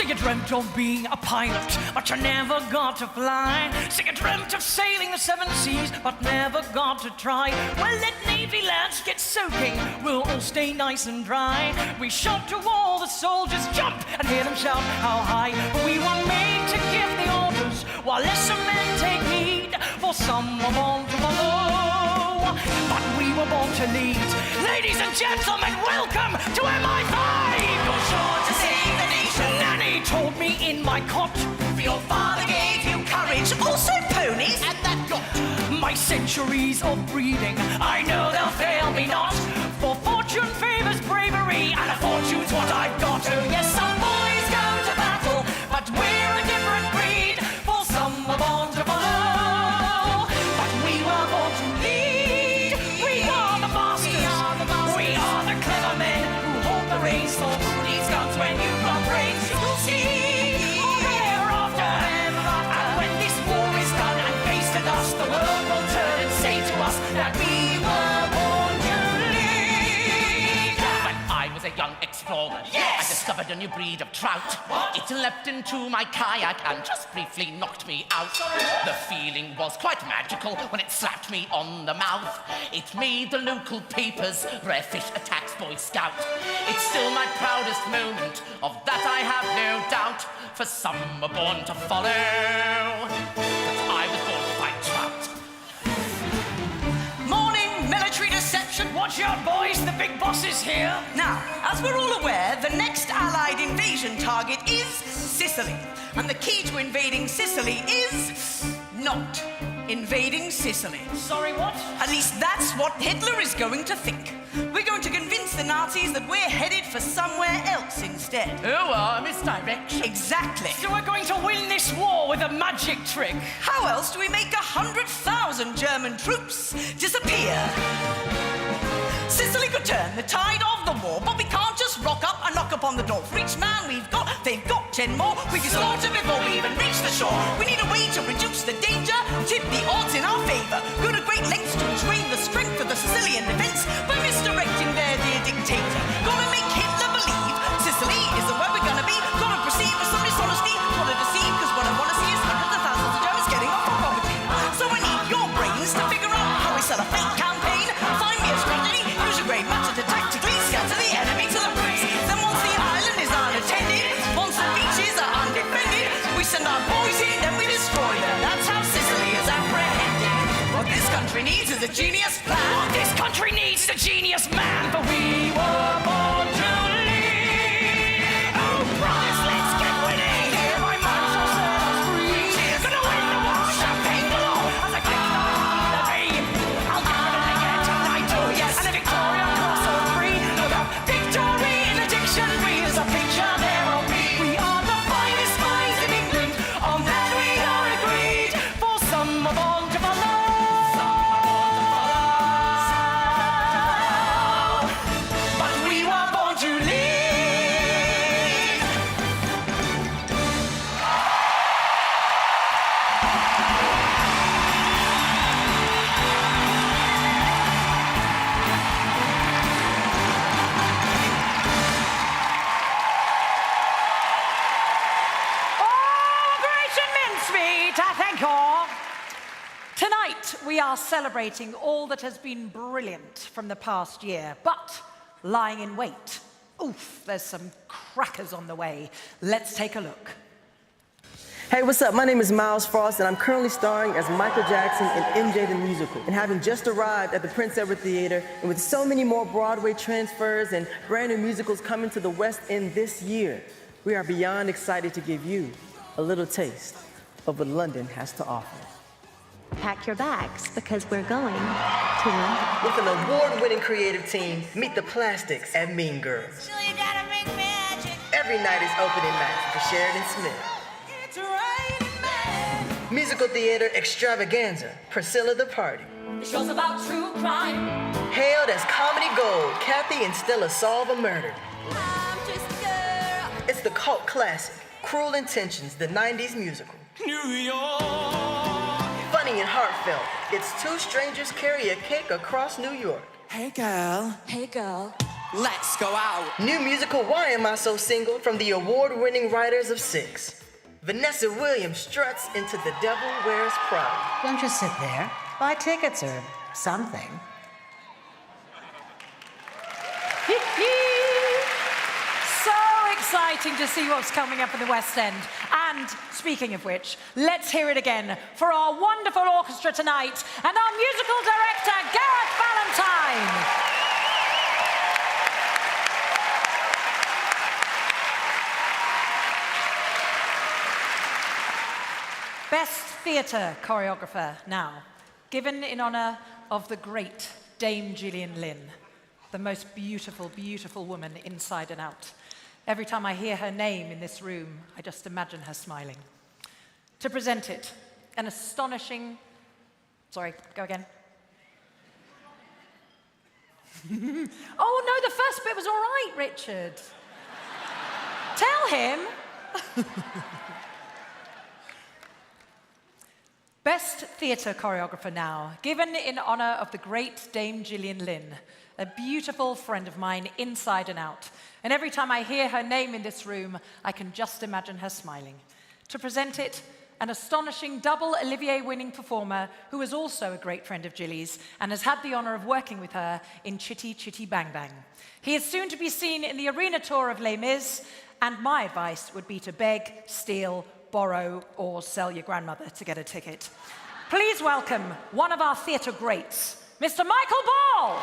Speaker 14: You dreamt of being a pilot, but you never got to fly. So you dreamt of sailing the 7 seas, but never got to try. Well, let Navy lads get soaking, we'll all stay nice and dry. We shout to all the soldiers, jump, and hear them shout how high. We were made to give the orders, while lesser men take heed. For some were born to follow, but we were born to lead. Ladies and gentlemen, welcome to MI5! You're sure to save the nation. Nanny told me in my cot, your father gave you courage, also ponies, and that yacht. My centuries of breeding, I know they'll fail me not. For fortune favors bravery, and a fortune's what I've got. Oh yes, some boys go to battle, but we're a different breed. For some were born to follow, but we were born to lead. We are the masters, we are the clever men who hold the reins for who needs guns when you've got brains. You'll see, or hereafter, and
Speaker 13: discovered a new breed of trout. It leapt into my kayak and just briefly knocked me out. The feeling was quite magical when it slapped me on the mouth. It made the local papers, rare fish attacks Boy Scout. It's still my proudest moment, of that I have no doubt, for some were born to follow, but I was born to fight trout.
Speaker 14: Morning, military deception. Watch out, boys, the big boss is here. Now, as we're all aware, the next Allied invasion target is Sicily. And the key to invading Sicily is not invading Sicily. Sorry, what? At least that's what Hitler is going to think. We're going to convince the Nazis that we're headed for somewhere else instead.
Speaker 13: Oh, misdirection.
Speaker 14: Exactly. So we're going to win this war with a magic trick. How else do we make 100,000 German troops disappear? Sicily could turn the tide of the war, but we can't just rock up and knock upon the door. For each man we've got, they've got 10 more. We can slaughter before we even reach the shore. We need a way to reduce the danger, tip the odds in our favor. Go to great lengths to drain the strength of the Sicilian defense by misdirecting their dear dictator. Gonna make Hitler believe Sicily isn't where we're gonna be. Gonna proceed with some dishonesty. Wanna deceive, cause what I wanna see is hundreds of thousands of Germans getting off from poverty. So I need your brains to figure out how we sell a fake campaign. Find me a strategy, use a great matter to tactically scatter the enemy to the roots. Then once the island is unattended, once the beaches are undefended, we send our boys in, then we destroy them. That's how Sicily is apprehended. What this country needs is a genius plan. What this country needs is a genius man. But we were born to lead. Oh, promise, let's get winning. Hear my man shall set us free. Gonna win the war, champagne galore. As I click the V, I'll give it a leg tonight. Oh yes, and a Victoria Cross or three. No doubt, victory in a dictionary is a picture there will be. We are the finest minds in England. On that we are agreed. For some are born to follow. But we were born to lead. Operation Mincemeat, I thank all. Tonight, we are celebrating all that has been brilliant from the past year, but lying in wait. Oof, there's some crackers on the way. Let's take a look.
Speaker 17: Hey, what's up? My name is Miles Frost, and I'm currently starring as Michael Jackson in MJ the Musical. And having just arrived at the Prince Edward Theater, and with so many more Broadway transfers and brand new musicals coming to the West End this year, we are beyond excited to give you a little taste of what London has to offer.
Speaker 18: Pack your bags, because we're going to London.
Speaker 17: With an award-winning creative team, meet the Plastics at Mean Girls.
Speaker 18: So you gotta make magic.
Speaker 17: Every night is opening night for Sheridan Smith.
Speaker 18: It's raining men.
Speaker 17: Musical theater extravaganza, Priscilla the Party.
Speaker 18: The show's about true crime.
Speaker 17: Hailed as comedy gold, Kathy and Stella solve a murder.
Speaker 18: I'm just a girl.
Speaker 17: It's the cult classic, Cruel Intentions, the 90s musical.
Speaker 18: New York.
Speaker 17: Funny and heartfelt, it's two strangers carry a cake across New York.
Speaker 18: Hey girl. Hey girl. Let's go out.
Speaker 17: New musical Why Am I So Single from the award-winning writers of Six. Vanessa Williams struts into The Devil Wears Prada.
Speaker 24: Don't just sit there. Buy tickets or something.
Speaker 12: So exciting to see what's coming up in the West End. And speaking of which, let's hear it again for our wonderful orchestra tonight and our musical director, Gareth Valentine. Best Theatre Choreographer now, given in honour of the great Dame Gillian Lynn, the most beautiful, beautiful woman inside and out. Every time I hear her name in this room, I just imagine her smiling. To present it, an astonishing... Sorry, go again. Oh no, the first bit was all right, Richard. Tell him. Best Theatre Choreographer now, given in honour of the great Dame Gillian Lynne, a beautiful friend of mine inside and out. And every time I hear her name in this room, I can just imagine her smiling. To present it, an astonishing double Olivier-winning performer who is also a great friend of Gilly's and has had the honour of working with her in Chitty Chitty Bang Bang. He is soon to be seen in the arena tour of Les Mis, and my advice would be to beg, steal, borrow, or sell your grandmother to get a ticket. Please welcome one of our theatre greats, Mr. Michael Ball.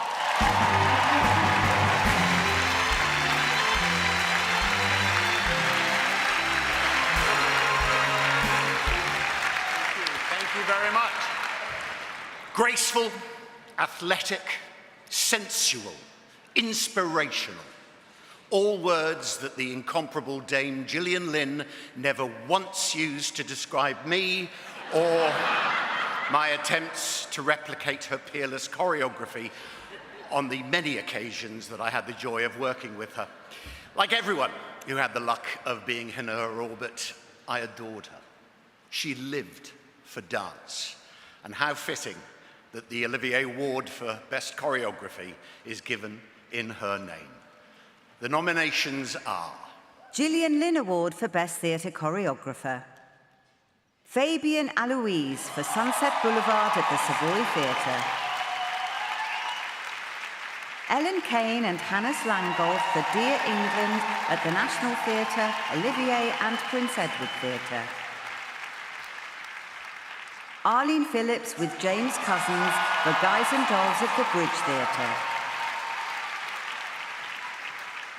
Speaker 5: Thank you very much. Graceful, athletic, sensual, inspirational. All words that the incomparable Dame Gillian Lynne never once used to describe me or my attempts to replicate her peerless choreography on the many occasions that I had the joy of working with her. Like everyone who had the luck of being in her orbit, I adored her. She lived for dance. And how fitting that the Olivier Award for Best Choreography is given in her name. The nominations are
Speaker 2: Gillian Lynne Award for Best Theatre Choreographer, Fabian Aloise for Sunset Boulevard at the Savoy Theatre, Ellen Kane and Hannah Slangold for Dear England at the National Theatre, Olivier and Prince Edward Theatre, Arlene Phillips with James Cousins for Guys and Dolls at the Bridge Theatre,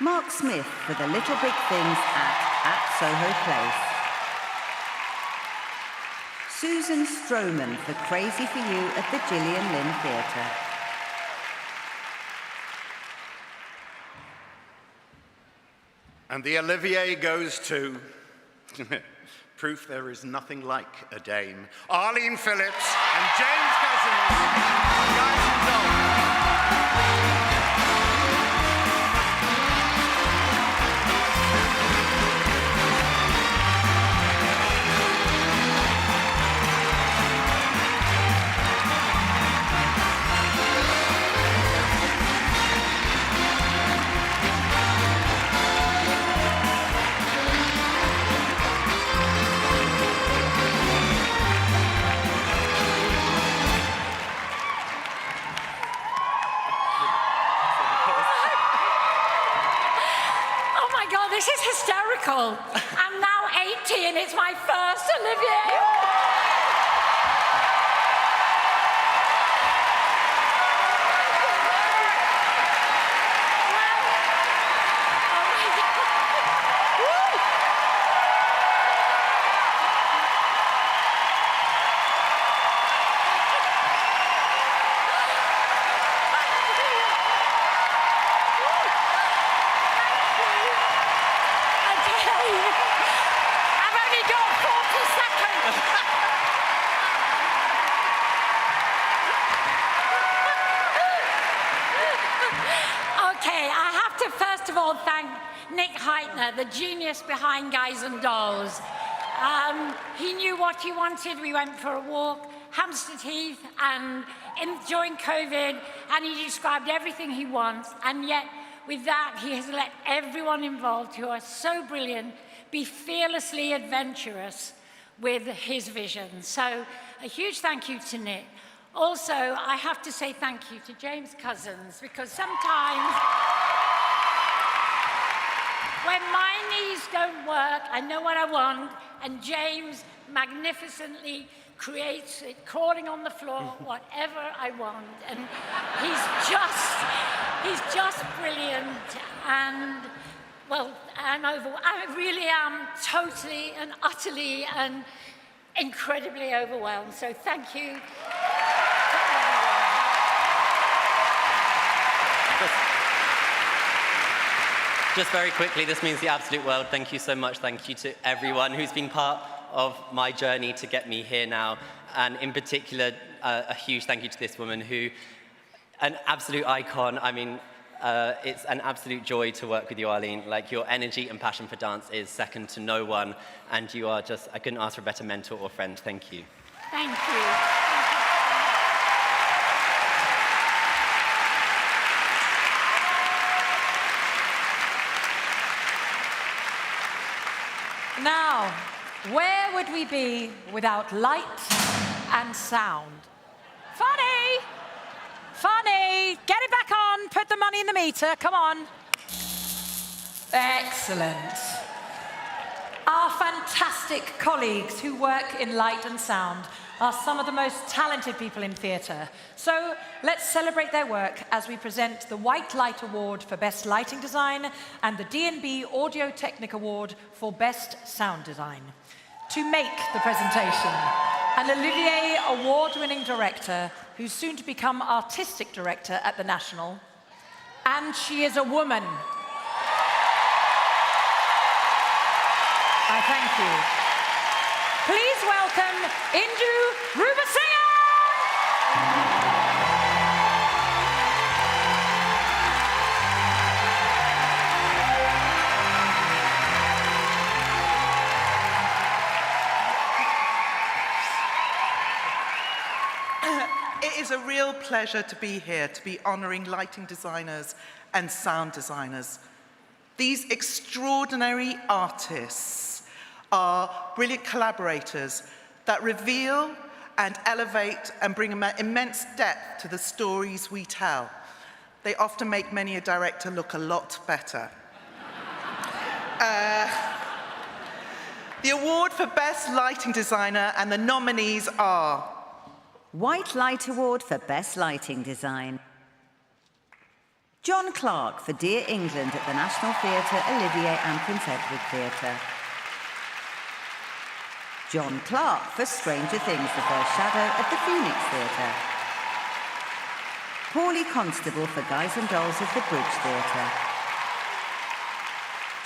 Speaker 2: Mark Smith for The Little Big Things at Soho Place, Susan Stroman for Crazy for You at the Gillian Lynne Theatre.
Speaker 5: And the Olivier goes to proof there is nothing like a dame, Arlene Phillips and James Cousins, Guys and Dolls.
Speaker 20: This is hysterical. I'm now 80 and it's my first Olivier. The genius behind Guys and Dolls. He knew what he wanted. We went for a walk, Hampstead Heath, and during COVID, and he described everything he wants. And yet, with that, he has let everyone involved who are so brilliant be fearlessly adventurous with his vision. So, a huge thank you to Nick. Also, I have to say thank you to James Cousins, because sometimes when my knees don't work, I know what I want, and James magnificently creates it, crawling on the floor, whatever I want. And he's just brilliant. And, well, I really am totally and utterly and incredibly overwhelmed. So thank you.
Speaker 21: Just very quickly, this means the absolute world. Thank you so much. Thank you to everyone who's been part of my journey to get me here now. And in particular, a huge thank you to this woman who, an absolute icon. I mean, it's an absolute joy to work with you, Arlene. Like, your energy and passion for dance is second to no one. And you are just, I couldn't ask for a better mentor or friend. Thank you.
Speaker 20: Thank you.
Speaker 12: Now, where would we be without light and sound? Funny! Funny! Get it back on, put the money in the meter, come on. Excellent. Our fantastic colleagues who work in light and sound are some of the most talented people in theatre. So let's celebrate their work as we present the White Light Award for Best Lighting Design and the D&B Audio Technic Award for Best Sound Design. To make the presentation, an Olivier Award-winning director who's soon to become Artistic Director at the National. And she is a woman. I thank you. Please welcome Indu Rubasinghe!
Speaker 1: It is a real pleasure to be here, to be honouring lighting designers and sound designers. These extraordinary artists are brilliant collaborators that reveal and elevate and bring immense depth to the stories we tell. They often make many a director look a lot better. The award for Best Lighting Designer and the nominees are
Speaker 2: White Light Award for Best Lighting Design. John Clark for Dear England at the National Theatre, Olivier and Prince Edward Theatre. John Clark for Stranger Things, The First Shadow at the Phoenix Theatre. Paulie Constable for Guys and Dolls at the Bridge Theatre.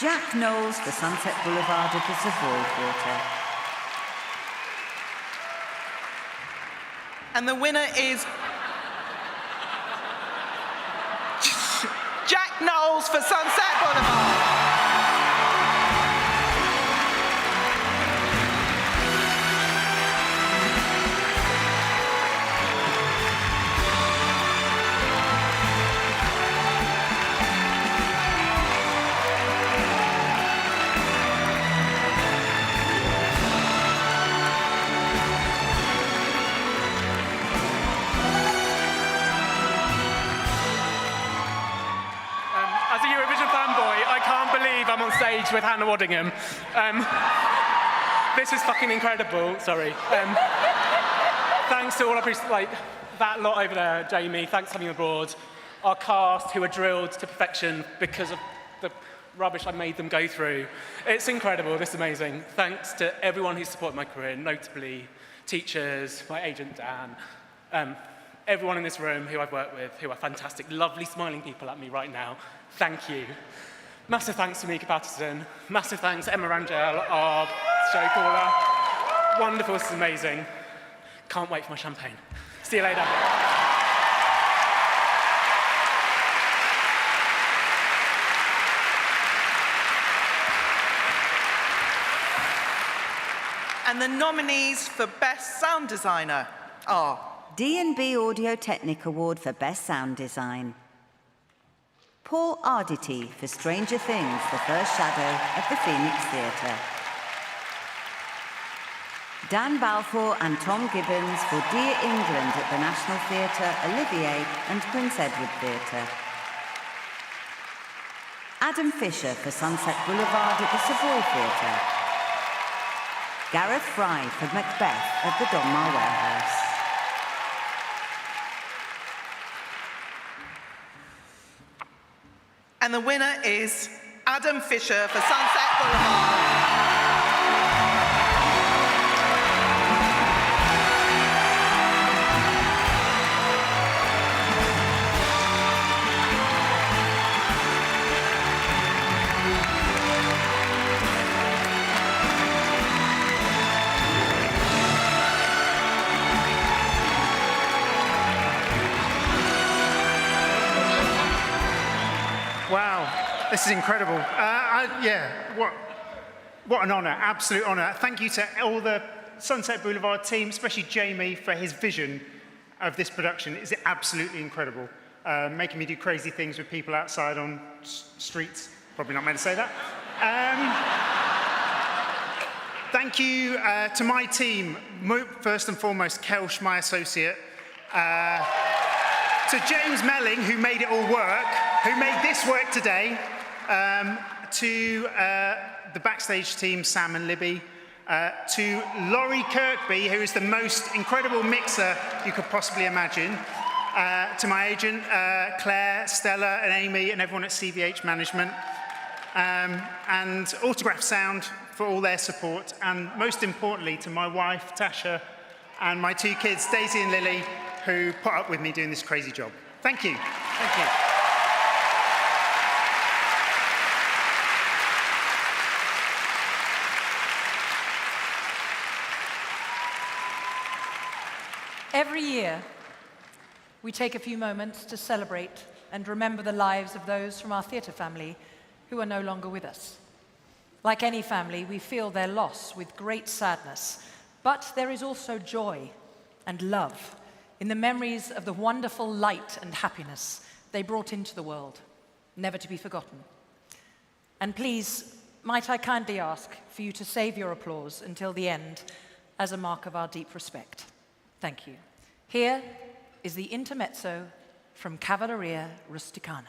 Speaker 2: Jack Knowles for Sunset Boulevard at the Savoy Theatre.
Speaker 1: And the winner is Jack Knowles for Sunset Boulevard.
Speaker 7: As a Eurovision fanboy, I can't believe I'm on stage with Hannah Waddingham. This is fucking incredible. Sorry. Thanks to all that lot over there, Jamie. Thanks for coming aboard. Our cast, who are drilled to perfection because of the rubbish I made them go through. It's incredible. This is amazing. Thanks to everyone who supported my career, notably teachers, my agent Dan, everyone in this room who I've worked with, who are fantastic, lovely, smiling people at me right now. Thank you. Massive thanks to Mika Patterson. Massive thanks to Emma Rangel, our show caller. Wonderful, this is amazing. Can't wait for my champagne. See you later.
Speaker 1: And the nominees for Best Sound Designer are
Speaker 2: D&B Audio Technic Award for Best Sound Design. Paul Arditi for Stranger Things, The First Shadow at the Phoenix Theatre. Dan Balfour and Tom Gibbons for Dear England at the National Theatre, Olivier and Prince Edward Theatre. Adam Fisher for Sunset Boulevard at the Savoy Theatre. Gareth Fry for Macbeth at the Donmar Warehouse.
Speaker 1: And the winner is Adam Fisher for Sunset Boulevard.
Speaker 16: Wow, this is incredible. Yeah, what an honour, absolute honour. Thank you to all the
Speaker 8: Sunset Boulevard team, especially Jamie, for his vision of this production. It's absolutely incredible. Making me do crazy things with people outside on streets. Probably not meant to say that. Thank you to my team, first and foremost, Kelsh, my associate, to James Melling, who made it all work, who made this work today, to the backstage team, Sam and Libby, to Laurie Kirkby, who is the most incredible mixer you could possibly imagine, to my agent, Claire, Stella, and Amy, and everyone at CVH Management, and Autograph Sound for all their support, and most importantly, to my wife, Tasha, and my 2 kids, Daisy and Lily, who put up with me doing this crazy job. Thank you.
Speaker 2: Thank you.
Speaker 12: Every year, we take a few moments to celebrate and remember the lives of those from our theatre family who are no longer with us. Like any family, we feel their loss with great sadness, but there is also joy and love in the memories of the wonderful light and happiness they brought into the world, never to be forgotten. And please, might I kindly ask for you to save your applause until the end as a mark of our deep respect. Thank you. Here is the intermezzo from Cavalleria Rusticana.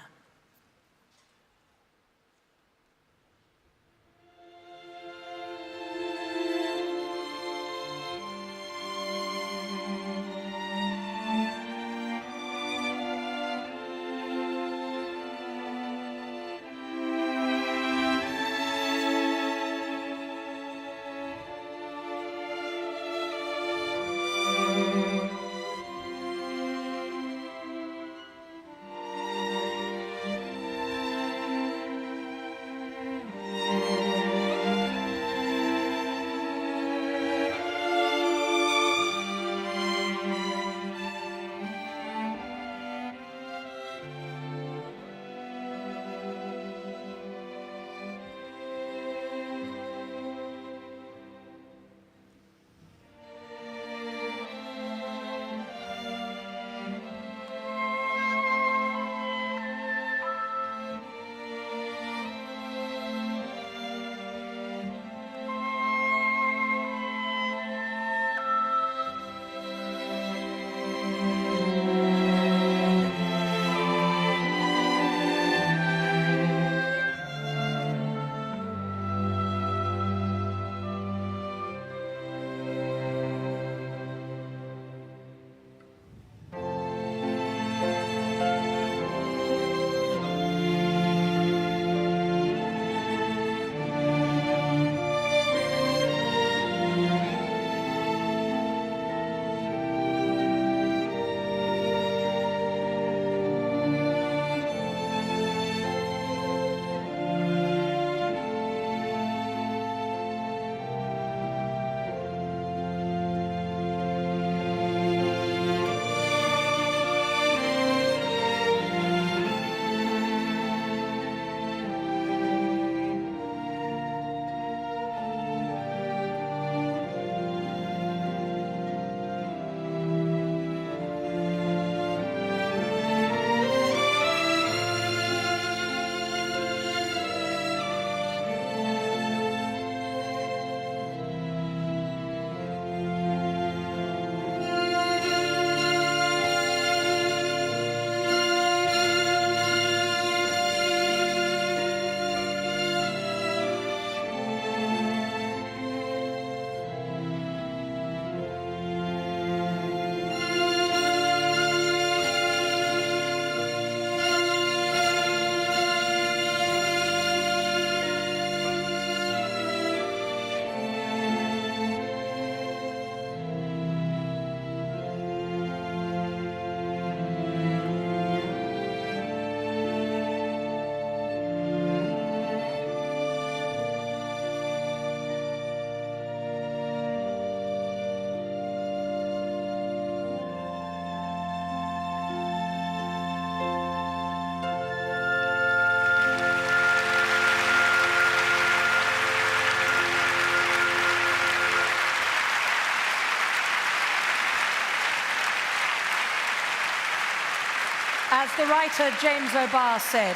Speaker 12: As the writer James O'Barr said,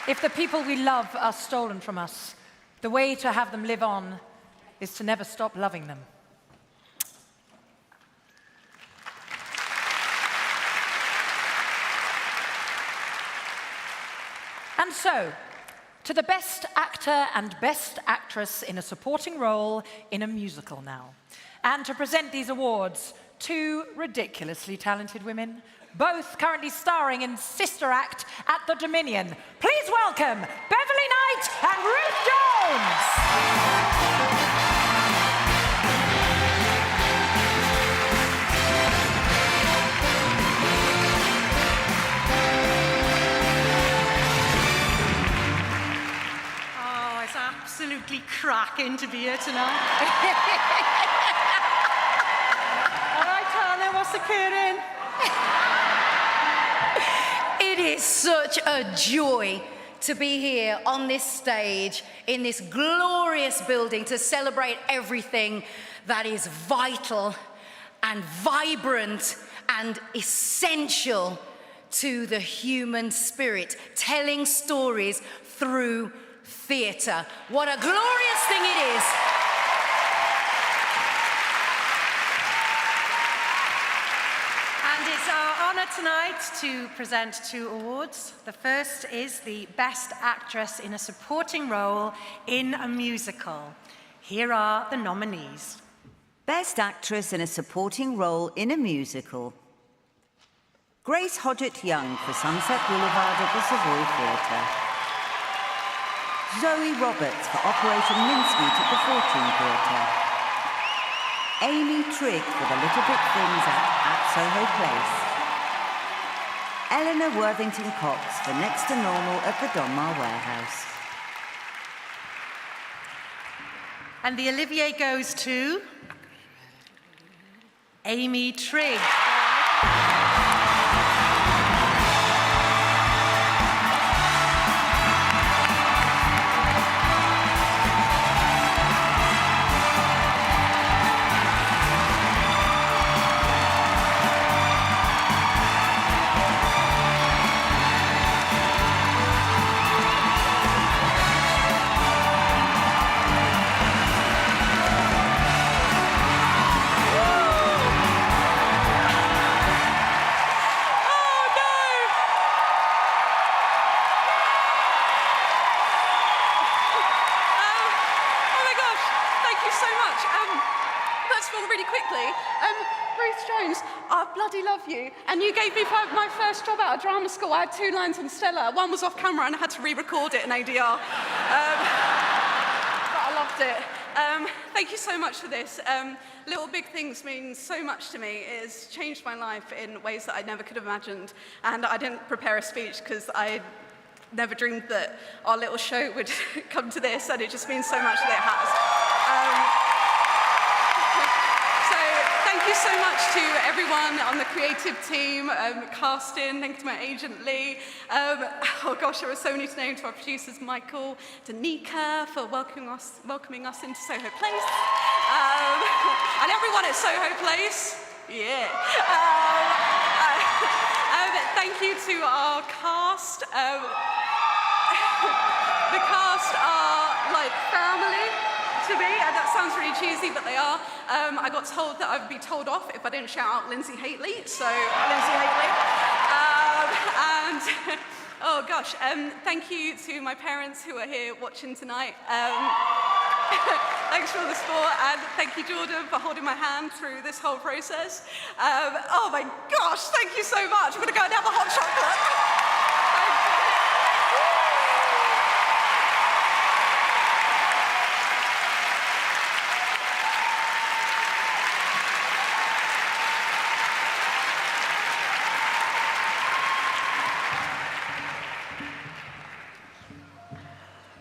Speaker 12: if the people we love are stolen from us, the way to have them live on is to never stop loving them. And so, to the Best Actor and Best Actress in a Supporting Role in a Musical now. And to present these awards, two ridiculously talented women, both currently starring in Sister Act at the Dominion. Please welcome Beverly Knight and Ruth Jones.
Speaker 9: Absolutely cracking to be here tonight. All right, Tana, what's occurring?
Speaker 11: It is such a joy to be here on this stage in this glorious building to celebrate everything that is vital and vibrant and essential to the human spirit, telling stories through theatre. What a glorious thing it is.
Speaker 9: And it's our honour tonight to present two awards. The first is the Best Actress in a Supporting Role in a Musical. Here are the nominees.
Speaker 2: Best Actress in a Supporting Role in a Musical. Grace Hodgett-Young for Sunset Boulevard at the Savoy Theatre. Zoe Roberts for Operation Mincemeat at the Fortune Theatre. Amy Trigg for The Little Big Things at Soho Place. Eleanor Worthington Cox for Next to Normal at the Donmar Warehouse.
Speaker 9: And the Olivier goes to Amy Trigg.
Speaker 16: And you gave me my first job out of drama school. I had 2 lines on Stella. One was off camera and I had to re-record it in ADR. But I loved it. Thank you so much for this. Little Big Things means so much to me. It has changed my life in ways that I never could have imagined. And I didn't prepare a speech because I never dreamed that our little show would come to this, and it just means so much that it has. Thank you so much to everyone on the creative team, casting. Thank you to my agent Lee. Oh gosh, there are so many to name. To our producers Michael, Danica for welcoming us into Soho Place, and everyone at Soho Place. Yeah. Thank you to our cast. The cast are like family to me, and that sounds really cheesy, but they are. I got told that I would be told off if I didn't shout out Lindsay Haitley, so Lindsay Haitley. And oh gosh, thank you to my parents who are here watching tonight. Thanks for all the support, and thank you, Jordan, for holding my hand through this whole process. Oh my gosh, thank you so much. I'm gonna go and have a hot chocolate.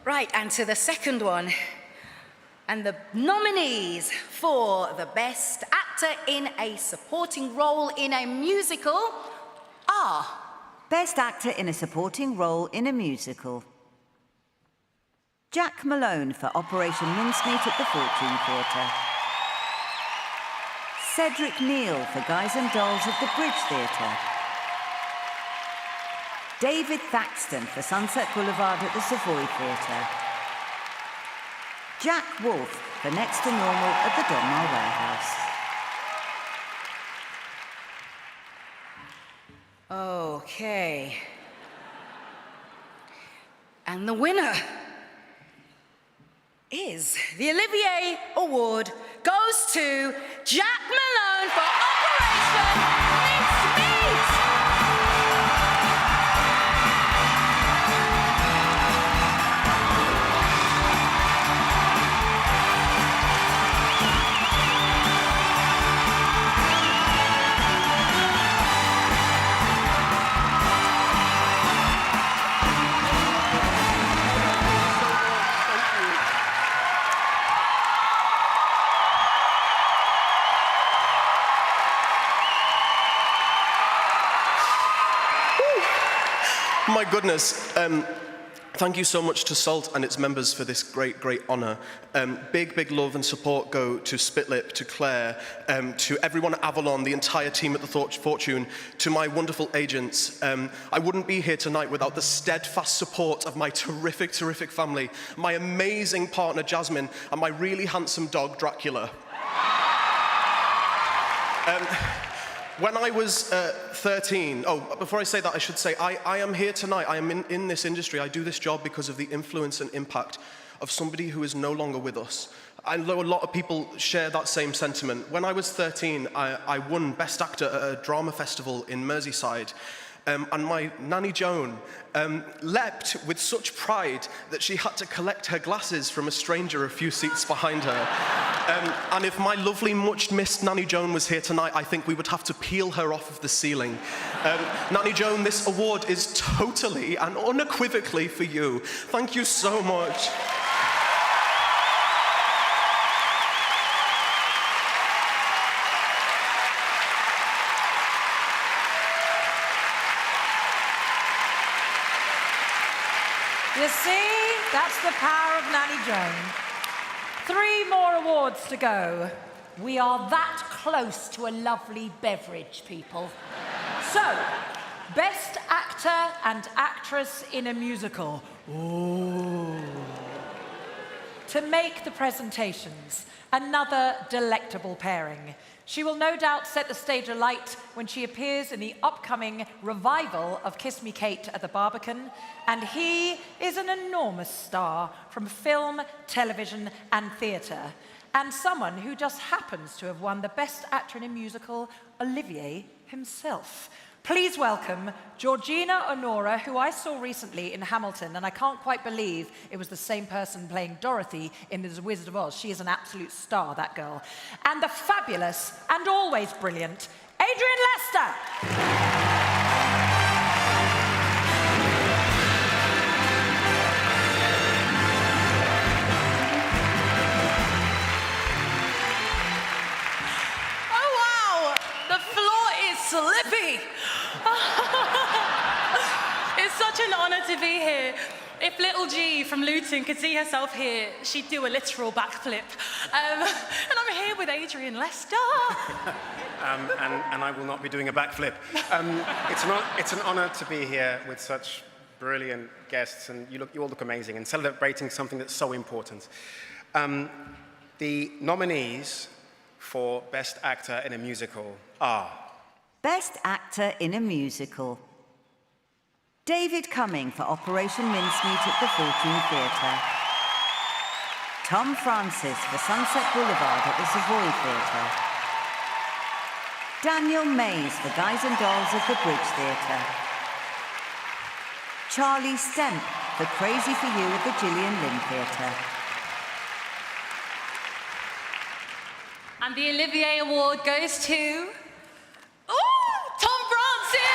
Speaker 11: Right, and to the second one. And the nominees for the Best Actor in a Supporting Role in a Musical are...
Speaker 2: Best Actor in a Supporting Role in a Musical. Jack Malone for Operation Mincemeat at the Fortune Theatre. Cedric Neal for Guys and Dolls at the Bridge Theatre. David Thaxton for Sunset Boulevard at the Savoy Theatre. Jack Wolf for Next to Normal at the Donmar Warehouse.
Speaker 11: Okay. And the winner is the Olivier Award goes to Jack Malone for Operation Mince.
Speaker 4: My goodness, thank you so much to SALT and its members for this great, great honour. Big love and support go to Spitlip, to Claire, to everyone at Avalon, the entire team at the Fortune, to my wonderful agents. I wouldn't be here tonight without the steadfast support of my terrific, terrific family, my amazing partner Jasmine, and my really handsome dog Dracula. When I was 13, before I say that, I should say, I am here tonight, I am in this industry, I do this job because of the influence and impact of somebody who is no longer with us. I know a lot of people share that same sentiment. When I was 13, I won Best Actor at a drama festival in Merseyside. And my Nanny Joan leapt with such pride that she had to collect her glasses from a stranger a few seats behind her. And if my lovely, much-missed Nanny Joan was here tonight, I think we would have to peel her off of the ceiling. Nanny Joan, this award is totally and unequivocally for you. Thank you so much.
Speaker 12: You see, that's the power of Nanny Joan. 3 more awards to go.
Speaker 20: We are that close to a lovely beverage, people.
Speaker 12: So, Best Actor and Actress in a Musical. Ooh. To make the presentations, another delectable pairing. She will no doubt set the stage alight when she appears in the upcoming revival of Kiss Me Kate at the Barbican, and he is an enormous star from film, television, and theatre, and someone who just happens to have won the Best Actor in a Musical, Olivier himself. Please welcome Georgina Honora, who I saw recently in Hamilton, and I can't quite believe it was the same person playing Dorothy in The Wizard of Oz. She is an absolute star, that girl. And the fabulous and always brilliant Adrian Lester.
Speaker 10: Slippy! It's such an honour to be here. If little G from Luton could see herself here, she'd do a literal backflip. And I'm here with Adrian Lester.
Speaker 15: And I will not be doing a backflip. It's an honour to be here with such brilliant guests, and you all look amazing, and celebrating something that's so important. The nominees for Best Actor in a Musical are...
Speaker 2: Best Actor in a Musical. David Cumming for Operation Mincemeat at the Fortune Theatre. Tom Francis for Sunset Boulevard at the Savoy Theatre. Daniel Mays for Guys and Dolls at the Bridge Theatre. Charlie Stemp for Crazy for You at the Gillian Lynn Theatre.
Speaker 10: And the Olivier Award goes to... Tom Francis!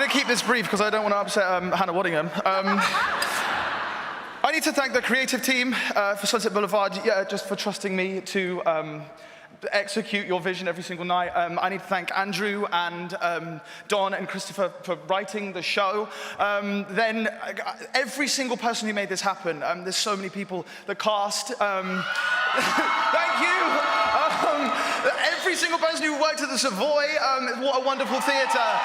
Speaker 6: to keep this brief because I don't want to upset Hannah Waddingham. I need to thank the creative team for Sunset Boulevard, just for trusting me to execute your vision every single night. I need to thank Andrew and Don and Christopher for writing the show. Then every single person who made this happen. There's so many people. The cast. Thank you. Every single person who worked at the Savoy. What a wonderful theatre.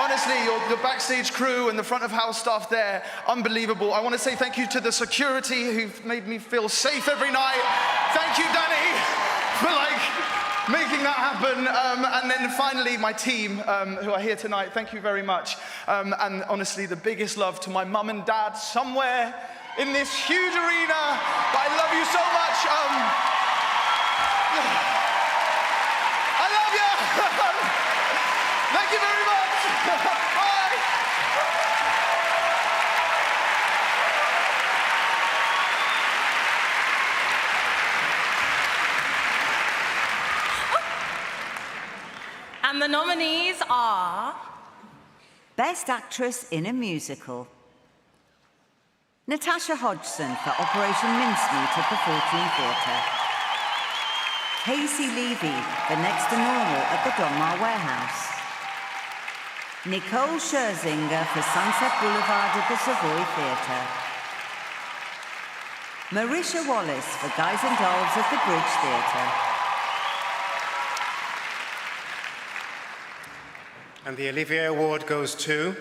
Speaker 6: Honestly, your backstage crew and the front of house staff there, unbelievable. I want to say thank you to the security who've made me feel safe every night. Thank you, Danny, for making that happen. And then finally, my team who are here tonight, thank you very much. And honestly, the biggest love to my mum and dad somewhere in this huge arena. I love you so much. I love you. Thank you very much. Bye.
Speaker 11: And the nominees are...
Speaker 2: Best Actress in a Musical. Natasha Hodgson for Operation Mincemeat at the 14 Theatre. Casey Levy for Next to Normal at the Donmar Warehouse. Nicole Scherzinger for Sunset Boulevard at the Savoy Theatre. Marisha Wallace for Guys and Dolls at the Bridge Theatre.
Speaker 15: And the Olivier Award goes to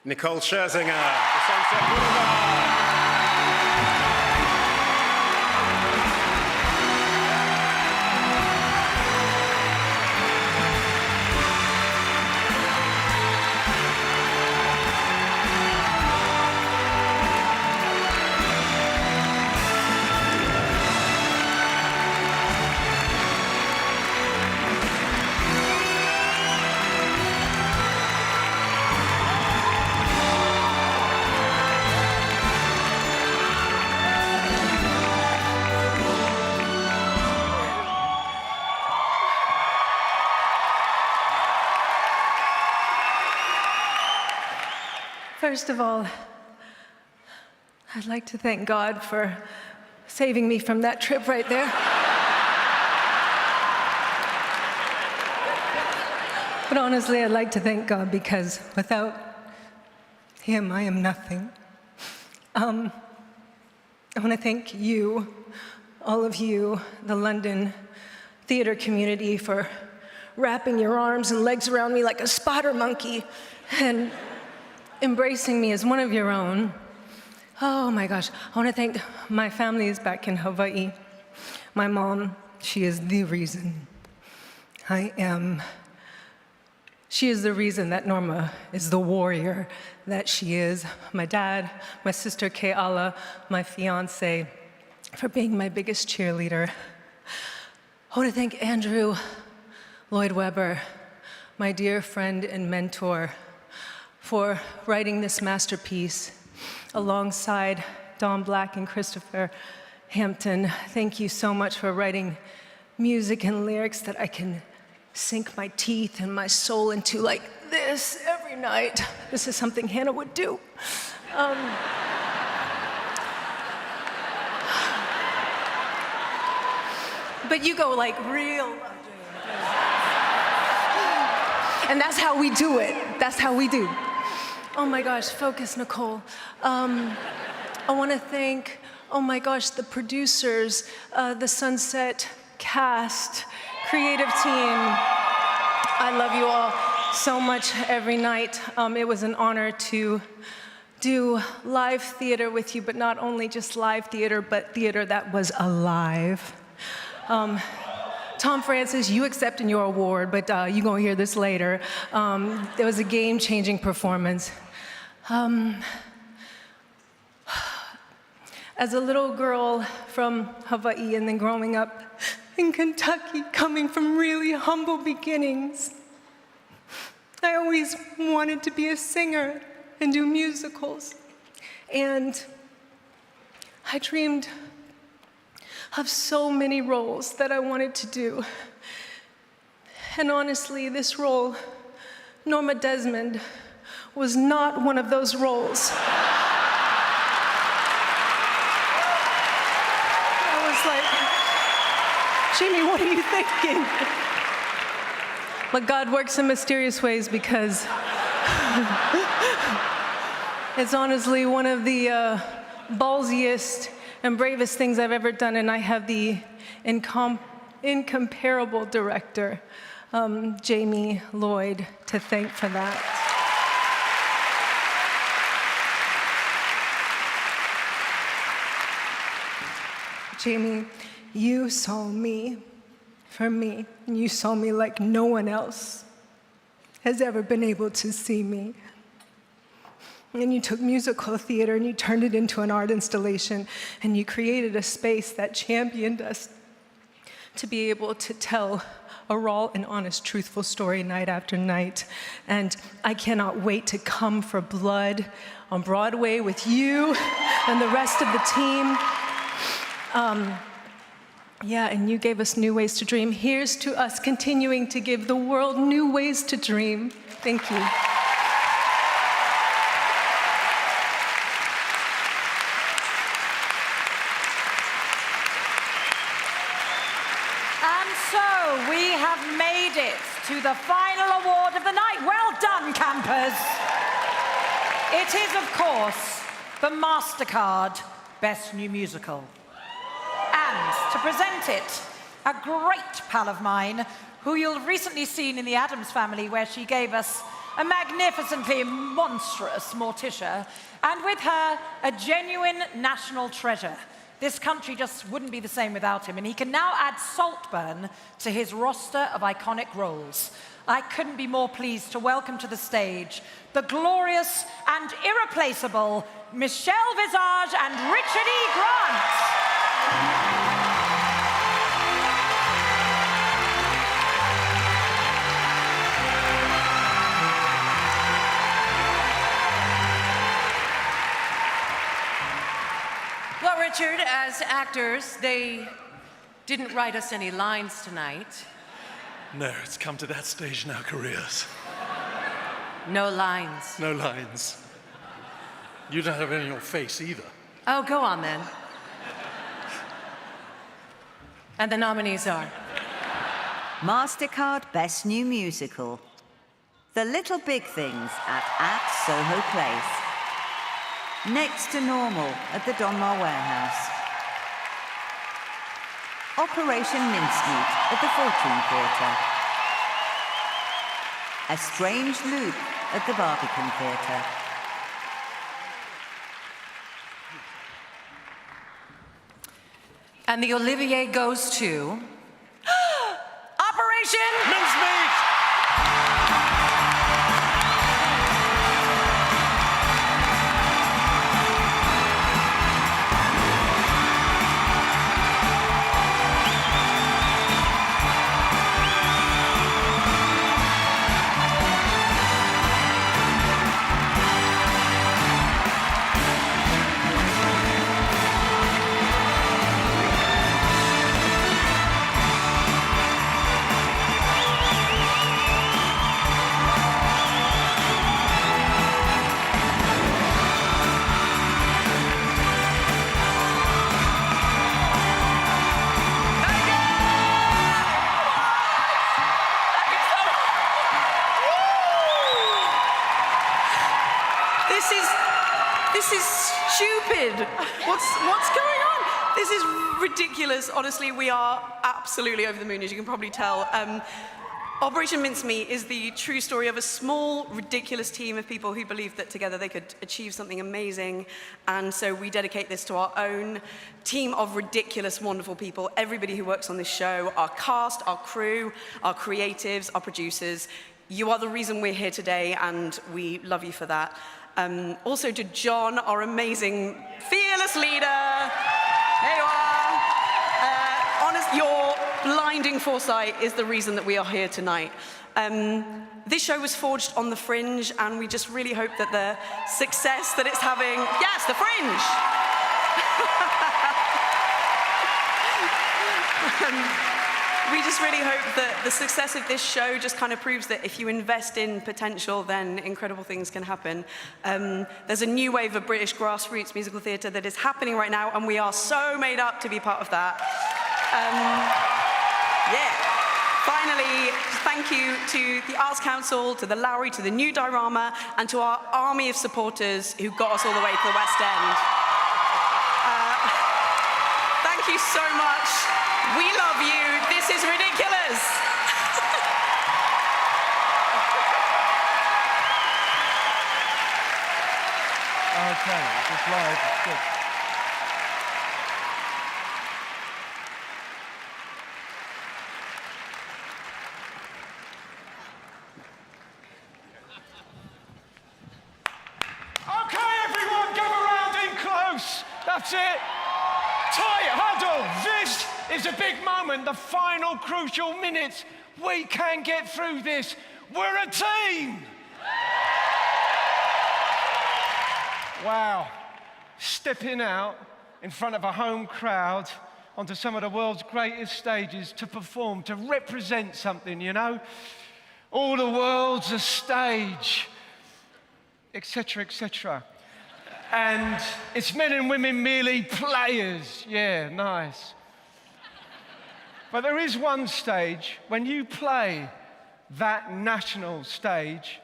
Speaker 15: Nicole Scherzinger for Sunset Boulevard.
Speaker 19: First of all, I'd like to thank God for saving me from that trip right there. But honestly, I'd like to thank God because without Him, I am nothing. I want to thank you, all of you, the London theater community, for wrapping your arms and legs around me like a spider monkey and embracing me as one of your own. Oh my gosh, I want to thank my families back in Hawaii. My mom, she is the reason I am. She is the reason that Norma is the warrior that she is. My dad, my sister Keala, my fiance, for being my biggest cheerleader. I want to thank Andrew Lloyd Webber, my dear friend and mentor, for writing this masterpiece alongside Don Black and Christopher Hampton. Thank you so much for writing music and lyrics that I can sink my teeth and my soul into like this every night. This is something Hannah would do. But you go like real. And that's how we do it. That's how we do. Oh my gosh, focus, Nicole. I want to thank, oh my gosh, the producers, the Sunset cast, creative team. I love you all so much every night. It was an honor to do live theater with you, but not only just live theater, but theater that was alive. Tom Francis, you accepting your award, but you're gonna hear this later. It was a game-changing performance. As a little girl from Hawaii and then growing up in Kentucky, coming from really humble beginnings, I always wanted to be a singer and do musicals. And I dreamed of so many roles that I wanted to do. And honestly, this role, Norma Desmond, was not one of those roles. I was like, Jamie, what are you thinking? But God works in mysterious ways, because it's honestly one of the ballsiest and bravest things I've ever done, and I have the incomparable director, Jamie Lloyd, to thank for that. Jamie, you saw me for me, and you saw me like no one else has ever been able to see me. And you took musical theater and you turned it into an art installation, and you created a space that championed us to be able to tell a raw and honest, truthful story night after night. And I cannot wait to come for Blood on Broadway with you and the rest of the team. Yeah, and you gave us new ways to dream. Here's to us continuing to give the world new ways to dream. Thank you.
Speaker 12: And so we have made it to the final award of the night. Well done, campers. It is, of course, the Mastercard Best New Musical. And to present it, a great pal of mine, who you'll have recently seen in The Addams Family, where she gave us a magnificently monstrous Morticia, and with her, a genuine national treasure. This country just wouldn't be the same without him, and he can now add Saltburn to his roster of iconic roles. I couldn't be more pleased to welcome to the stage the glorious and irreplaceable Michelle Visage and Richard E. Grant.
Speaker 3: Well, Richard, as actors, they didn't write us any lines tonight.
Speaker 13: No, it's come to that stage in our careers.
Speaker 3: No lines.
Speaker 13: No lines. You don't have any on your face either.
Speaker 3: Oh, go on then. And the nominees are?
Speaker 2: Mastercard Best New Musical. The Little Big Things at Soho Place. Next to Normal at the Donmar Warehouse. Operation Mincemeat at the Fortune Theatre. A Strange Loop at the Barbican Theatre.
Speaker 3: And the Olivier goes to... Operation
Speaker 13: Mincemeat!
Speaker 22: This is stupid. What's going on? This is ridiculous. Honestly, we are absolutely over the moon, as you can probably tell. Operation Mincemeat is the true story of a small, ridiculous team of people who believed that together they could achieve something amazing. And so we dedicate this to our own team of ridiculous, wonderful people, everybody who works on this show, our cast, our crew, our creatives, our producers. You are the reason we're here today, and we love you for that. Also to John, our amazing, fearless leader. There you are. Your blinding foresight is the reason that we are here tonight. This show was forged on the Fringe, and we just really hope that the success that it's having... Yes, the Fringe! we just really hope that the success of this show just kind of proves that if you invest in potential, then incredible things can happen. There's a new wave of British grassroots musical theatre that is happening right now, and we are so made up to be part of that. Finally, thank you to the Arts Council, to the Lowry, to the New Diorama, and to our army of supporters who got us all the way to the West End. Thank you so much. We love you. This is ridiculous.
Speaker 13: Okay, it's live. It's good.
Speaker 14: Okay, everyone, gather round in close. That's it. Tight huddle. This is a big moment, the final crucial minutes. We can get through this. We're a team. Wow. Stepping out in front of a home crowd onto some of the world's greatest stages to perform, to represent something, you know? All the world's a stage, etc., etc. And it's men and women merely players. Yeah, nice. But there is one stage when you play that national stage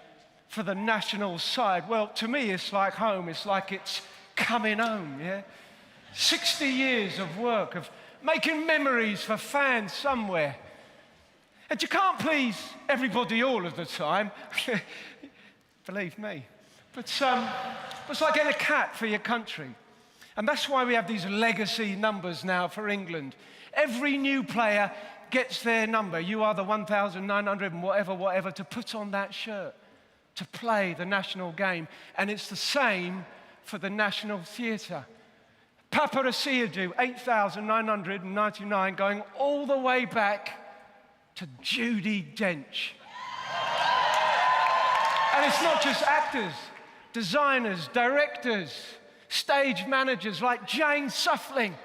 Speaker 14: for the national side. Well, to me, it's like home. It's like it's coming home, yeah? 60 years of work, of making memories for fans somewhere. And you can't please everybody all of the time. Believe me. But it's like getting a cat for your country. And that's why we have these legacy numbers now for England. Every new player gets their number. You are the 1,900 and whatever to put on that shirt, to play the national game. And it's the same for the National Theatre. Paparasiadu, 8,999, going all the way back to Judi Dench. And it's not just actors, designers, directors, stage managers like Jane Suffling.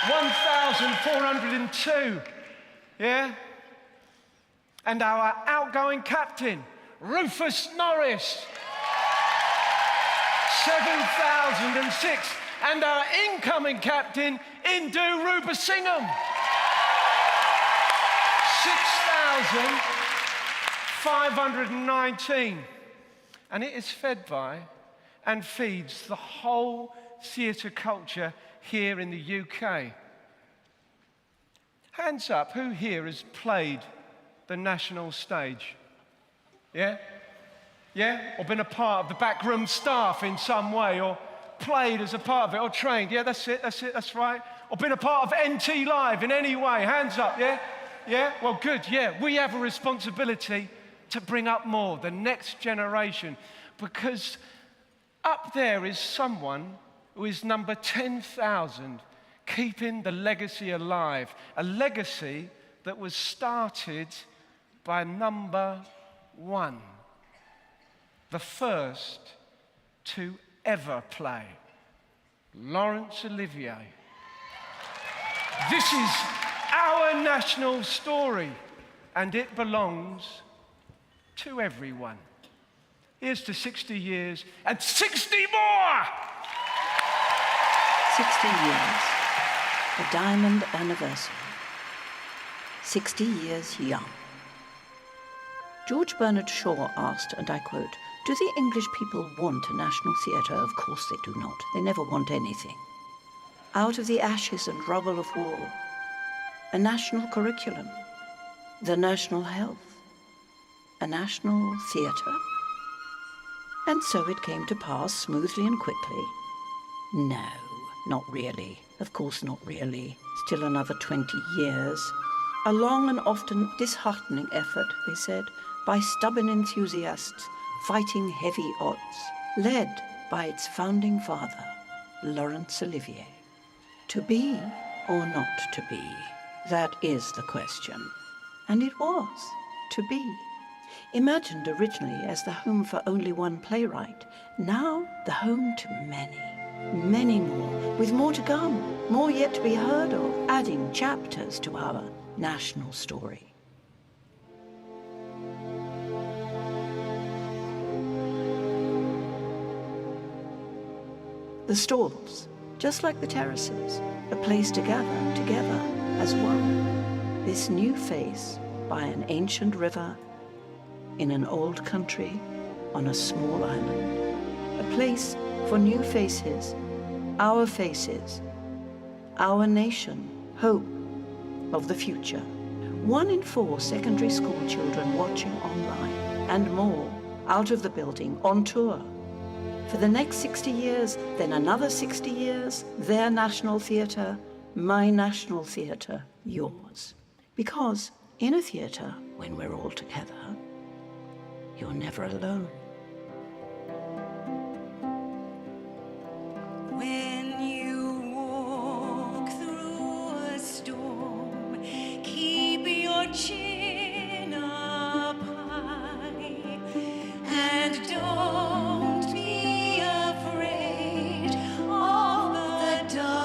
Speaker 14: 1,402, yeah? And our outgoing captain, Rufus Norris, 7,006. And our incoming captain, Indu Rubasingham, 6,519. And it is fed by and feeds the whole theatre culture here in the UK. Hands up, who here has played the national stage? Yeah? Yeah? Or been a part of the backroom staff in some way, or played as a part of it, or trained? Yeah, that's it, that's right. Or been a part of NT Live in any way? Hands up, yeah? Yeah? Well, good, yeah. We have a responsibility to bring up more, the next generation, because up there is someone who is number 10,000, keeping the legacy alive. A legacy that was started by number one, the first to ever play, Laurence Olivier. This is our national story, and it belongs to everyone. Here's to 60 years and 60 more!
Speaker 17: 60 years, the diamond anniversary. 60 years young. George Bernard Shaw asked, and I quote, "Do the English people want a national theatre? Of course they do not. They never want anything. Out of the ashes and rubble of war, a national curriculum, the national health, a national theatre." And so it came to pass smoothly and quickly. No, not really. Of course not really. Still another 20 years. A long and often disheartening effort, they said, by stubborn enthusiasts fighting heavy odds, led by its founding father, Laurence Olivier. To be or not to be, that is the question. And it was to be. Imagined originally as the home for only one playwright, now the home to many. Many more, with more to come, more yet to be heard of, adding chapters to our national story. The stalls, just like the terraces, a place to gather together as one. This new face by an ancient river, in an old country, on a small island. A place for new faces, our nation, hope of the future. 1 in 4 secondary school children watching online, and more, out of the building, on tour. For the next 60 years, then another 60 years, their national theatre, my national theatre, yours. Because in a theatre, when we're all together, you're never alone.
Speaker 5: When you walk through a storm, keep your chin up high, and don't be afraid of the dark.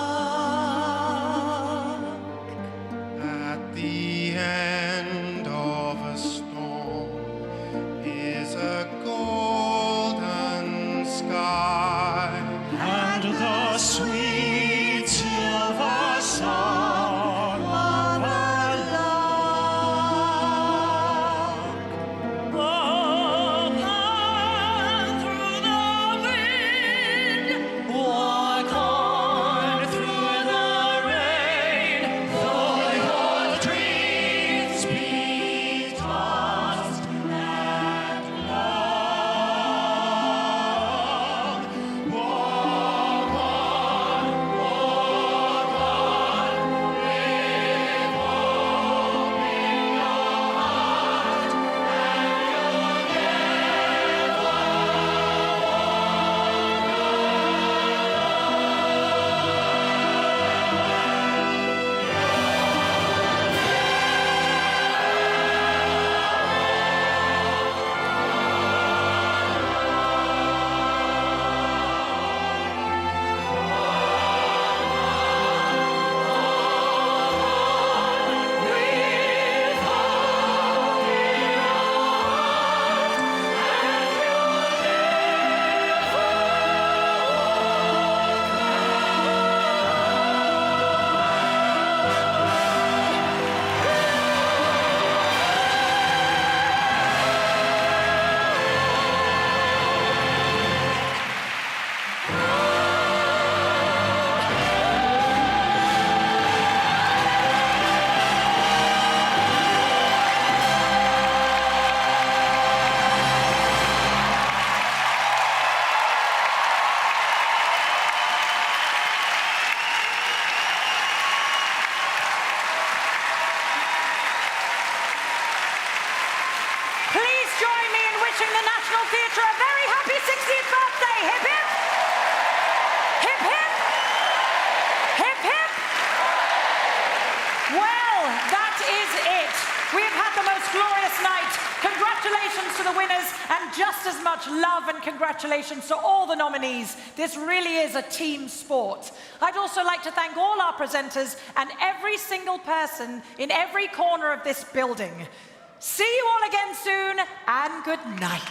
Speaker 18: At the end of a storm is a golden sky, and the sweet silver song of a lark. Walk on through the wind, walk on through the rain, though your dreams be tossed and long. Walk on, live hope in your heart, and you'll
Speaker 12: Please join me in wishing the National Theatre a very happy 60th birthday. Hip hip! Hip hip! Hip hip! Well, that is it. We have had the most glorious night. Congratulations to the winners, and just as much love and congratulations to all the nominees. This really is a team sport. I'd also like to thank all our presenters and every single person in every corner of this building. See you all again soon, and good night.